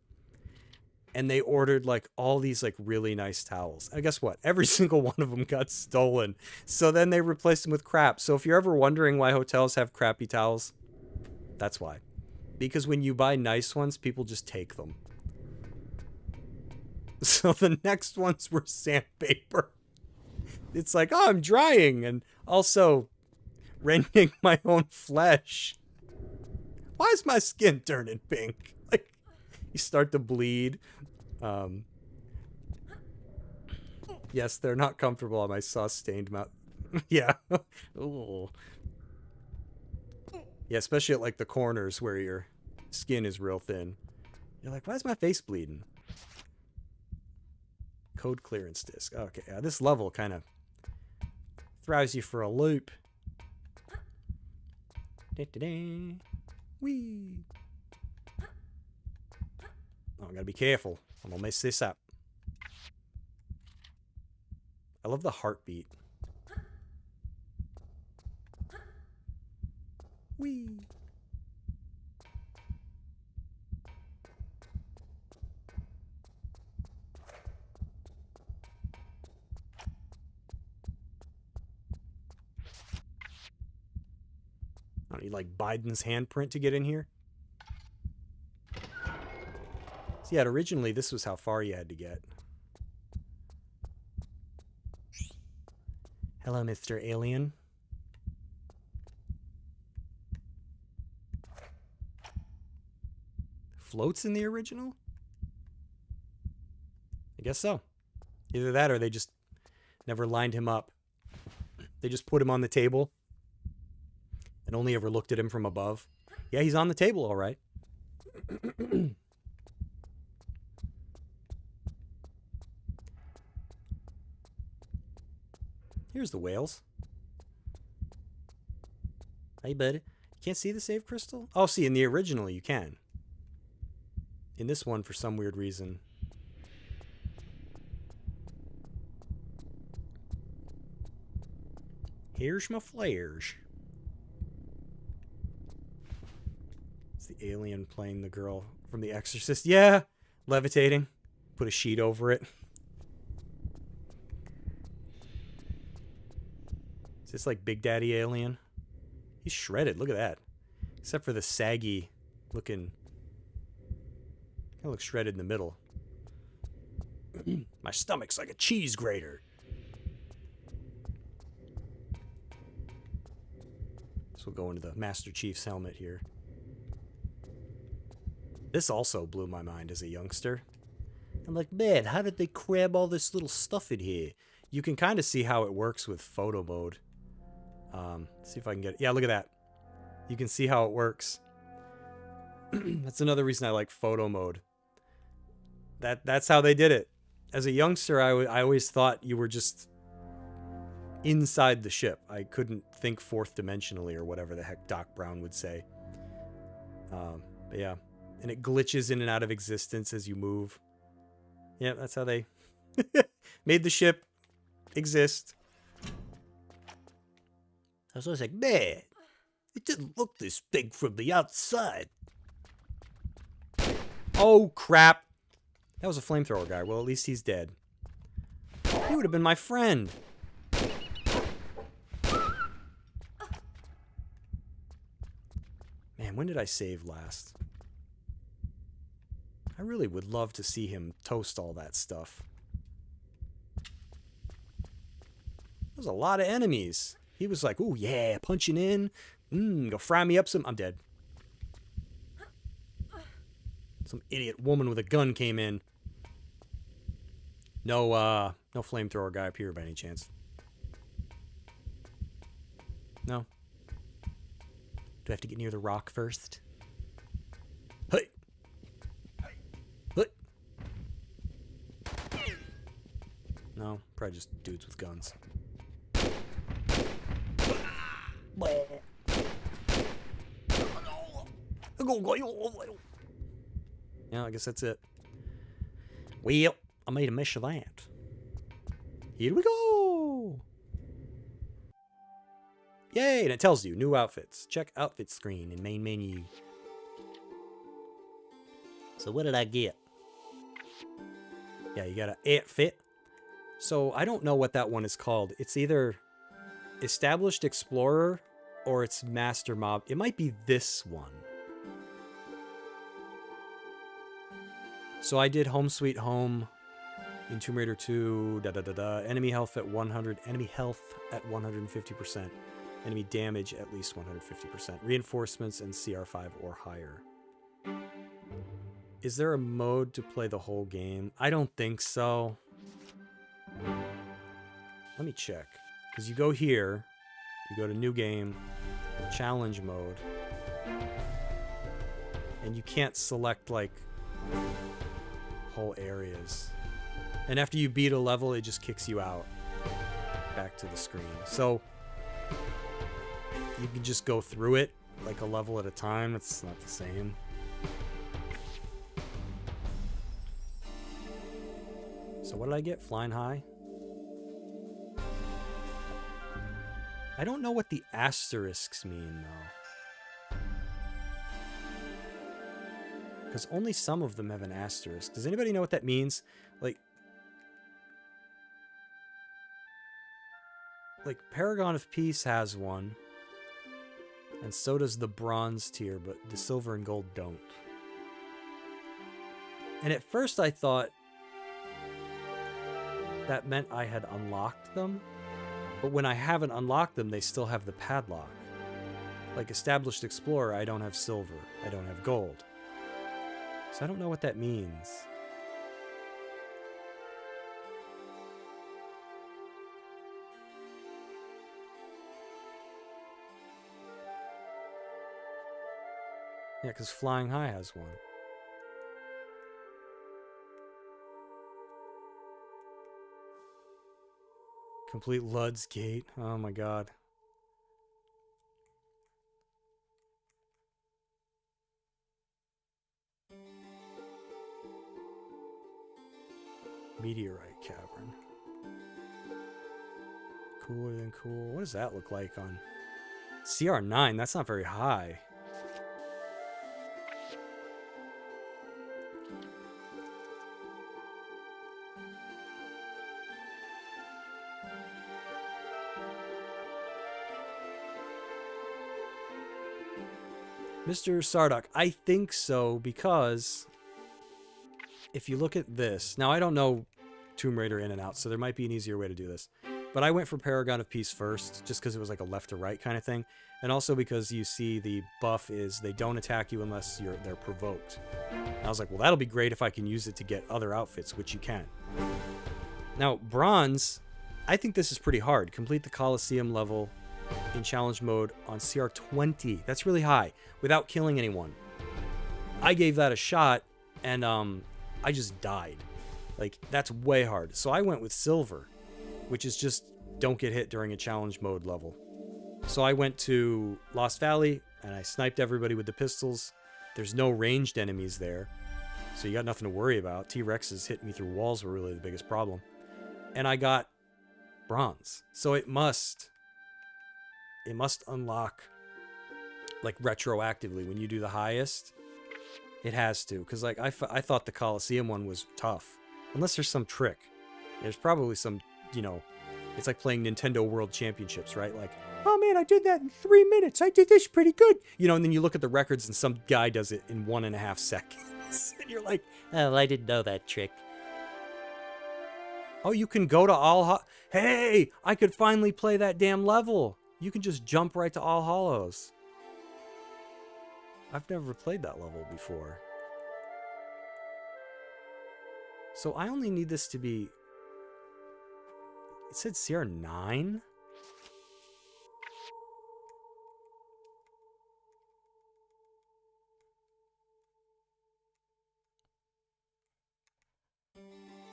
And they ordered, like, all these, like, really nice towels. And guess what? Every single one of them got stolen. So then they replaced them with crap. So if you're ever wondering why hotels have crappy towels, that's why. Because when you buy nice ones, people just take them. So the next ones were sandpaper. It's like, oh, I'm drying. And also rending my own flesh. Why is my skin turning pink? Like, you start to bleed. Yes, they're not comfortable on my sauce-stained mouth. Yeah. Ooh. Yeah, especially at, like, the corners where your skin is real thin. You're like, why is my face bleeding? Code clearance disk. Okay, this level kind of throws you for a loop. Da-da-da. Whee! Oh, I gotta be careful. I'm gonna mess this up. I love the heartbeat. Whee! I don't need like Biden's handprint to get in here. So yeah, originally this was how far you had to get. Hello, Mr. Alien. Floats in the original? I guess so. Either that or they just never lined him up. They just put him on the table and only ever looked at him from above. Yeah, he's on the table, all right. Here's the whales. Hey, bud. You can't see the save crystal? Oh, see, in the original you can. In this one, for some weird reason. Here's my flares. It's the alien playing the girl from The Exorcist. Yeah, levitating. Put a sheet over it. Is this like Big Daddy Alien? He's shredded. Look at that. Except for the saggy looking. Kind of looks shredded in the middle. My stomach's like a cheese grater. So we'll go into the Master Chief's helmet here. This also blew my mind as a youngster. I'm like, man, how did they cram all this little stuff in here? You can kind of see how it works with photo mode. See if I can get it. Yeah, look at that. You can see how it works. That's another reason I like photo mode. That's how they did it. As a youngster, I always thought you were just inside the ship. I couldn't think fourth dimensionally or whatever the heck Doc Brown would say. But yeah. And it glitches in and out of existence as you move. Yeah, that's how they made the ship exist. I was always like, man, it didn't look this big from the outside. Oh, crap. That was a flamethrower guy. Well, at least he's dead. He would have been my friend. Man, when did I save last? I really would love to see him toast all that stuff. There's a lot of enemies. He was like, ooh, yeah, punching in. Go fry me up some. I'm dead. Some idiot woman with a gun came in. No flamethrower guy up here by any chance. No. Do I have to get near the rock first? Hey! Hey! No, probably just dudes with guns. Yeah, I guess that's it. Well, I made a mess of that. Here we go! Yay! And it tells you, new outfits. Check outfit screen in main menu. So what did I get? Yeah, you got an outfit. So I don't know what that one is called. It's either Established Explorer or it's Master Mob. It might be this one. So I did Home Sweet Home in Tomb Raider 2. Enemy health at 100. Enemy health at 150%. Enemy damage at least 150%. Reinforcements and CR5 or higher. Is there a mode to play the whole game? I don't think so. Let me check. Because you go here, you go to new game, challenge mode, and you can't select like whole areas. And after you beat a level, it just kicks you out back to the screen. So you can just go through it like a level at a time. It's not the same. So what did I get? Flying high? I don't know what the asterisks mean, though. Because only some of them have an asterisk. Does anybody know what that means? Like Paragon of Peace has one. And so does the bronze tier, but the silver and gold don't. And at first I thought that meant I had unlocked them. But when I haven't unlocked them, they still have the padlock. Like Established Explorer, I don't have silver. I don't have gold. So I don't know what that means. Yeah, because Flying High has one. Complete Lud's Gate. Oh my god. Meteorite Cavern. Cooler than cool. What does that look like on CR9? That's not very high. Mr. Sardock, I think so, because if you look at this, now I don't know Tomb Raider in and out, so there might be an easier way to do this, but I went for Paragon of Peace first, just because it was like a left to right kind of thing, and also because you see the buff is they don't attack you unless they're provoked. And I was like, well, that'll be great if I can use it to get other outfits, which you can. Now, bronze, I think this is pretty hard. Complete the Colosseum level in challenge mode on CR20. That's really high, without killing anyone. I gave that a shot, and I just died. Like, that's way hard. So I went with silver, which is just don't get hit during a challenge mode level. So I went to Lost Valley, and I sniped everybody with the pistols. There's no ranged enemies there, so you got nothing to worry about. T-Rexes hitting me through walls were really the biggest problem. And I got bronze. So it must unlock, like, retroactively when you do the highest. It has to, because like I thought the Colosseum one was tough, unless there's some trick. There's probably some, you know, it's like playing Nintendo World Championships, right? Like, oh man, I did that in 3 minutes. I did this pretty good, you know. And then you look at the records, and some guy does it in 1.5 seconds, and you're like, oh, I didn't know that trick. Oh, you can go to all. Hey, I could finally play that damn level. You can just jump right to All Hallows. I've never played that level before. So I only need this to be... It said CR9?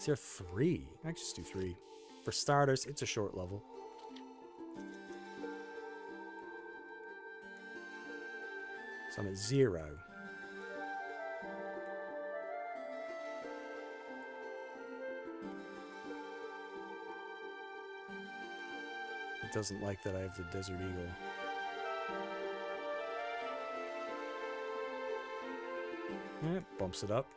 CR3? I can just do 3. For starters, it's a short level. So I'm at 0. It doesn't like that I have the Desert Eagle. Bumps it up.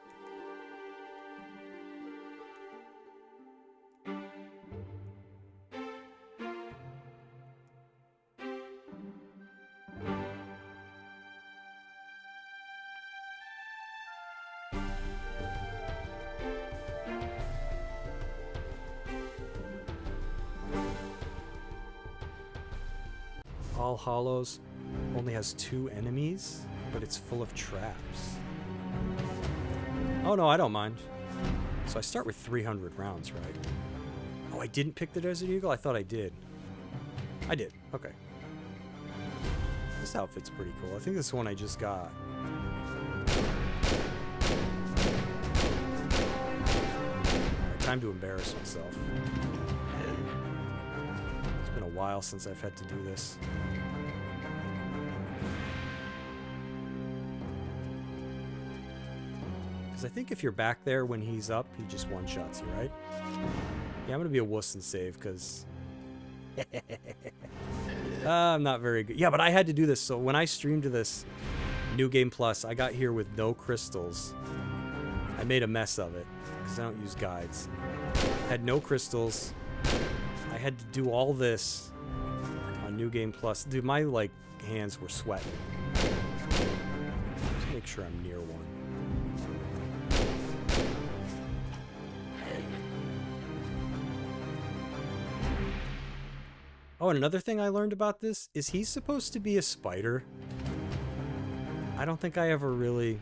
All Hallows only has 2 enemies, but it's full of traps. Oh no, I don't mind. So I start with 300 rounds, right? Oh, I didn't pick the Desert Eagle? I thought I did. I did. Okay. This outfit's pretty cool. I think this one I just got. Alright, time to embarrass myself. It's been a while since I've had to do this. Because I think if you're back there when he's up, he just one-shots you, right? Yeah, I'm going to be a wuss and save, because... I'm not very good. Yeah, but I had to do this. So when I streamed to this New Game Plus, I got here with no crystals. I made a mess of it, because I don't use guides. Had no crystals. I had to do all this on New Game Plus. Dude, my, like, hands were sweating. Just make sure I'm near one. Oh, and another thing I learned about this is he's supposed to be a spider. I don't think I ever really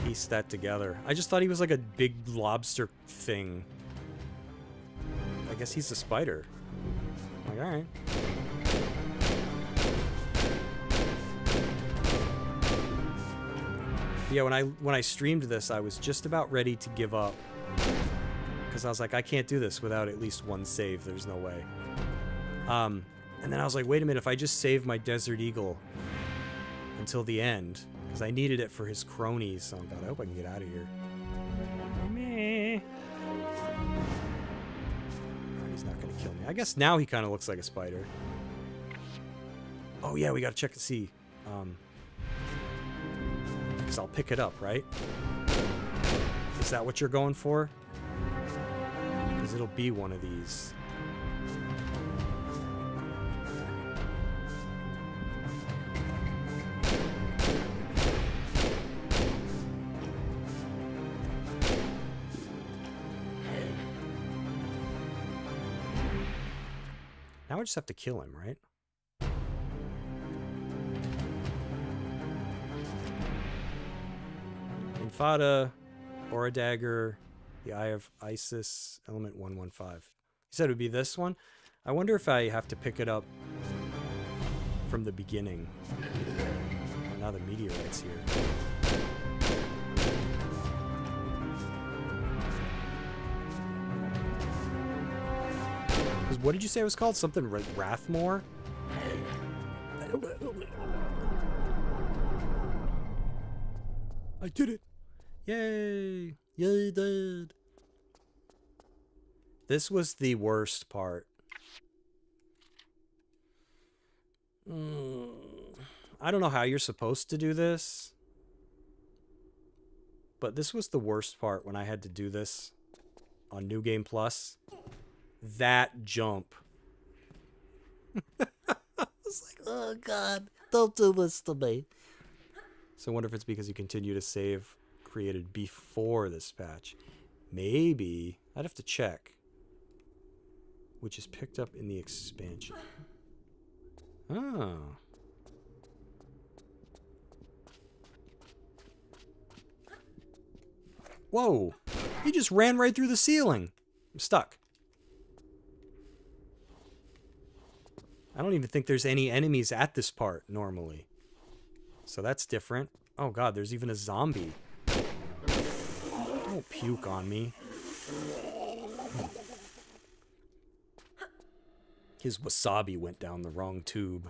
pieced that together. I just thought he was like a big lobster thing. I guess he's a spider. I'm like, all right. Yeah, when I streamed this, I was just about ready to give up. Because I was like, I can't do this without at least one save. There's no way. And then I was like, wait a minute, if I just save my Desert Eagle until the end, because I needed it for his cronies. Oh god, I hope I can get out of here. Meh. Oh, he's not gonna kill me. I guess now he kind of looks like a spider. Oh yeah, we gotta check and see. Because I'll pick it up, right? Is that what you're going for? Because it'll be one of these. Now I just have to kill him, right? Infada, Aura Dagger, the Eye of Isis, Element 115. You said it would be this one? I wonder if I have to pick it up from the beginning. Oh, now the meteorite's here. What did you say it was called? Something Wrathmore? I did it! Yay! Yay, did! This was the worst part. I don't know how you're supposed to do this. But this was the worst part when I had to do this on New Game Plus. That jump. I was like, oh god, don't do this to me. So I wonder if it's because you continue to save created before this patch. Maybe. I'd have to check. Which is picked up in the expansion. Oh. Whoa. He just ran right through the ceiling. I'm stuck. I don't even think there's any enemies at this part, normally. So that's different. Oh god, there's even a zombie. Don't puke on me. His wasabi went down the wrong tube.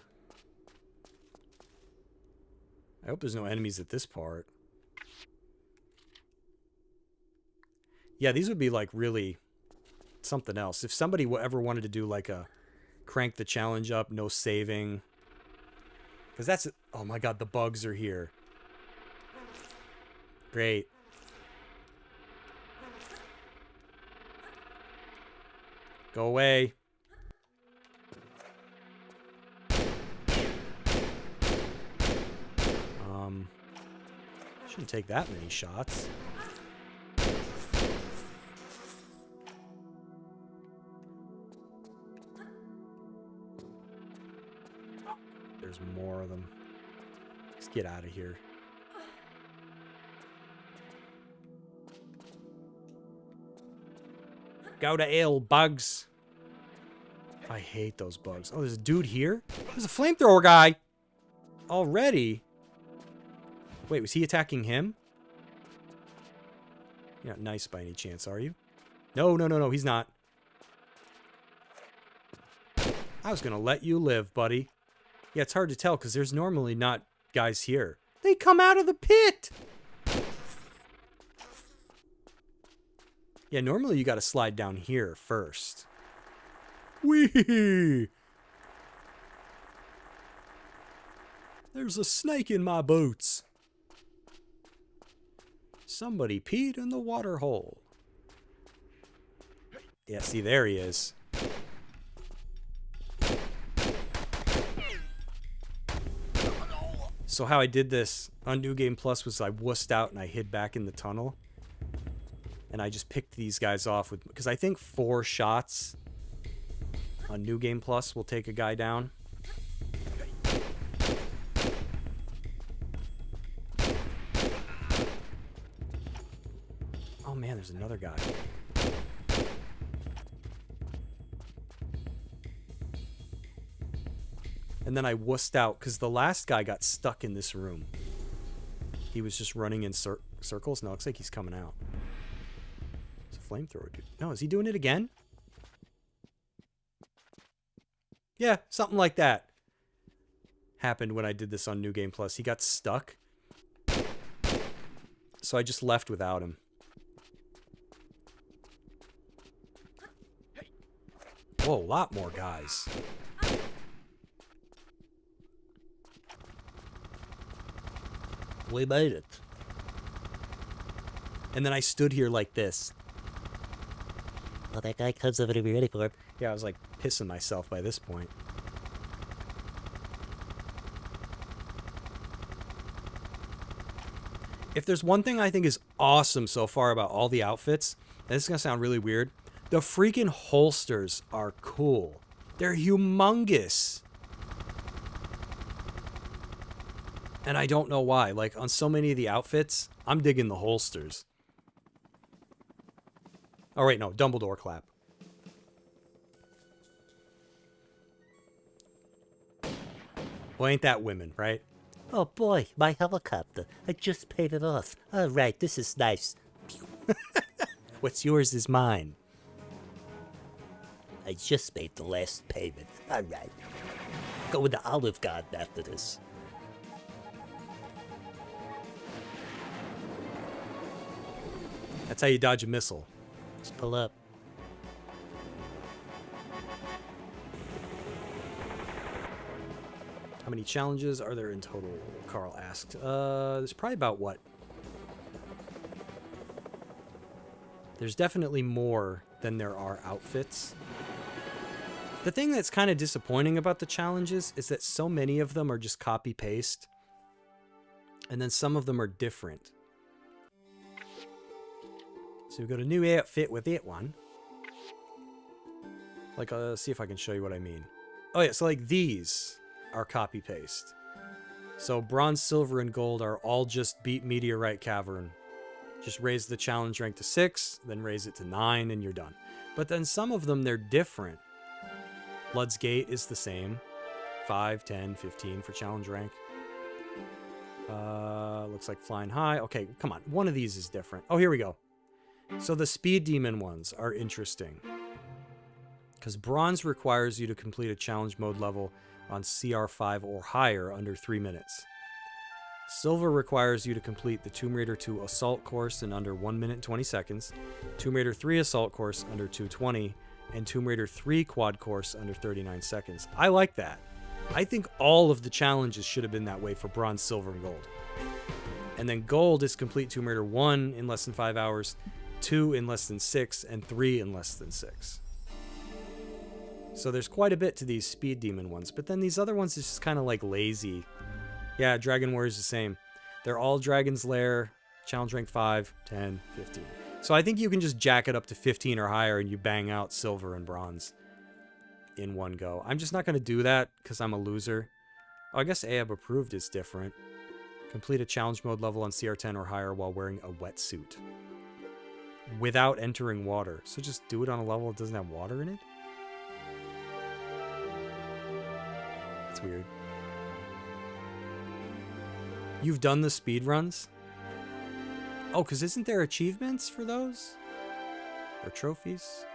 I hope there's no enemies at this part. Yeah, these would be like really something else. If somebody ever wanted to do like a crank the challenge up, no saving. Because that's... Oh my god, the bugs are here. Great. Go away. Shouldn't take that many shots. There's more of them. Let's get out of here. Go to hell, bugs. I hate those bugs. Oh, there's a dude here? There's a flamethrower guy. Already? Wait, was he attacking him? You're not nice by any chance, are you? No, no, no, no, he's not. I was gonna let you live, buddy. Yeah, it's hard to tell because there's normally not guys here. They come out of the pit! Yeah, normally you gotta slide down here first. Whee! There's a snake in my boots. Somebody peed in the water hole. Yeah, see, there he is. So how I did this on New Game Plus was I wussed out and I hid back in the tunnel. And I just picked these guys off with... Because I think 4 shots on New Game Plus will take a guy down. Oh man, there's another guy. And then I wussed out because the last guy got stuck in this room. He was just running in circles. No, it looks like he's coming out. It's a flamethrower, dude. No, is he doing it again? Yeah, something like that happened when I did this on New Game Plus. He got stuck. So I just left without him. Whoa, a lot more guys. We made it. And then I stood here like this. Well, that guy comes over to be ready for him. Yeah, I was like pissing myself by this point. If there's one thing I think is awesome so far about all the outfits, and this is going to sound really weird, the freaking holsters are cool. They're humongous. And I don't know why. Like, on so many of the outfits, I'm digging the holsters. Oh, wait, no. Dumbledore clap. Well, ain't that women, right? Oh boy, my helicopter. I just paid it off. All right, this is nice. What's yours is mine. I just made the last payment. All right. Go with the Olive Garden after this. That's how you dodge a missile. Just pull up. How many challenges are there in total? Carl asked. There's probably about what? There's definitely more than there are outfits. The thing that's kind of disappointing about the challenges is that so many of them are just copy-paste. And then some of them are different. So we've got a new outfit with it one. Like, see if I can show you what I mean. Oh yeah, so like these are copy-paste. So bronze, silver, and gold are all just beat Meteorite Cavern. Just raise the challenge rank to 6, then raise it to 9, and you're done. But then some of them, they're different. Blood's Gate is the same. 5, 10, 15 for challenge rank. Looks like Flying High. Okay, come on. One of these is different. Oh, here we go. So the Speed Demon ones are interesting. Because Bronze requires you to complete a challenge mode level on CR5 or higher under 3 minutes. Silver requires you to complete the Tomb Raider 2 Assault course in under 1 minute and 20 seconds, Tomb Raider 3 Assault course under 2:20, and Tomb Raider 3 Quad course under 39 seconds. I like that. I think all of the challenges should have been that way for Bronze, Silver, and Gold. And then Gold is complete Tomb Raider 1 in less than 5 hours, 2 in less than 6, and 3 in less than 6. So there's quite a bit to these Speed Demon ones, but then these other ones is just kind of like lazy. Yeah, Dragon Warrior is the same. They're all Dragon's Lair, challenge rank 5, 10, 15. So I think you can just jack it up to 15 or higher and you bang out Silver and Bronze in one go. I'm just not going to do that because I'm a loser. Oh, I guess AAB approved is different. Complete a challenge mode level on CR10 or higher while wearing a wetsuit. Without entering water. So just do it on a level that doesn't have water in it? That's weird. You've done the speed runs? Oh, because isn't there achievements for those? For trophies?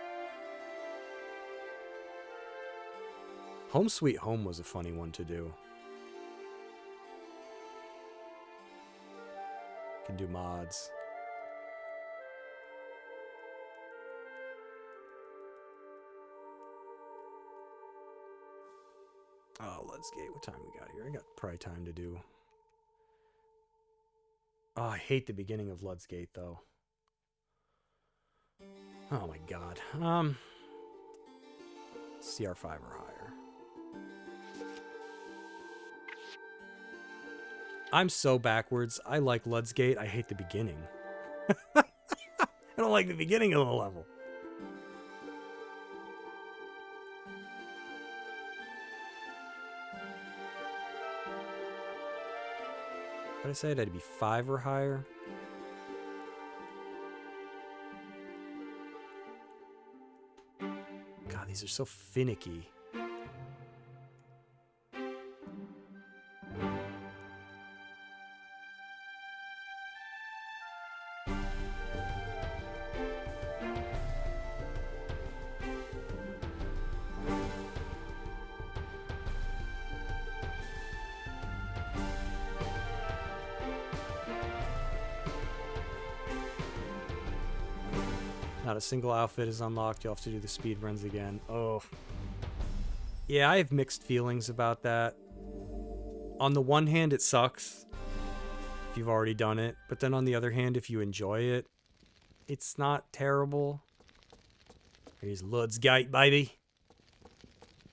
Home Sweet Home was a funny one to do. Can do mods. Oh, let's get what time we got here. I got probably time to do. Oh, I hate the beginning of Lud's Gate though. Oh my god. CR5 or higher. I'm so backwards. I like Lud's Gate. I hate the beginning. I don't like the beginning of the level. What did I say? It had to be 5 or higher. God, these are so finicky. Not a single outfit is unlocked. You'll have to do the speed runs again. Oh. Yeah, I have mixed feelings about that. On the one hand, it sucks if you've already done it. But then on the other hand, if you enjoy it, it's not terrible. Here's Lud's Gate, baby.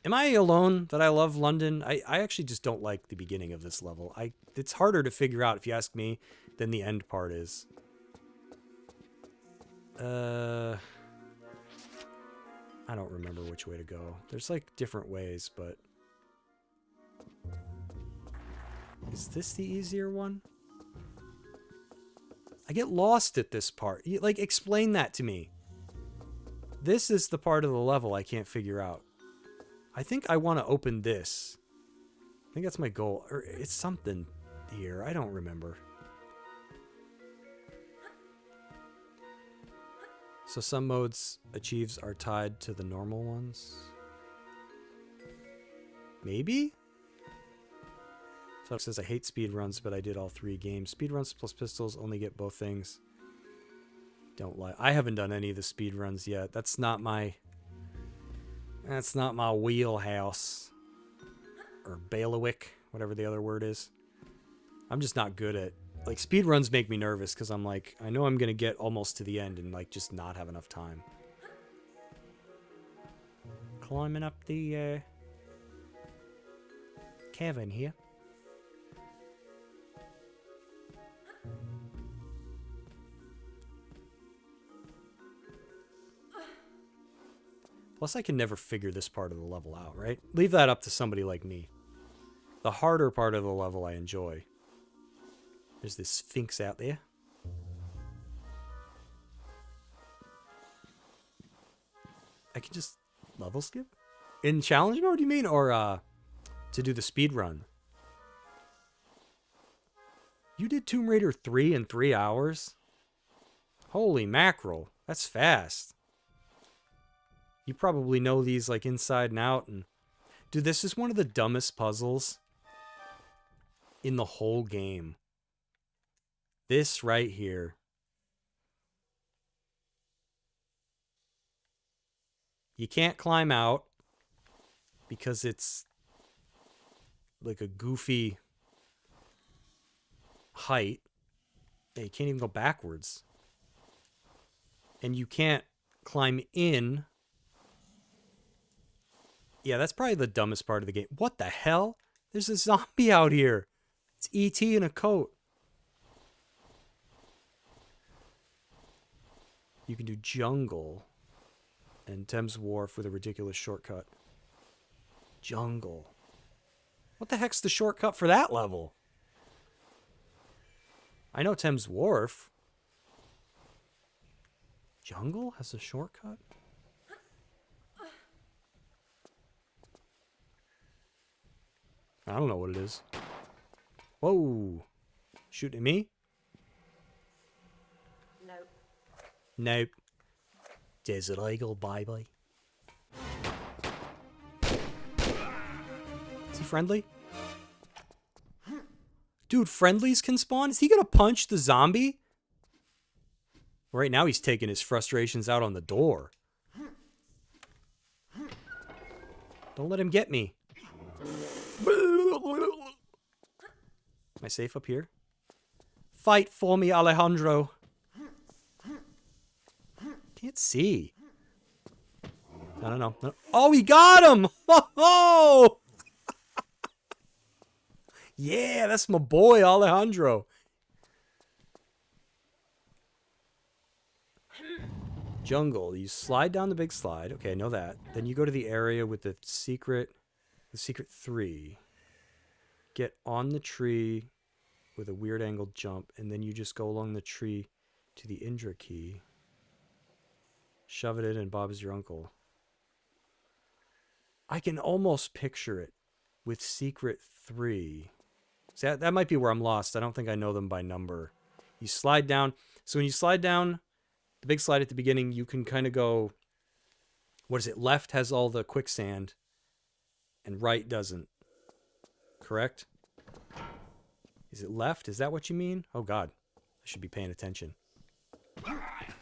Am I alone that I love London? I actually just don't like the beginning of this level. It's harder to figure out, if you ask me, than the end part is. I don't remember which way to go. There's like different ways, but... Is this the easier one? I get lost at this part. Like, explain that to me. This is the part of the level I can't figure out. I think I want to open this. I think that's my goal. Or it's something here. I don't remember. So some modes achieves are tied to the normal ones. Maybe? So it says I hate speedruns, but I did all 3 games. Speedruns plus pistols only get both things. Don't lie. I haven't done any of the speedruns yet. That's not my wheelhouse. Or bailiwick, whatever the other word is. I'm just not good at... Like, speedruns make me nervous because I'm like, I know I'm going to get almost to the end and, like, just not have enough time. Climbing up the, cavern here. Plus, I can never figure this part of the level out, right? Leave that up to somebody like me. The harder part of the level I enjoy. There's this sphinx out there. I can just level skip? In challenge mode, you mean? Or, to do the speed run? You did Tomb Raider 3 in 3 hours? Holy mackerel. That's fast. You probably know these, like, inside and out. And dude, this is one of the dumbest puzzles in the whole game. This right here. You can't climb out because it's like a goofy height. Yeah, you can't even go backwards. And you can't climb in. Yeah, that's probably the dumbest part of the game. What the hell? There's a zombie out here. It's E.T. in a coat. You can do jungle and Thames Wharf with a ridiculous shortcut. Jungle. What the heck's the shortcut for that level? I know Thames Wharf. Jungle has a shortcut? I don't know what it is. Whoa. Shooting at me? No. Nope. Desert Eagle, bye-bye. Is he friendly? Dude, friendlies can spawn? Is he gonna punch the zombie? Right now he's taking his frustrations out on the door. Don't let him get me. Am I safe up here? Fight for me, Alejandro. Can't see. No. Oh, he got him! Oh! Yeah, that's my boy, Alejandro. Jungle. You slide down the big slide. Okay, I know that. Then you go to the area with the secret 3. Get on the tree with a weird angled jump, and then you just go along the tree to the Indra key. Shove it in, and Bob's your uncle. I can almost picture it with secret 3. So that might be where I'm lost. I don't think I know them by number. You slide down. So when you slide down the big slide at the beginning, you can kind of go, what is it? Left has all the quicksand and right doesn't. Correct? Is it left? Is that what you mean? Oh, God. I should be paying attention.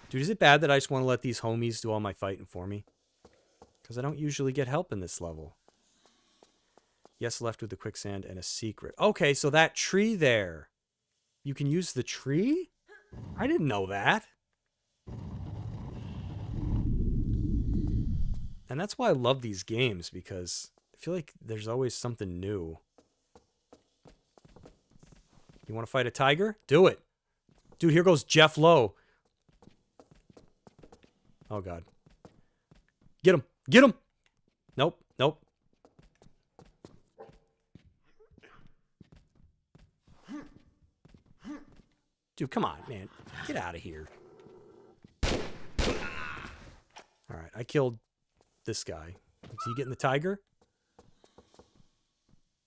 Dude, is it bad that I just want to let these homies do all my fighting for me? Because I don't usually get help in this level. Yes, left with the quicksand and a secret. Okay, so that tree there. You can use the tree? I didn't know that. And that's why I love these games, because I feel like there's always something new. You want to fight a tiger? Do it. Dude, here goes Jeff Lowe. Oh, God. Get him. Get him. Nope. Nope. Dude, come on, man. Get out of here. All right, I killed this guy. Is he getting the tiger?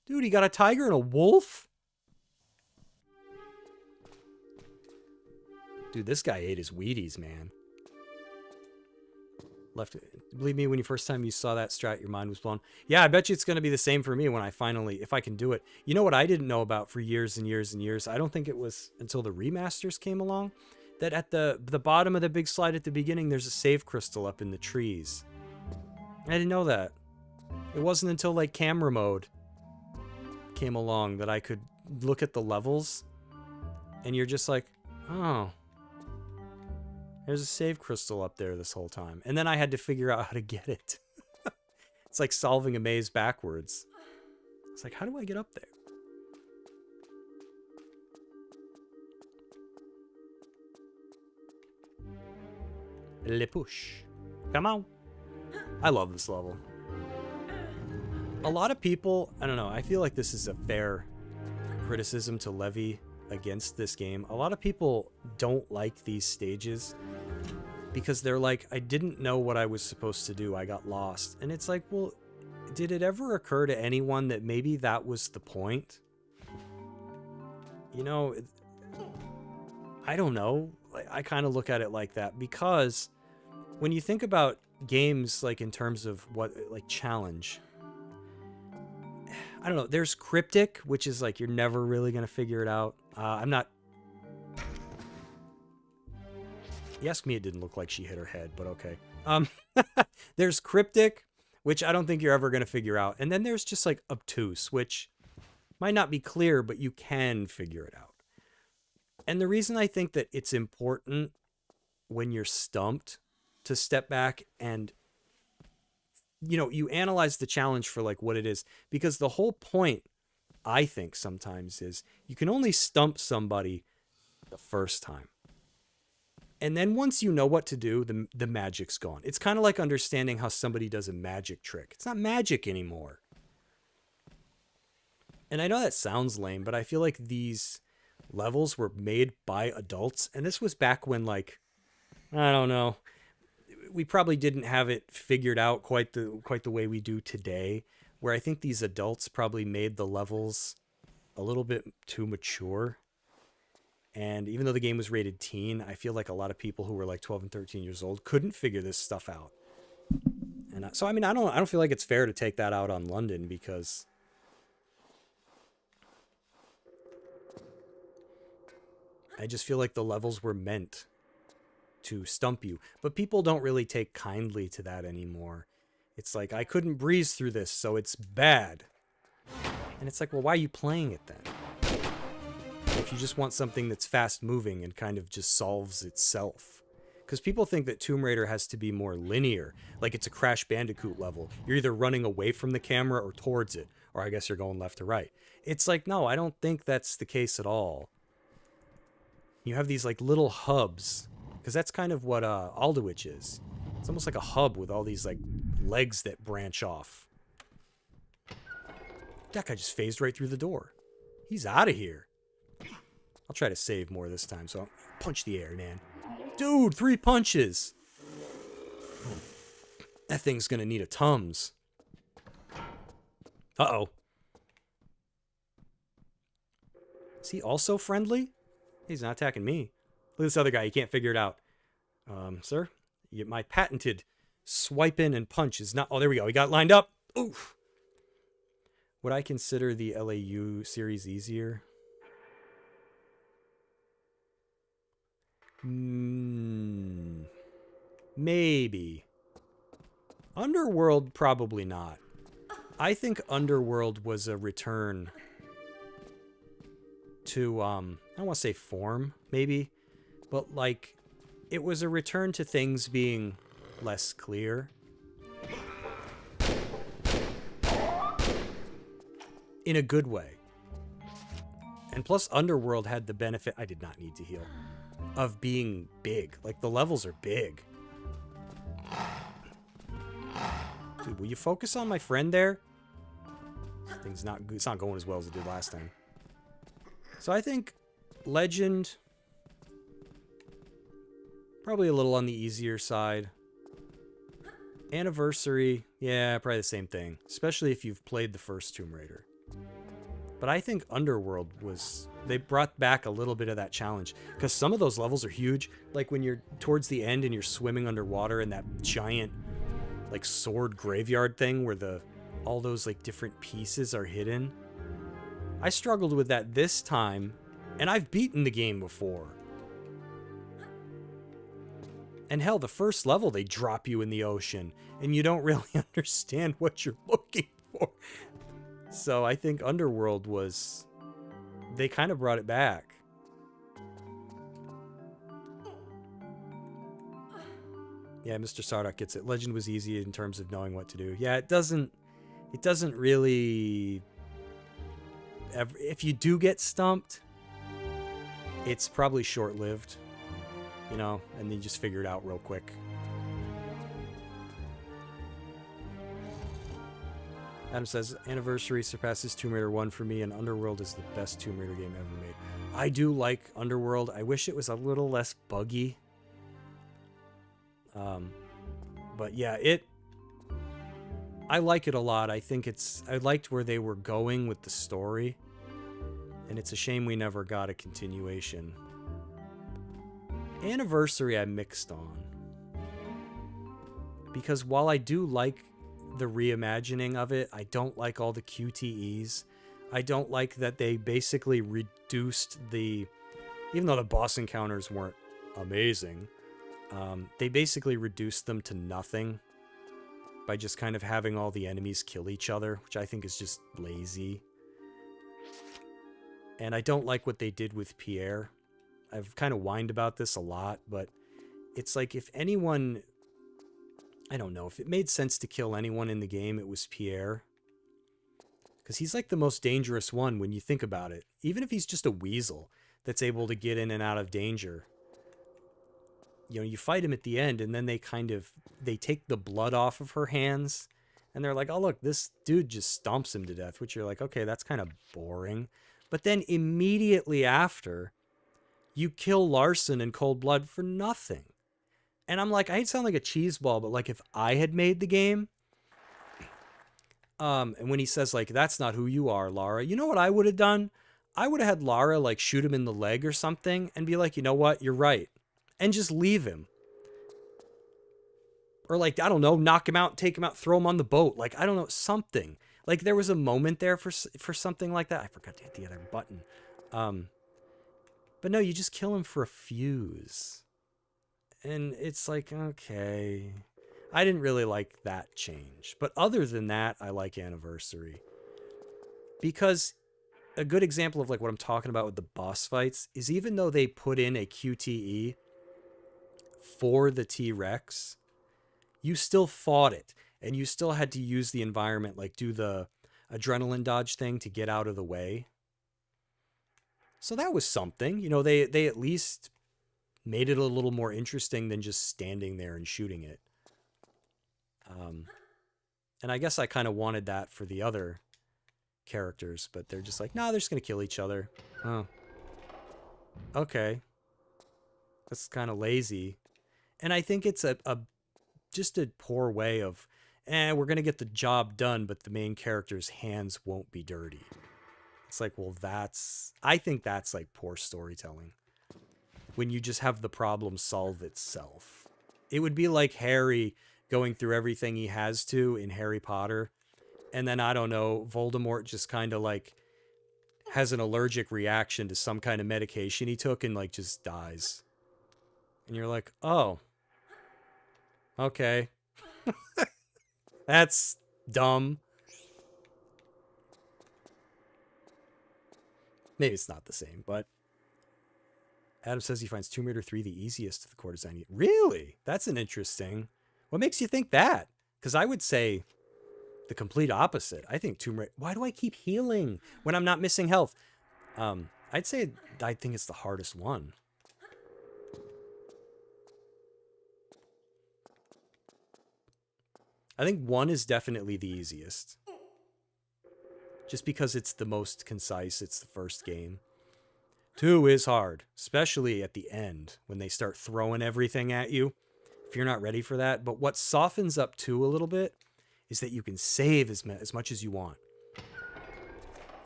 Dude, he got a tiger and a wolf? Dude, this guy ate his Wheaties, man. Left. Believe me, when you first time you saw that strat, your mind was blown. Yeah, I bet you it's going to be the same for me when I finally, if I can do it. You know what I didn't know about for years and years and years? I don't think it was until the remasters came along that at the bottom of the big slide at the beginning, there's a save crystal up in the trees. I didn't know that. It wasn't until like camera mode came along that I could look at the levels and you're just like, oh, there's a save crystal up there this whole time. And then I had to figure out how to get it. It's like solving a maze backwards. It's like, how do I get up there? Le push. Come on. I love this level. A lot of people, I don't know, I feel like this is a fair criticism to levy against this game. A lot of people don't like these stages because they're like, I didn't know what I was supposed to do. I got lost. And it's like, well, did it ever occur to anyone that maybe that was the point? You know, I don't know. I kind of look at it like that because when you think about games, like in terms of what, like challenge, I don't know. There's cryptic, which is like, you're never really going to figure it out. I'm not. Yes, me, it didn't look like she hit her head, but okay. There's cryptic, which I don't think you're ever going to figure out. And then there's just like obtuse, which might not be clear, but you can figure it out. And the reason I think that it's important when you're stumped to step back and, you know, you analyze the challenge for like what it is, because the whole point, I think sometimes, is you can only stump somebody the first time. And then once you know what to do, the magic's gone. It's kind of like understanding how somebody does a magic trick. It's not magic anymore. And I know that sounds lame, but I feel like these levels were made by adults. And this was back when, like, I don't know, we probably didn't have it figured out quite the way we do today, where I think these adults probably made the levels a little bit too mature. And even though the game was rated teen, I feel like a lot of people who were like 12 and 13 years old couldn't figure this stuff out. And so, I mean, I don't feel like it's fair to take that out on London, because I just feel like the levels were meant to stump you. But people don't really take kindly to that anymore. It's like, I couldn't breeze through this, so it's bad. And it's like, well, why are you playing it then? If you just want something that's fast moving and kind of just solves itself. Because people think that Tomb Raider has to be more linear, like it's a Crash Bandicoot level. You're either running away from the camera or towards it, or I guess you're going left to right. It's like, no, I don't think that's the case at all. You have these like little hubs, because that's kind of what Aldwych is. It's almost like a hub with all these like legs that branch off. That guy just phased right through the door. He's out of here. I'll try to save more this time, so I'll punch the air, man. Dude, 3 punches. That thing's gonna need a Tums. Uh-oh. Is he also friendly? He's not attacking me. Look at this other guy. He can't figure it out. Sir, my patented swipe in and punch is not... Oh, there we go. He got lined up. Oof. Would I consider the LAU series easier? Maybe. Underworld, probably not. I think Underworld was a return to, I don't want to say form, maybe, but like, it was a return to things being less clear. In a good way. And plus, Underworld had the benefit, I did not need to heal, of being big. Like, the levels are big. Dude, will you focus on my friend there? This thing's not good. It's not going as well as it did last time. So I think Legend, probably a little on the easier side. Anniversary, yeah, probably the same thing. Especially if you've played the first Tomb Raider. But I think Underworld was... They brought back a little bit of that challenge. Because some of those levels are huge. Like when you're towards the end and you're swimming underwater in that giant, like, sword graveyard thing where all those, like, different pieces are hidden. I struggled with that this time, and I've beaten the game before. And hell, the first level, they drop you in the ocean, and you don't really understand what you're looking for. So I think Underworld was... They kind of brought it back. Yeah, Mr. Sardock gets it. Legend was easy in terms of knowing what to do. Yeah, it doesn't really... If you do get stumped, it's probably short-lived. You know, and then you just figure it out real quick. Adam says, Anniversary surpasses Tomb Raider 1 for me, and Underworld is the best Tomb Raider game ever made. I do like Underworld. I wish it was a little less buggy. But yeah, I like it a lot. I think I liked where they were going with the story. And it's a shame we never got a continuation. Anniversary I'm mixed on. Because while I do like the reimagining of it, I don't like all the QTEs. I don't like that they basically reduced even though the boss encounters weren't amazing, they basically reduced them to nothing by just kind of having all the enemies kill each other, which I think is just lazy. And I don't like what they did with Pierre. I've kind of whined about this a lot, but it's like if anyone... I don't know. If it made sense to kill anyone in the game, it was Pierre. Because he's like the most dangerous one when you think about it. Even if he's just a weasel that's able to get in and out of danger. You know, you fight him at the end, and then they take the blood off of her hands. And they're like, oh, look, this dude just stomps him to death. Which you're like, okay, that's kind of boring. But then immediately after, you kill Larson in cold blood for nothing. And I'm like, I hate to sound like a cheeseball, but like if I had made the game, and when he says like, that's not who you are, Lara, you know what I would have done? I would have had Lara like shoot him in the leg or something and be like, you know what, you're right. And just leave him. Or like, I don't know, knock him out, take him out, throw him on the boat. Like, I don't know, something. Like there was a moment there for something like that. I forgot to hit the other button. But no, you just kill him for a fuse. And it's like, okay. I didn't really like that change. But other than that, I like Anniversary. Because a good example of like what I'm talking about with the boss fights is even though they put in a QTE for the T-Rex, you still fought it. And you still had to use the environment, like do the adrenaline dodge thing to get out of the way. So that was something. You know, they at least made it a little more interesting than just standing there and shooting it. And I guess I kind of wanted that for the other characters, but they're just like, nah, they're just going to kill each other. Oh. Okay. That's kind of lazy. And I think it's just a poor way of, we're going to get the job done, but the main character's hands won't be dirty. It's like, well, I think that's like poor storytelling. When you just have the problem solve itself. It would be like Harry going through everything he has to in Harry Potter. And then, I don't know, Voldemort just kind of like has an allergic reaction to some kind of medication he took and like just dies. And you're like, oh. Okay. That's dumb. Maybe it's not the same, but Adam says he finds Tomb Raider 3 the easiest of the core design. Really? That's an interesting. What makes you think that? Because I would say the complete opposite. I think Tomb Raider. Why do I keep healing when I'm not missing health? I'd say I think it's the hardest one. I think 1 is definitely the easiest. Just because it's the most concise. It's the first game. 2 is hard, especially at the end when they start throwing everything at you. If you're not ready for that. But what softens up 2 a little bit is that you can save as much as you want.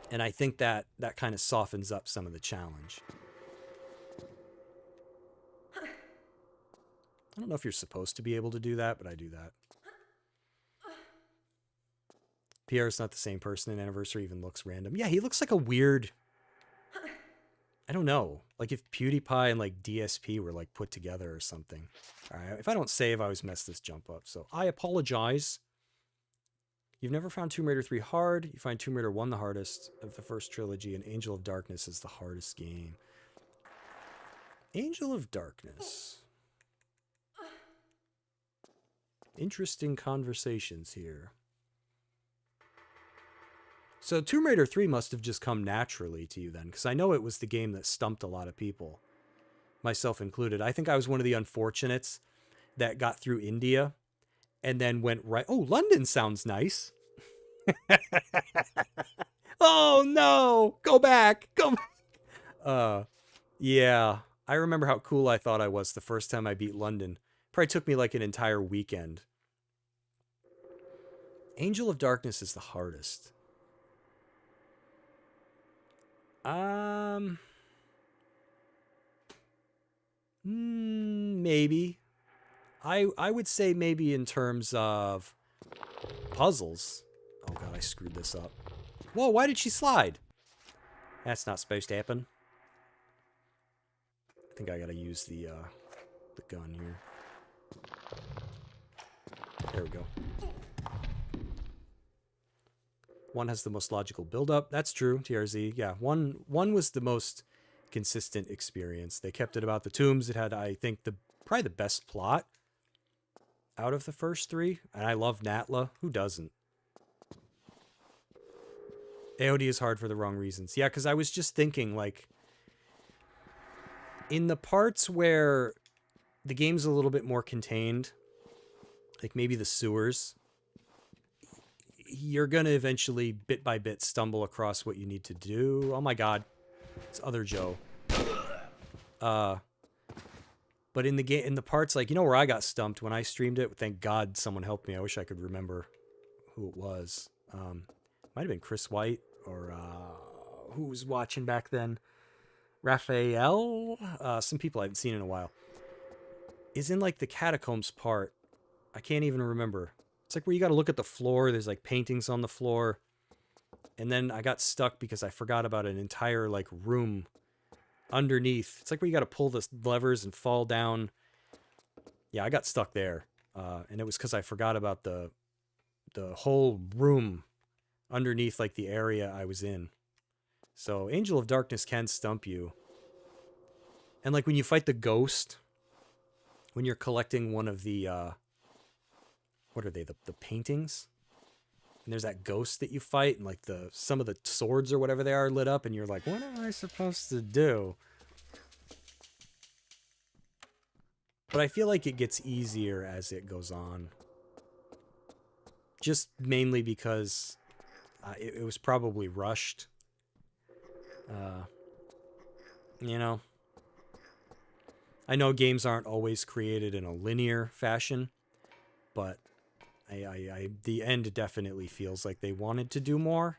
And I think that kind of softens up some of the challenge. I don't know if you're supposed to be able to do that, but I do that. Pierre's not the same person in Anniversary, even looks random. Yeah, he looks like a weird... I don't know. Like if PewDiePie and like DSP were like put together or something. All right. If I don't save, I always mess this jump up. So I apologize. You've never found Tomb Raider 3 hard. You find Tomb Raider 1 the hardest of the first trilogy, and Angel of Darkness is the hardest game. Angel of Darkness. Interesting conversations here. So Tomb Raider 3 must have just come naturally to you then, because I know it was the game that stumped a lot of people, myself included. I think I was one of the unfortunates that got through India and then went right... Oh, London sounds nice. Oh, no! Go back! Go back! Yeah. I remember how cool I thought I was the first time I beat London. Probably took me like an entire weekend. Angel of Darkness is the hardest. Maybe. I would say maybe in terms of puzzles. Oh god, I screwed this up. Whoa, why did she slide? That's not supposed to happen. I think I gotta use the gun here. There we go. 1 has the most logical build-up. That's true, TRZ. Yeah, 1 was the most consistent experience. They kept it about the tombs. It had, I think, probably the best plot out of the first 3. And I love Natla. Who doesn't? AOD is hard for the wrong reasons. Yeah, because I was just thinking, like, in the parts where the game's a little bit more contained, like maybe the sewers, you're going to eventually, bit by bit, stumble across what you need to do. Oh my god. It's other Joe. But in the game, in the parts, like, you know where I got stumped when I streamed it? Thank god someone helped me. I wish I could remember who it was. Might have been Chris White or who was watching back then. Raphael, some people I haven't seen in a while, is in like the catacombs part. I can't even remember. It's like where you got to look at the floor. There's like paintings on the floor. And then I got stuck because I forgot about an entire like room underneath. It's like where you got to pull the levers and fall down. Yeah, I got stuck there. And it was because I forgot about the whole room underneath like the area I was in. So Angel of Darkness can stump you. And like when you fight the ghost, when you're collecting one of the, what are they, the paintings? And there's that ghost that you fight, and like some of the swords or whatever they are lit up, and you're like, what am I supposed to do? But I feel like it gets easier as it goes on. Just mainly because it was probably rushed. You know, I know games aren't always created in a linear fashion, but the end definitely feels like they wanted to do more,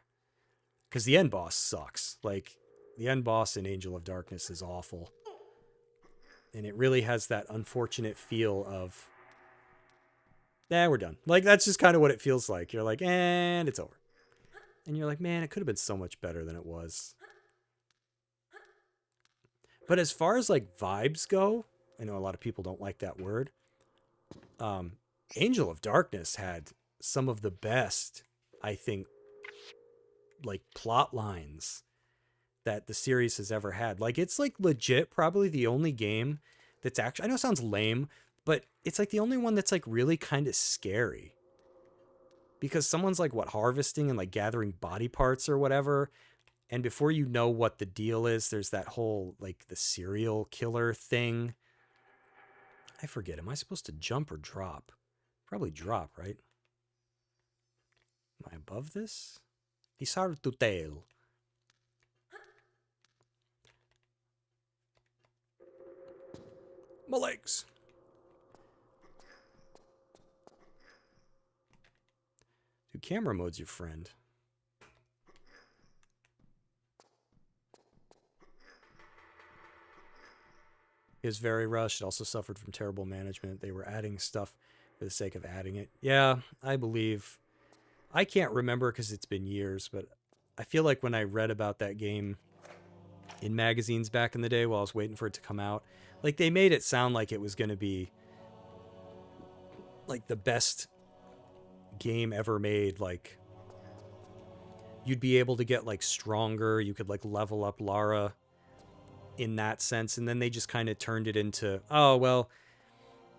because the end boss sucks. Like, the end boss in Angel of Darkness is awful, and it really has that unfortunate feel of, we're done. Like, that's just kind of what it feels like. You're like, and it's over. And you're like, man, it could have been so much better than it was. But as far as like vibes go, I know a lot of people don't like that word. Angel of Darkness had some of the best, I think, like plot lines that the series has ever had. Like, it's like legit probably the only game that's actually, I know it sounds lame, but it's like the only one that's like really kind of scary. Because someone's like, what, harvesting and like gathering body parts or whatever. And before you know what the deal is, there's that whole, like, the serial killer thing. I forget. Am I supposed to jump or drop? Probably drop, right? Am I above this? It's hard to tell. My legs. Dude, camera mode's your friend. It was very rushed. It also suffered from terrible management. They were adding stuff for the sake of adding it. Yeah, I believe. I can't remember because it's been years, but I feel like when I read about that game in magazines back in the day while I was waiting for it to come out, like, they made it sound like it was going to be like the best game ever made. Like, you'd be able to get like stronger. You could like level up Lara in that sense, and then they just kind of turned it into, oh, well,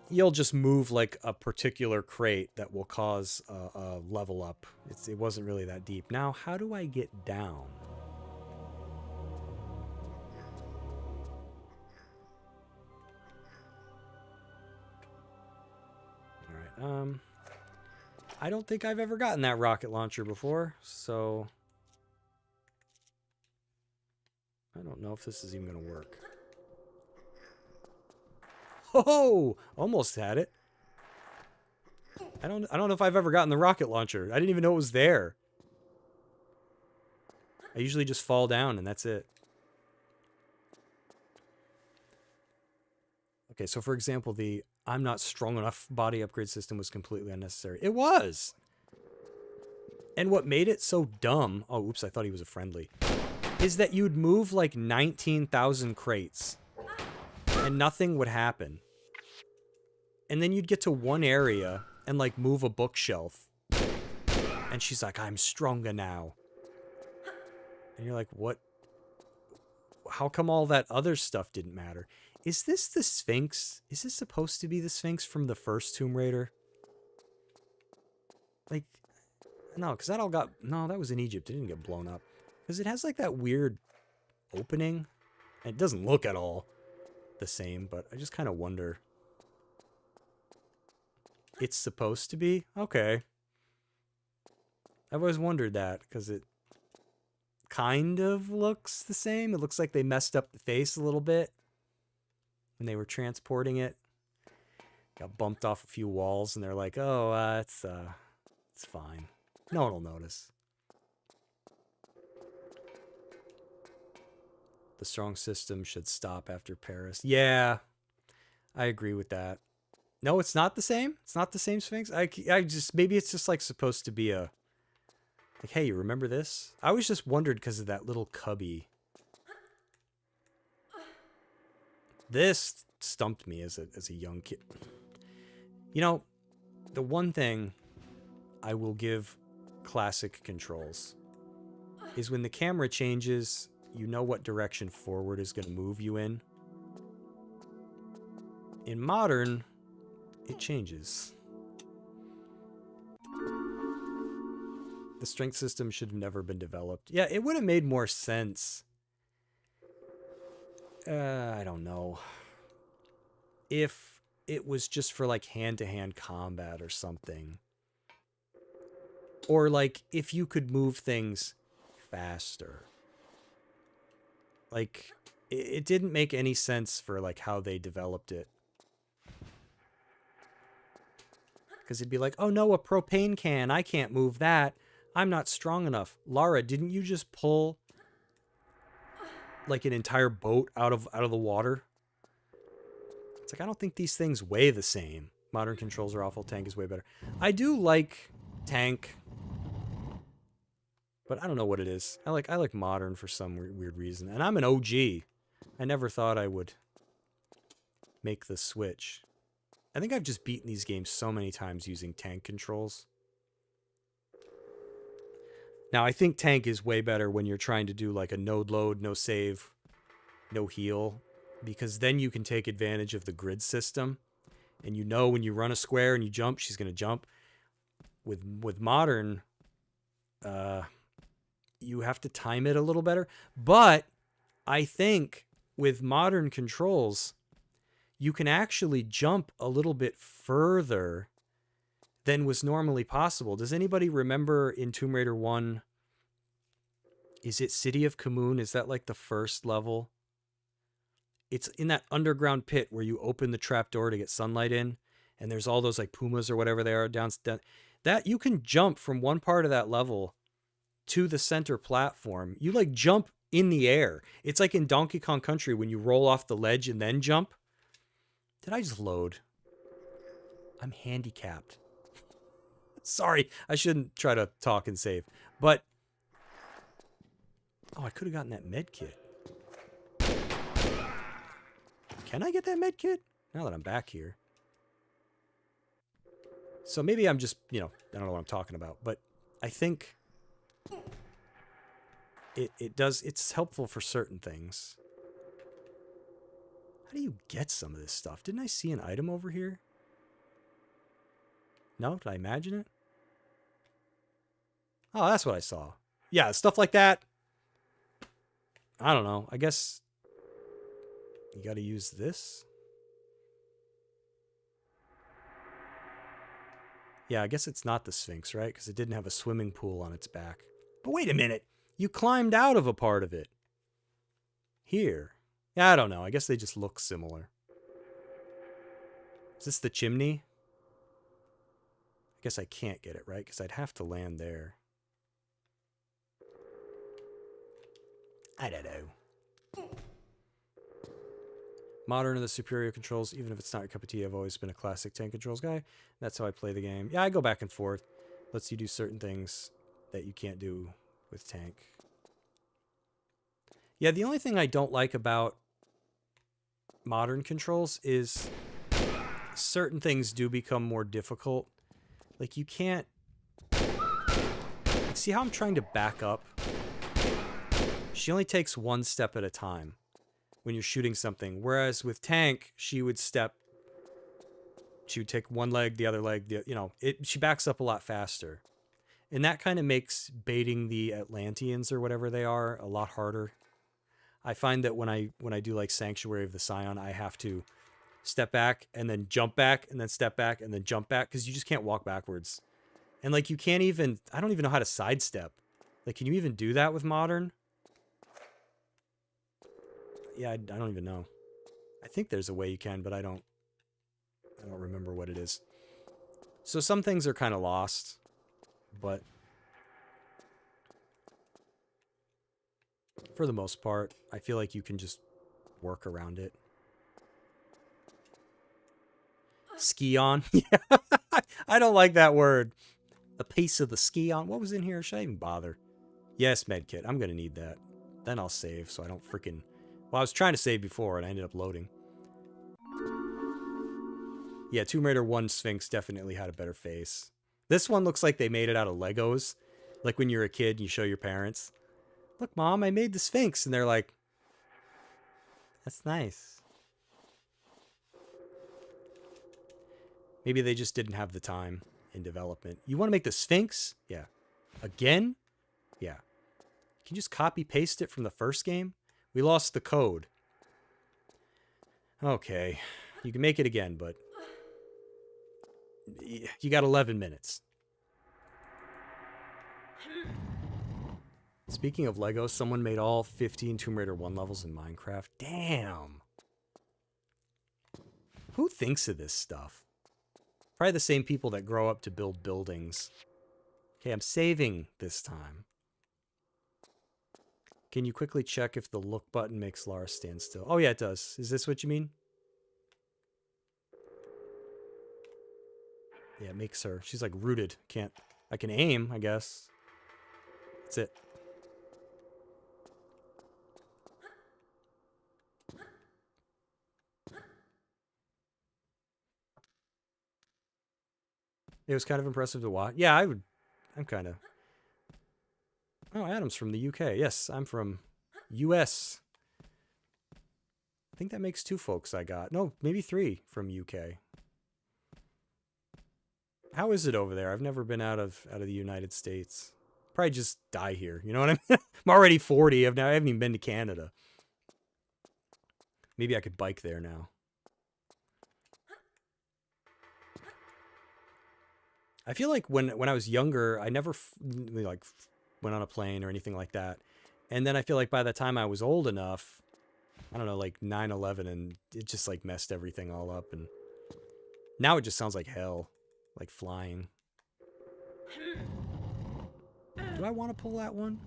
you'll just move like a particular crate that will cause a level up. It wasn't really that deep. Now, how do I get down? All right. I don't think I've ever gotten that rocket launcher before, so I don't know if this is even going to work. Oh, almost had it. I don't know if I've ever gotten the rocket launcher. I didn't even know it was there. I usually just fall down and that's it. Okay, so for example, the I'm not strong enough body upgrade system was completely unnecessary. It was. And what made it so dumb, oh, oops, I thought he was a friendly, is that you'd move like 19,000 crates and nothing would happen. And then you'd get to one area and like move a bookshelf. And she's like, I'm stronger now. And you're like, what? How come all that other stuff didn't matter? Is this the Sphinx? Is this supposed to be the Sphinx from the first Tomb Raider? Like, no, because that all got, no, that was in Egypt. It didn't get blown up. Because it has like that weird opening. And it doesn't look at all the same, but I just kind of wonder. It's supposed to be? Okay. I've always wondered that, because it kind of looks the same. It looks like they messed up the face a little bit when they were transporting it. Got bumped off a few walls, and they're like, oh, it's fine. No one will notice. The strong system should stop after Paris. Yeah, I agree with that. No, it's not the same. It's not the same Sphinx. I just, maybe it's just like supposed to be a, like, hey, you remember this? I always just wondered because of that little cubby. This stumped me as a young kid. You know, the one thing I will give classic controls is when the camera changes, you know what direction forward is going to move you in. In modern, it changes. The strength system should have never been developed. Yeah, it would have made more sense. I don't know. If it was just for like hand-to-hand combat or something. Or like if you could move things faster. Like it didn't make any sense for like how they developed it. Because it'd be like, oh no, a propane can. I can't move that. I'm not strong enough. Lara, didn't you just pull like an entire boat out of the water? It's like, I don't think these things weigh the same. Modern controls are awful. Tank is way better. I do like Tank, but I don't know what it is. I like modern for some weird reason. And I'm an OG. I never thought I would make the switch. I think I've just beaten these games so many times using Tank controls. Now, I think Tank is way better when you're trying to do like a node load, no save, no heal, because then you can take advantage of the grid system. And you know when you run a square and you jump, she's going to jump. With modern, you have to time it a little better. But I think with modern controls, you can actually jump a little bit further than was normally possible. Does anybody remember in Tomb Raider 1, is it City of Kamoon? Is that like the first level? It's in that underground pit where you open the trapdoor to get sunlight in, and there's all those like pumas or whatever they are down. That you can jump from one part of that level to the center platform. You like jump in the air. It's like in Donkey Kong Country when you roll off the ledge and then jump. Did I just load? I'm handicapped. Sorry, I shouldn't try to talk and save. But, oh, I could have gotten that med kit. Can I get that med kit? Now that I'm back here. So maybe I'm just, you know, I don't know what I'm talking about. But I think it's helpful for certain things. How do you get some of this stuff? Didn't I see an item over here? No? Did I imagine it? Oh, that's what I saw. Yeah, stuff like that. I don't know. I guess you got to use this. Yeah, I guess it's not the Sphinx, right? Because it didn't have a swimming pool on its back. But wait a minute. You climbed out of a part of it. Here. Yeah, I don't know. I guess they just look similar. Is this the chimney? I guess I can't get it, right? Because I'd have to land there. I don't know. Modern are the superior controls. Even if it's not your cup of tea, I've always been a classic tank controls guy. That's how I play the game. Yeah, I go back and forth. Lets you do certain things that you can't do with tank. Yeah, the only thing I don't like about modern controls is certain things do become more difficult. Like you can't... See how I'm trying to back up? She only takes one step at a time when you're shooting something. Whereas with tank, she would take one leg, the other leg, she backs up a lot faster. And that kind of makes baiting the Atlanteans or whatever they are a lot harder. I find that when I do like Sanctuary of the Scion, I have to step back and then jump back and then step back and then jump back because you just can't walk backwards. And like you can't even, I don't even know how to sidestep. Like, can you even do that with modern? Yeah, I don't even know. I think there's a way you can, but I don't remember what it is. So some things are kind of lost, but For the most part, I feel like you can just work around it. Ski on? Yeah. I don't like that word. A piece of the ski on. What was in here? Should I even bother? Yes, medkit. I'm going to need that. Then I'll save so I don't freaking... Well, I was trying to save before and I ended up loading. Yeah, Tomb Raider 1 Sphinx definitely had a better face. This one looks like they made it out of Legos. Like when you're a kid and you show your parents. Look, Mom, I made the Sphinx. And they're like, that's nice. Maybe they just didn't have the time in development. You want to make the Sphinx? Yeah. Again? Yeah. Can you just copy paste it from the first game? We lost the code. Okay. You can make it again, but you got 11 minutes. Speaking of Legos, someone made all 15 Tomb Raider 1 levels in Minecraft. Damn. Who thinks of this stuff? Probably the same people that grow up to build buildings. Okay, I'm saving this time. Can you quickly check if the look button makes Lara stand still? Oh yeah, it does. Is this what you mean? Yeah, it makes her. She's like rooted. I can aim, I guess. That's it. It was kind of impressive to watch. Yeah, I'm kind of... Oh, Adam's from the UK. Yes, I'm from US. I think that makes 2 folks I got. No, maybe 3 from UK. How is it over there? I've never been out of the United States. Probably just die here. You know what I mean? I'm already 40. I haven't even been to Canada. Maybe I could bike there now. I feel like when I was younger, I never like went on a plane or anything like that. And then I feel like by the time I was old enough, I don't know, like 9/11, and it just like messed everything all up. And now it just sounds like hell, like flying. Do I want to pull that one?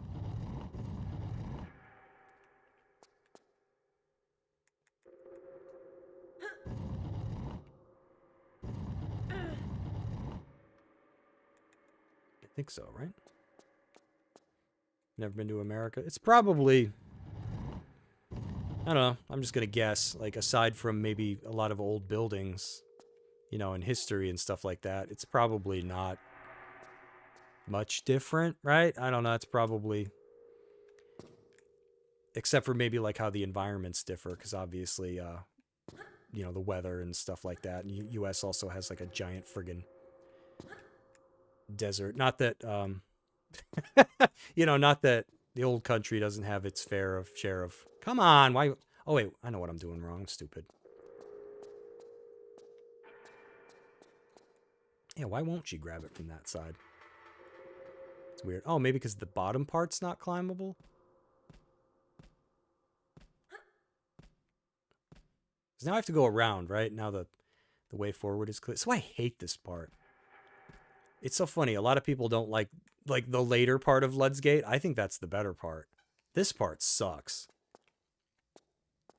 I think so, right? Never been to America. It's probably... I don't know. I'm just going to guess. Like, aside from maybe a lot of old buildings, you know, and history and stuff like that, it's probably not much different, right? I don't know. It's probably... Except for maybe, like, how the environments differ, because obviously, you know, the weather and stuff like that. And U.S. also has, like, a giant friggin' desert. Not that, you know, not that the old country doesn't have its share of... Come on, why... Oh, wait, I know what I'm doing wrong. I'm stupid. Yeah, why won't she grab it from that side? It's weird. Oh, maybe because the bottom part's not climbable? Because now I have to go around, right? Now the way forward is clear. So I hate this part. It's so funny. A lot of people don't like the later part of Led's Gate. I think that's the better part. This part sucks.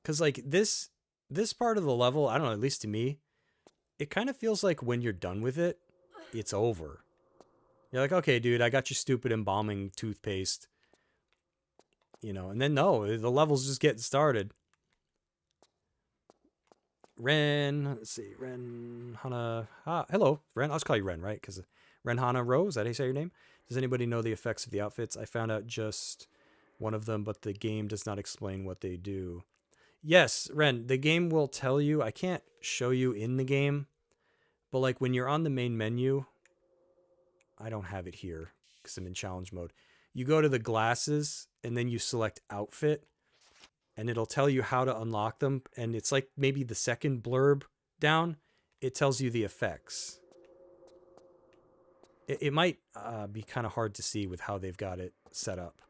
Because, like, this part of the level, I don't know, at least to me, it kind of feels like when you're done with it, it's over. You're like, okay, dude, I got your stupid embalming toothpaste. You know, and then, no, the level's just getting started. Ren, let's see, Ren, Hana, hello, Ren, I'll just call you Ren, right? Because Ren Hana Rose, is that how you say your name? Does anybody know the effects of the outfits? I found out just one of them, but the game does not explain what they do. Yes, Ren, the game will tell you. I can't show you in the game, but like when you're on the main menu, I don't have it here because I'm in challenge mode. You go to the glasses and then you select outfit and it'll tell you how to unlock them. And it's like maybe the second blurb down, it tells you the effects. It might be kind of hard to see with how they've got it set up.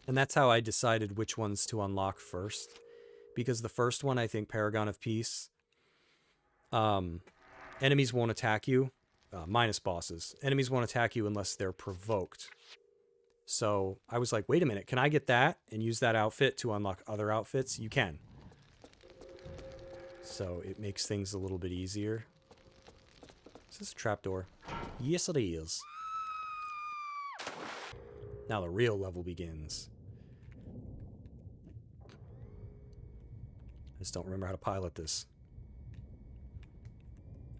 And that's how I decided which ones to unlock first. Because the first one, I think, Paragon of Peace, enemies won't attack you minus bosses. Enemies won't attack you unless they're provoked. So I was like, wait a minute, can I get that and use that outfit to unlock other outfits? You can. So it makes things a little bit easier. Is this a trapdoor? Yes, it is. Now the real level begins. I just don't remember how to pilot this.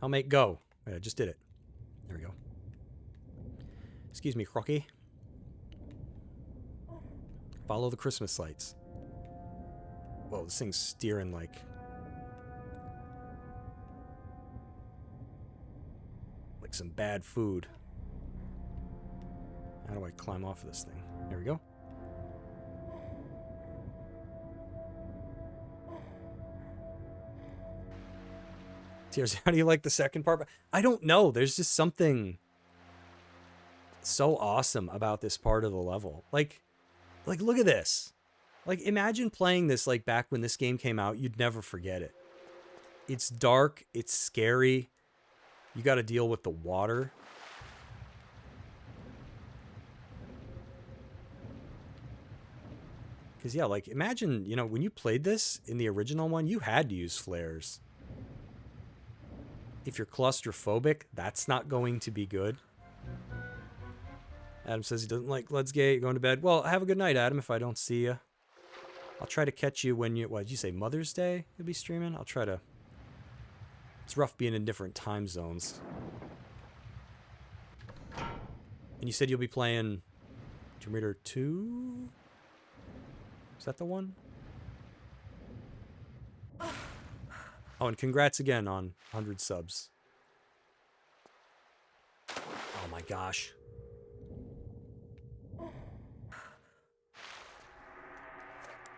I'll make go. Wait, I just did it. There we go. Excuse me, Crocky. Follow the Christmas lights. Whoa, this thing's steering like some bad food. How do I climb off of this thing? There we go. Tears, how do you like the second part? I don't know. There's just something so awesome about this part of the level. Like look at this. Like, imagine playing this like back when this game came out. You'd never forget it. It's dark. It's scary. You got to deal with the water. Because, yeah, like, imagine, you know, when you played this in the original one, you had to use flares. If you're claustrophobic, that's not going to be good. Adam says he doesn't like Let's Gate. Going to bed. Well, have a good night, Adam, if I don't see you. I'll try to catch you when you... What did you say? Mother's Day you'll be streaming? I'll try to... It's rough being in different time zones. And you said you'll be playing Tomb Raider 2? Is that the one? Oh, and congrats again on 100 subs. Oh my gosh.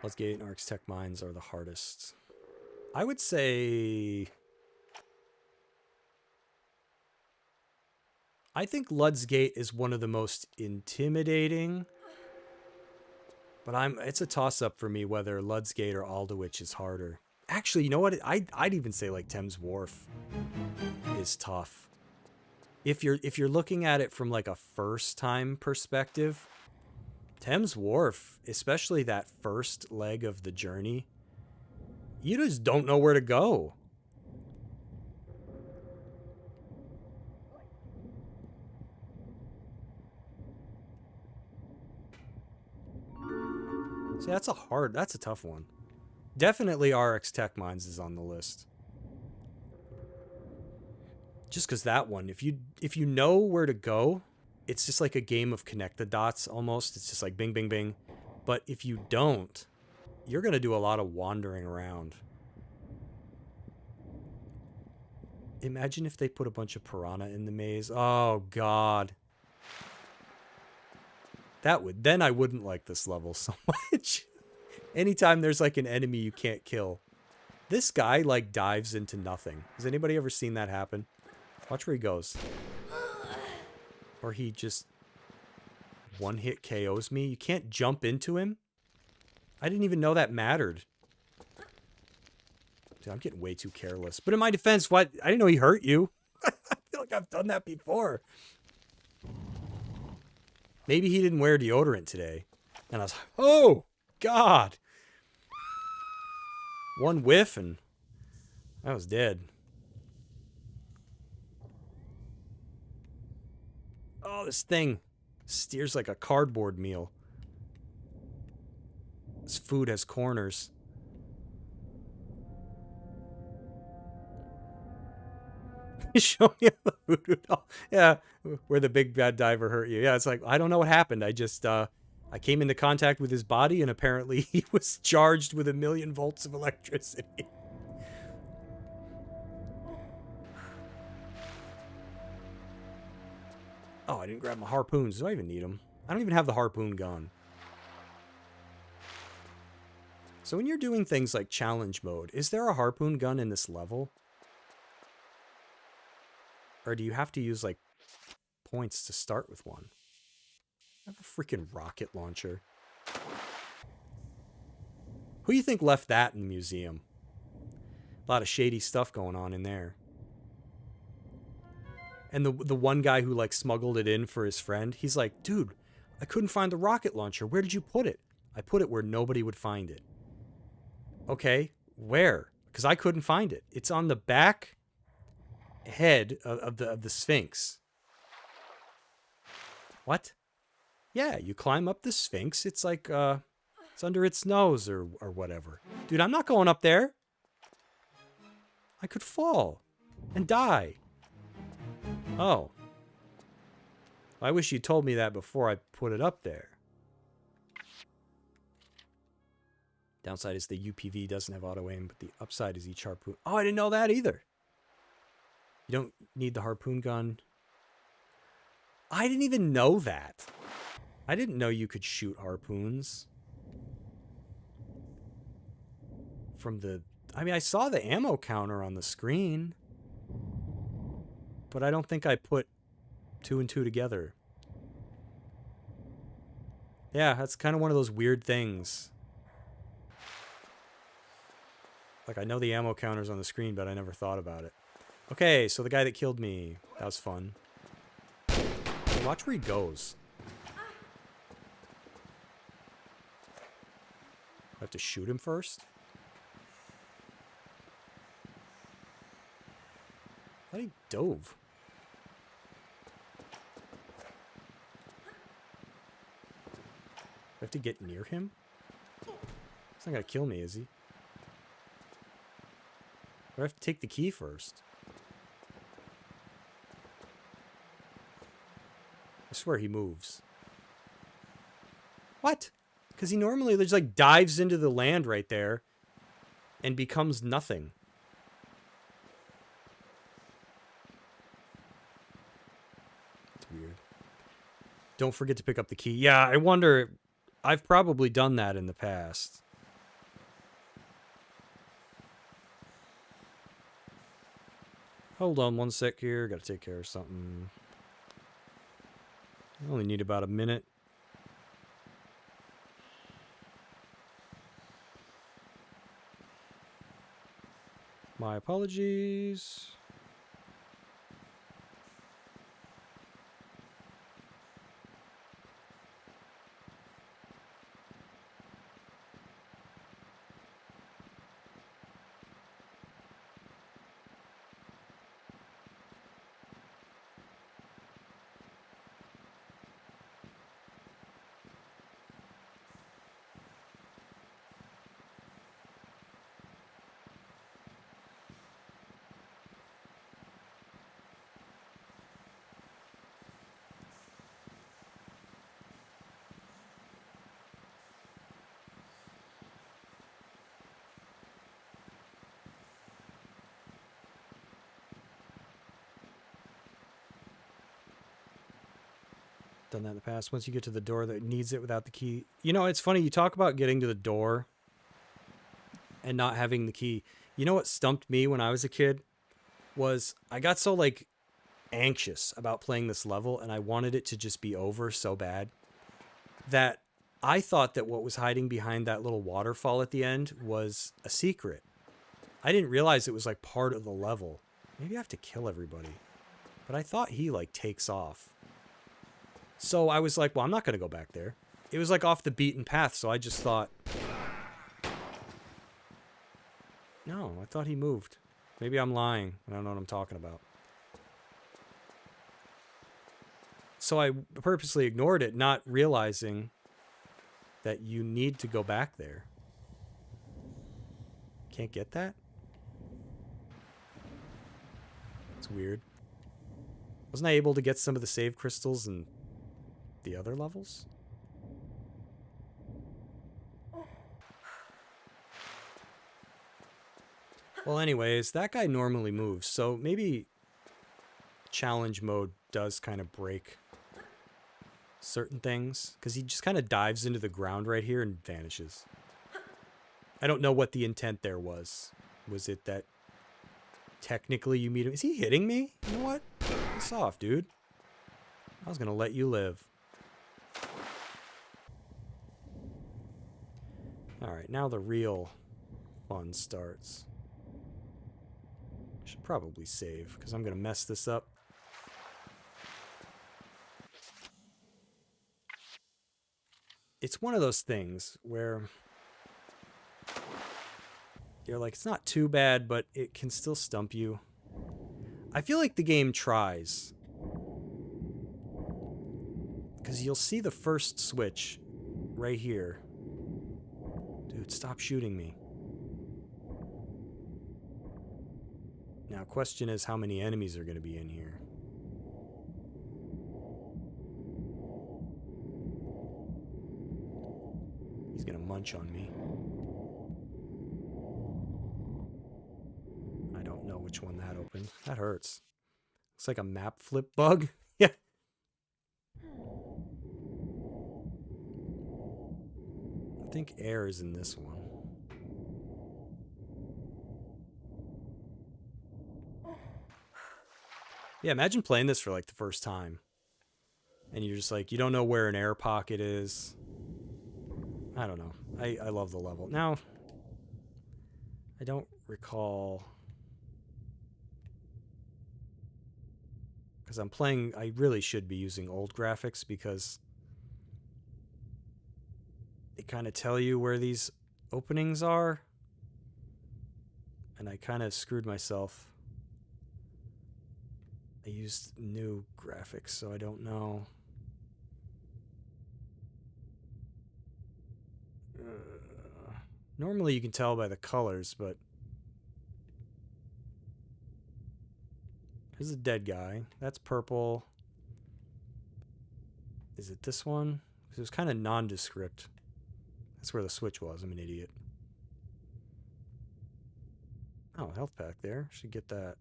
Let's Gate and Arc's Tech Mines are the hardest. I would say... I think Lud's Gate is one of the most intimidating. But it's a toss-up for me whether Lud's Gate or Aldwych is harder. Actually, you know what? I'd even say like Thames Wharf is tough. If you're looking at it from like a first-time perspective, Thames Wharf, especially that first leg of the journey, you just don't know where to go. See, that's a tough one. Definitely RX Tech Mines is on the list. Just because that one, if you know where to go, it's just like a game of connect the dots almost. It's just like bing, bing, bing. But if you don't, you're going to do a lot of wandering around. Imagine if they put a bunch of piranha in the maze. Oh, God. Then I wouldn't like this level so much. Anytime there's like an enemy you can't kill. This guy like dives into nothing. Has anybody ever seen that happen? Watch where he goes. Or he just one hit KOs me. You can't jump into him. I didn't even know that mattered. Dude, I'm getting way too careless. But in my defense, what? I didn't know he hurt you. I feel like I've done that before. Maybe he didn't wear deodorant today. And I was like, oh, God. One whiff and I was dead. Oh, this thing steers like a cardboard meal. This food has corners. Show me the voodoo doll. Yeah, where the big bad diver hurt you. Yeah, it's like, I don't know what happened. I just, I came into contact with his body and apparently he was charged with 1,000,000 volts of electricity. Oh, I didn't grab my harpoons. Do I even need them? I don't even have the harpoon gun. So when you're doing things like challenge mode, is there a harpoon gun in this level? Or do you have to use, like, points to start with one? I have a freaking rocket launcher. Who do you think left that in the museum? A lot of shady stuff going on in there. And the one guy who like smuggled it in for his friend, he's like, dude, I couldn't find the rocket launcher. Where did you put it? I put it where nobody would find it. Okay, where? Because I couldn't find it. It's on the back head of the Sphinx. What? Yeah, you climb up the Sphinx. It's like it's under its nose or whatever. Dude, I'm not going up there. I could fall and die. Oh. I wish you told me that before I put it up there. Downside is the UPV doesn't have auto aim, but the upside is each harpoon. Oh, I didn't know that either. You don't need the harpoon gun. I didn't even know that. I didn't know you could shoot harpoons. From the... I mean, I saw the ammo counter on the screen. But I don't think I put 2 and 2 together. Yeah, that's kind of one of those weird things. Like, I know the ammo counter's on the screen, but I never thought about it. Okay, so the guy that killed me. That was fun. Watch where he goes. I have to shoot him first? I thought he dove. I have to get near him? He's not gonna kill me, is he? Or I have to take the key first. I swear he moves. What? Because he normally just like dives into the land right there and becomes nothing. It's weird. Don't forget to pick up the key. Yeah, I wonder... I've probably done that in the past. Hold on one sec here. Gotta take care of something. I only need about a minute. My apologies. Done that in the past. Once you get to the door that needs it without the key. You know, it's funny. You talk about getting to the door and not having the key. You know what stumped me when I was a kid? Was I got so, like, anxious about playing this level and I wanted it to just be over so bad that I thought that what was hiding behind that little waterfall at the end was a secret. I didn't realize it was, like, part of the level. Maybe I have to kill everybody. But I thought he, like, takes off. So I was like, well, I'm not going to go back there. It was like off the beaten path, so I just thought... No, I thought he moved. Maybe I'm lying. I don't know what I'm talking about. So I purposely ignored it, not realizing that you need to go back there. Can't get that? It's weird. Wasn't I able to get some of the save crystals and... the other levels? Well, anyways, that guy normally moves, so maybe challenge mode does kind of break certain things, because he just kind of dives into the ground right here and vanishes. I don't know what the intent there was. Was it that technically you meet him? Is he hitting me? You know what? Piss off, dude. I was gonna let you live. Alright, now the real fun starts. I should probably save, because I'm going to mess this up. it's one of those things where you're like, it's not too bad, but it can still stump you. I feel like the game tries. Because you'll see the first switch right here. Dude, stop shooting me. Now, question is how many enemies are going to be in here? He's going to munch on me. I don't know which one that opened. That hurts. It's like a map flip bug. Yeah. I think air is in this one. Yeah, imagine playing this for like the first time. And you're just like, you don't know where an air pocket is. I don't know. I love the level. Now, I don't recall... Because I'm playing... I really should be using old graphics because... they kind of tell you where these openings are. And I kind of screwed myself. I used new graphics, so I don't know. Normally you can tell by the colors, but... Here's a dead guy. That's purple. Is it this one? Because it was kind of nondescript. That's where the switch was. I'm an idiot. Oh, health pack there. Should get that.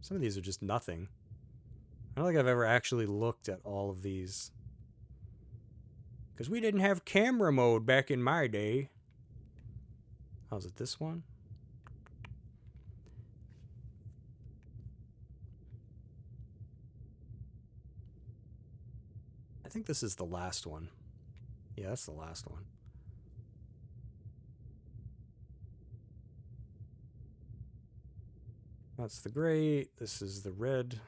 Some of these are just nothing. I don't think I've ever actually looked at all of these. Because we didn't have camera mode back in my day. Oh, is it this one? I think this is the last one. Yeah, that's the last one. That's the gray. This is the red.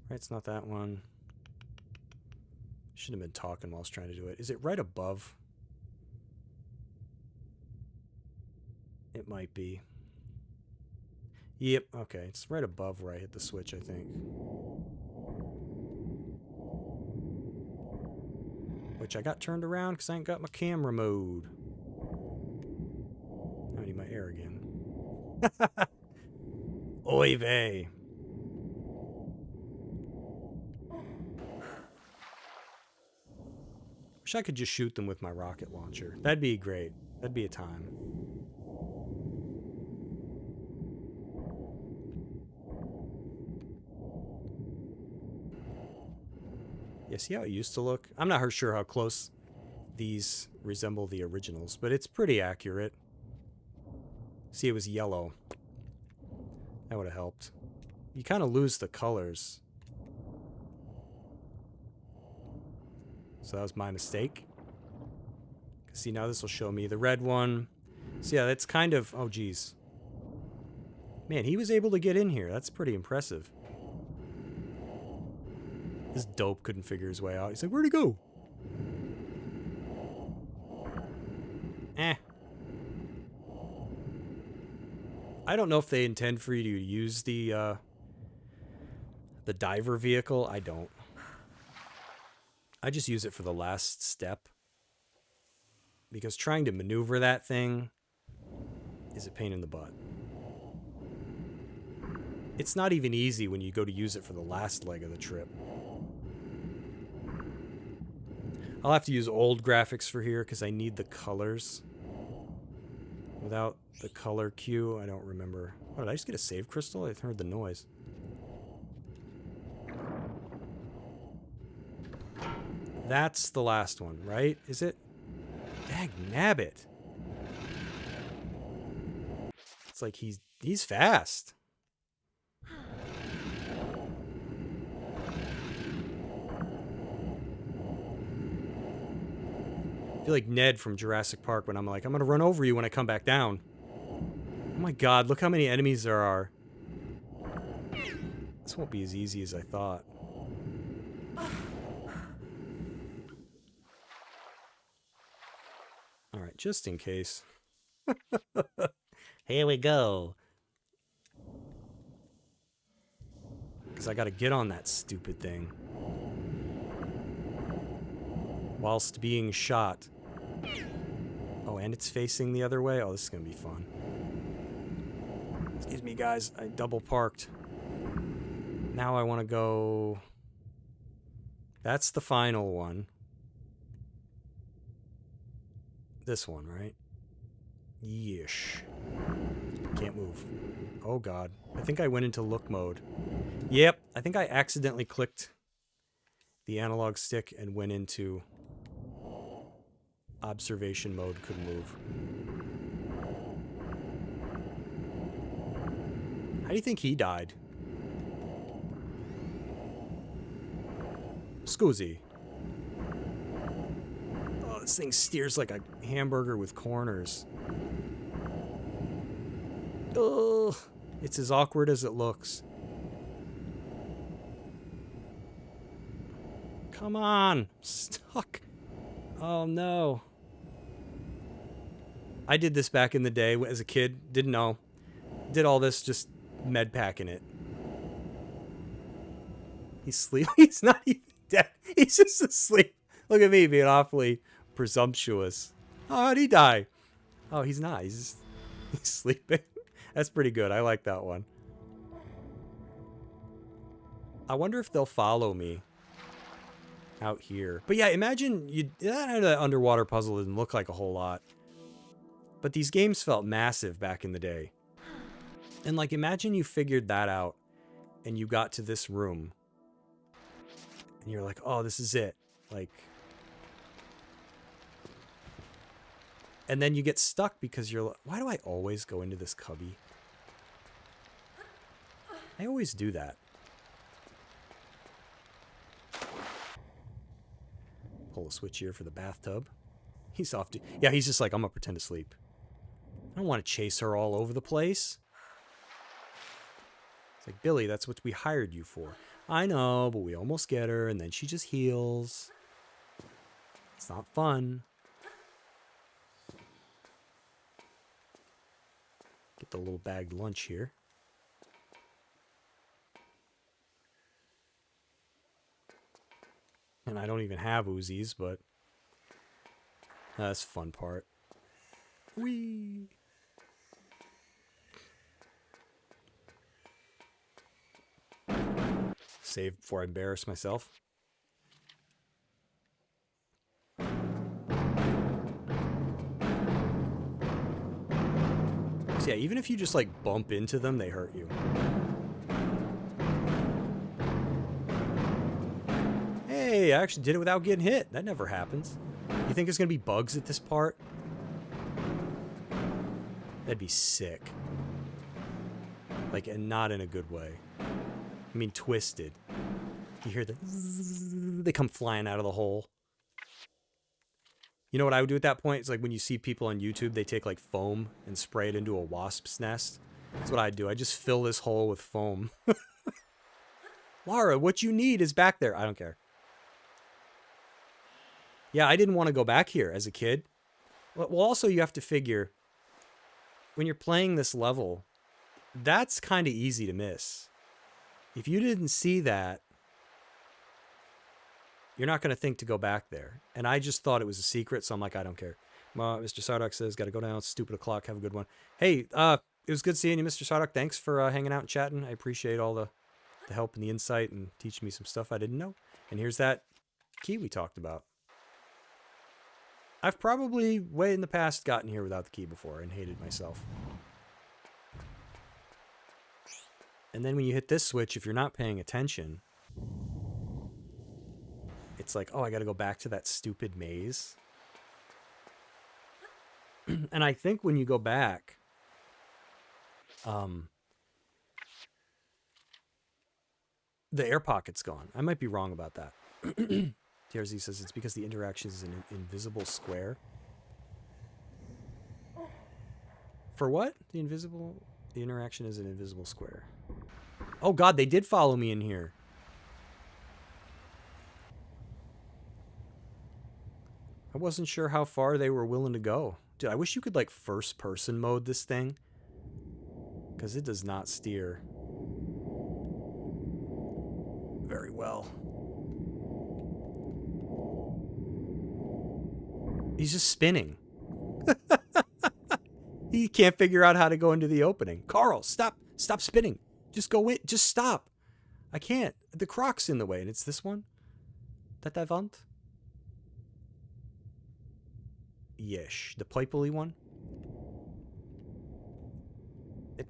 Right, it's not that one. Shouldn't have been talking while I was trying to do it. Is it right above? It might be. Yep, okay. It's right above where I hit the switch, I think. Which I got turned around because I ain't got my camera mode. I need my air again. Oy vey. Wish I could just shoot them with my rocket launcher. That'd be great. That'd be a time. Yeah, see how it used to look? I'm not sure how close these resemble the originals, but it's pretty accurate. See, it was yellow. That would have helped. You kind of lose the colors. So that was my mistake. See, now this will show me the red one. So yeah, that's kind of... Oh, geez. Man, he was able to get in here. That's pretty impressive. This dope couldn't figure his way out. He's like, where'd he go? Eh. I don't know if they intend for you to use the diver vehicle. I don't. I just use it for the last step. Because trying to maneuver that thing is a pain in the butt. It's not even easy when you go to use it for the last leg of the trip. I'll have to use old graphics for here because I need the colors. Without the color cue, I don't remember. Oh, did I just get a save crystal? I heard the noise. That's the last one, right? Is it? Dag nabbit. It's like he's fast. I feel like Ned from Jurassic Park when I'm like, I'm gonna run over you when I come back down. Oh my god, look how many enemies there are. This won't be as easy as I thought. just in case. Here we go. Because I got to get on that stupid thing. Whilst being shot. Oh, and it's facing the other way? Oh, this is going to be fun. Excuse me, guys. I double parked. Now I want to go... That's the final one. This one, right? Yeesh. Can't move. Oh, God. I think I went into look mode. Yep. I think I accidentally clicked the analog stick and went into observation mode. Couldn't move. How do you think he died? Scusi. Oh, this thing steers like a hamburger with corners. Ugh. It's as awkward as it looks. Come on. Stuck. Oh, no. I did this back in the day as a kid. Didn't know. Did all this just med packing it. He's sleeping. He's not even dead. He's just asleep. Look at me being awfully presumptuous. Oh, how'd he die? Oh, he's not. He's sleeping. That's pretty good. I like that one. I wonder if they'll follow me out here. But yeah, imagine that underwater puzzle didn't look like a whole lot. But these games felt massive back in the day. And like, imagine you figured that out and you got to this room. And you're like, oh, this is it. Like... And then you get stuck because you're like, why do I always go into this cubby? I always do that. Pull a switch here for the bathtub. He's off to... Yeah, he's just like, I'm gonna pretend to sleep. I don't want to chase her all over the place. It's like, Billy, that's what we hired you for. I know, but we almost get her, and then she just heals. It's not fun. Get the little bagged lunch here. And I don't even have Uzis, but that's the fun part. Whee! Save before I embarrass myself. So yeah, even if you just like bump into them, they hurt you. Hey, I actually did it without getting hit. That never happens. You think there's gonna be bugs at this part? That'd be sick. Like, and not in a good way. I mean, twisted. You hear the zzz, they come flying out of the hole. You know what I would do at that point? It's like when you see people on YouTube, they take like foam and spray it into a wasp's nest. That's what I'd do. I just fill this hole with foam. Laura, what you need is back there. I don't care. Yeah, I didn't want to go back here as a kid. Well, also you have to figure, when you're playing this level, that's kind of easy to miss. If you didn't see that, you're not going to think to go back there. And I just thought it was a secret, so I'm like, I don't care. Mr. Sardock says, got to go down. Stupid o'clock. Have a good one. Hey, it was good seeing you, Mr. Sardock. Thanks for hanging out and chatting. I appreciate all the help and the insight and teaching me some stuff I didn't know. And here's that key we talked about. I've probably, way in the past, gotten here without the key before and hated myself. And then when you hit this switch, if you're not paying attention, it's like, oh, I got to go back to that stupid maze. And I think when you go back, the air pocket's gone. I might be wrong about that. TRZ says it's because the interaction is an invisible square. For what? The interaction is an invisible square. Oh God, they did follow me in here. I wasn't sure how far they were willing to go Dude, I wish you could, like, first-person mode this thing. Because it does not steer very well. He's just spinning. He can't figure out how to go into the opening. Carl, stop. Stop spinning. Just go in. Just stop. I can't. The croc's in the way, and it's this one that I want. Yes, the pipely one.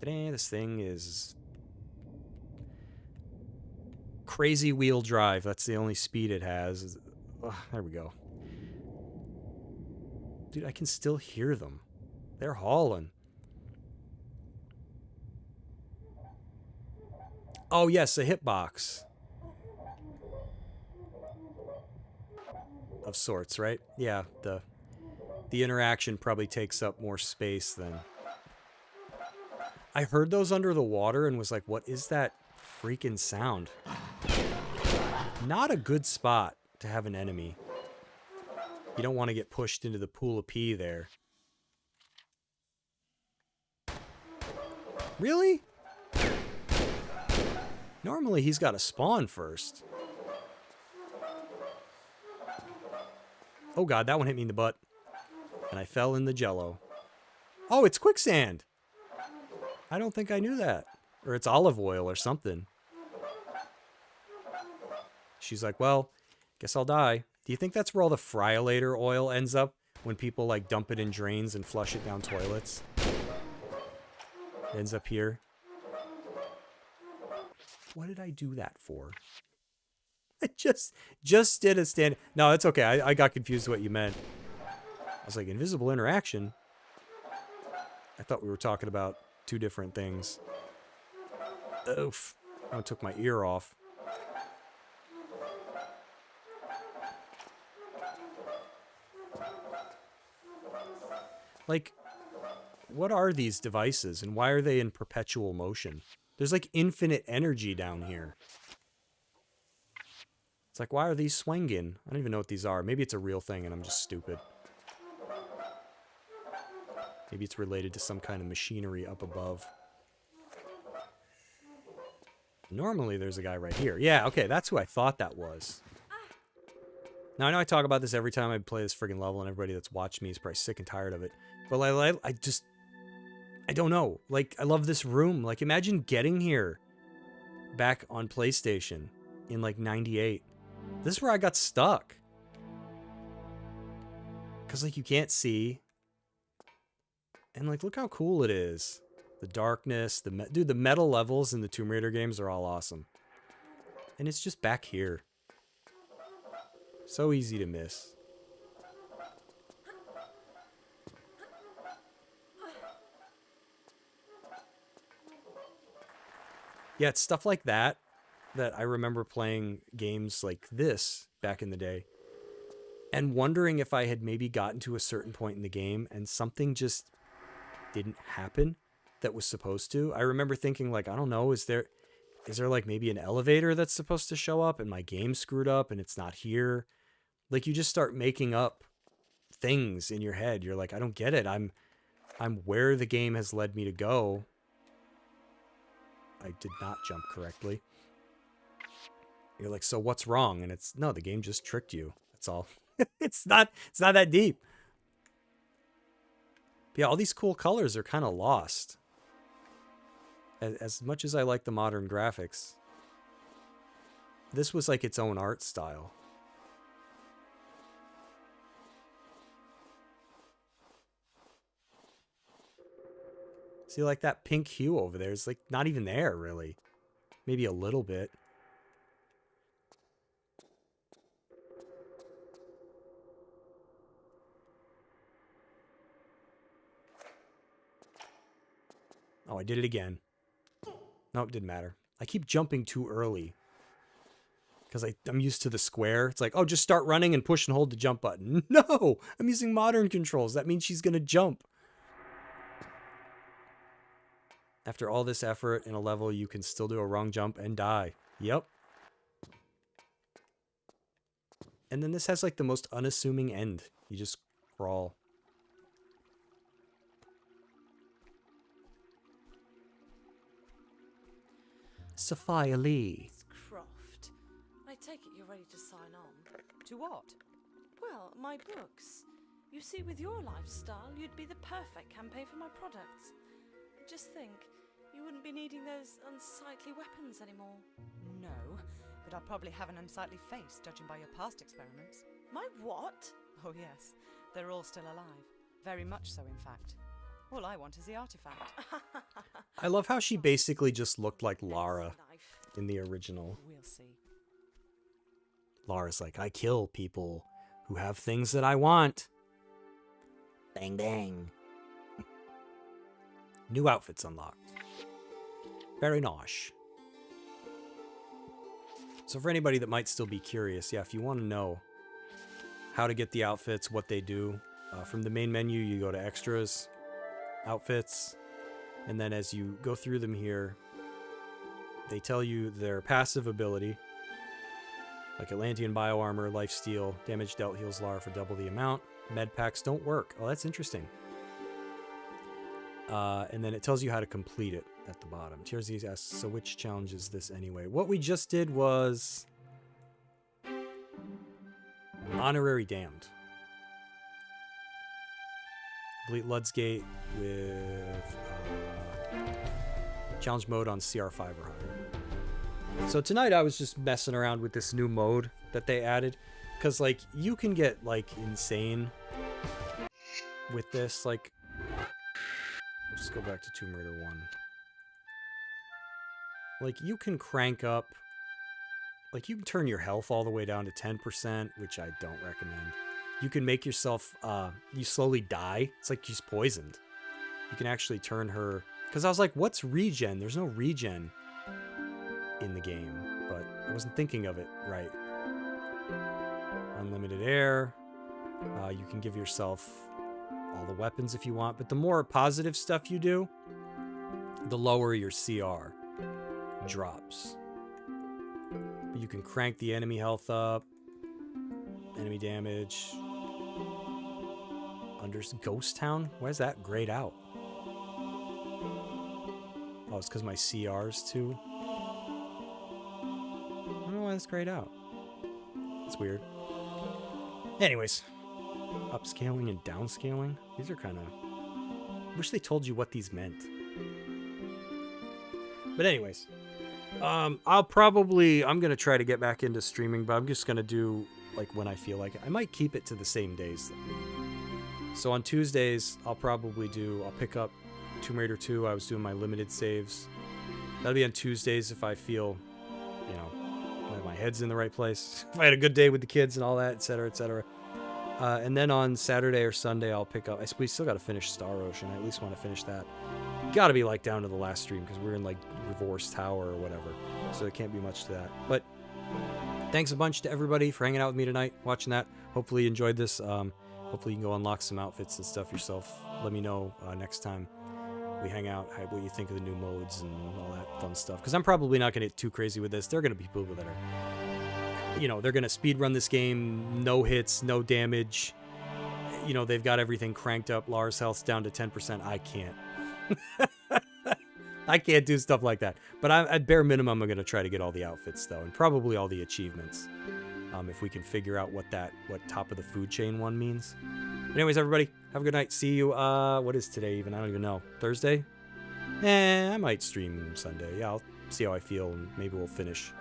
This thing is crazy wheel drive. That's the only speed it has. Ugh, there we go. Dude, I can still hear them. They're hauling. Oh, yes, a hitbox. Of sorts, right? Yeah, the interaction probably takes up more space than... I heard those under the water and was like, what is that freaking sound? Not a good spot to have an enemy. You don't want to get pushed into the pool of pee there. Really? Normally he's got to spawn first. Oh god, that one hit me in the butt. And I fell in the jello. Oh, it's quicksand! I don't think I knew that. Or it's olive oil or something. She's like, well, guess I'll die. Do you think that's where all the friolator oil ends up? When people, like, dump it in drains and flush it down toilets? It ends up here. What did I do that for? I just did a stand... No, it's okay. I got confused with what you meant. I was like, invisible interaction? I thought we were talking about two different things. Oof. I took my ear off. Like, what are these devices and why are they in perpetual motion? There's like infinite energy down here. It's like, why are these swinging? I don't even know what these are. Maybe it's a real thing and I'm just stupid. Maybe it's related to some kind of machinery up above. Normally there's a guy right here. Yeah, okay, that's who I thought that was. Now, I know I talk about this every time I play this friggin' level, and everybody that's watched me is probably sick and tired of it. But I don't know. Like, I love this room. Like, imagine getting here back on PlayStation in, like, 98. This is where I got stuck. Because, like, you can't see. And, like, look how cool it is. The darkness, dude, the metal levels in the Tomb Raider games are all awesome. And it's just back here. So easy to miss. Yeah, it's stuff like that that I remember playing games like this back in the day. And wondering if I had maybe gotten to a certain point in the game and something just didn't happen that was supposed to. I remember thinking, like, I don't know, is there like maybe an elevator that's supposed to show up and my game screwed up and it's not here? Like, you just start making up things in your head. You're like, I don't get it. I'm where the game has led me to go. I did not jump correctly. You're like, so what's wrong? And it's, no, the game just tricked you. That's all. It's not that deep. But yeah, all these cool colors are kind of lost. As much as I like the modern graphics, this was like its own art style. See, like that pink hue over there is like not even there, really. Maybe a little bit. Oh, I did it again. No, it didn't matter. I keep jumping too early. Because I'm used to the square. It's like, oh, just start running and push and hold the jump button. No! I'm using modern controls. That means she's going to jump. After all this effort in a level, you can still do a wrong jump and die. Yep. And then this has like the most unassuming end. You just crawl. Sophia Lee. Miss Croft, I take it you're ready to sign on. To what? Well, my books. You see, with your lifestyle, you'd be the perfect campaign for my products. Just think, you wouldn't be needing those unsightly weapons anymore. No, but I'll probably have an unsightly face, judging by your past experiments. My what? Oh yes, they're all still alive. Very much so, in fact. All I want is the artifact. I love how she basically just looked like Lara Life. in the original. We'll see. Lara's like, I kill people who have things that I want. Bang bang. New outfits unlocked. Very nice. So for anybody that might still be curious, yeah, if you want to know how to get the outfits, what they do, from the main menu, you go to extras, outfits, and then as you go through them here, they tell you their passive ability, like Atlantean bioarmor, lifesteal, damage dealt heals Lara for double the amount. Med packs don't work. Oh, that's interesting. And then it tells you how to complete it at the bottom. TRZ asks, so which challenge is this anyway? What we just did was Honorary Damned. Complete Lud's Gate with challenge mode on CR5 or higher. So tonight I was just messing around with this new mode that they added. Because, like, you can get, like, insane with this. Like, let's go back to Tomb Raider 1. Like, you can crank up, like, you can turn your health all the way down to 10%, which I don't recommend. You can make yourself, you slowly die. It's like she's poisoned. You can actually turn her, because I was like, what's regen? There's no regen in the game, but I wasn't thinking of it right. Unlimited air. You can give yourself all the weapons if you want, but the more positive stuff you do, the lower your CR drops. But you can crank the enemy health up, enemy damage. Under Ghost Town? Why is that grayed out? Oh, it's because my CR's too. I don't know why that's grayed out. It's weird. Anyways, upscaling and downscaling. These are kind of... Wish they told you what these meant. But anyways, I'm gonna try to get back into streaming, but I'm just gonna do like when I feel like it. I might keep it to the same days though. So on Tuesdays, I'll pick up Tomb Raider 2. I was doing my limited saves. That'll be on Tuesdays if I feel, you know, my head's in the right place. If I had a good day with the kids and all that, etc., etc. And then on Saturday or Sunday, I'll pick up... We still got to finish Star Ocean. I at least want to finish that. Got to be like down to the last stream because we're in like Reverse Tower or whatever. So there can't be much to that. But thanks a bunch to everybody for hanging out with me tonight, watching that. Hopefully you enjoyed this. Hopefully you can go unlock some outfits and stuff yourself. Let me know next time we hang out what you think of the new modes and all that fun stuff. Because I'm probably not going to get too crazy with this. There are going to be people that are, you know, they're going to speedrun this game, no hits, no damage. You know, they've got everything cranked up. Lara's health's down to 10%. I can't. I can't do stuff like that. But at bare minimum, I'm going to try to get all the outfits, though, and probably all the achievements. If we can figure out what top of the food chain one means. But anyways, everybody, have a good night. See you, what is today even? I don't even know. Thursday? I might stream Sunday. Yeah, I'll see how I feel, and maybe we'll finish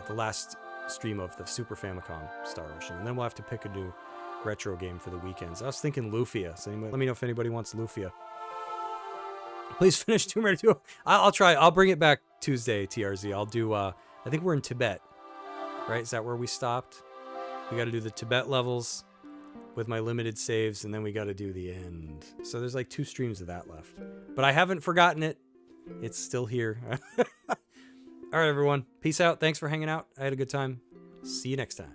the last stream of the Super Famicom Star Ocean. And then we'll have to pick a new retro game for the weekends. I was thinking Lufia. So anybody, let me know if anybody wants Lufia. Please finish Tomb Raider 2. I'll try. I'll bring it back Tuesday, TRZ. I'll do, I think we're in Tibet. Right? Is that where we stopped? We got to do the Tibet levels with my limited saves, and then we got to do the end. So there's like 2 streams of that left. But I haven't forgotten it. It's still here. All right, everyone. Peace out. Thanks for hanging out. I had a good time. See you next time.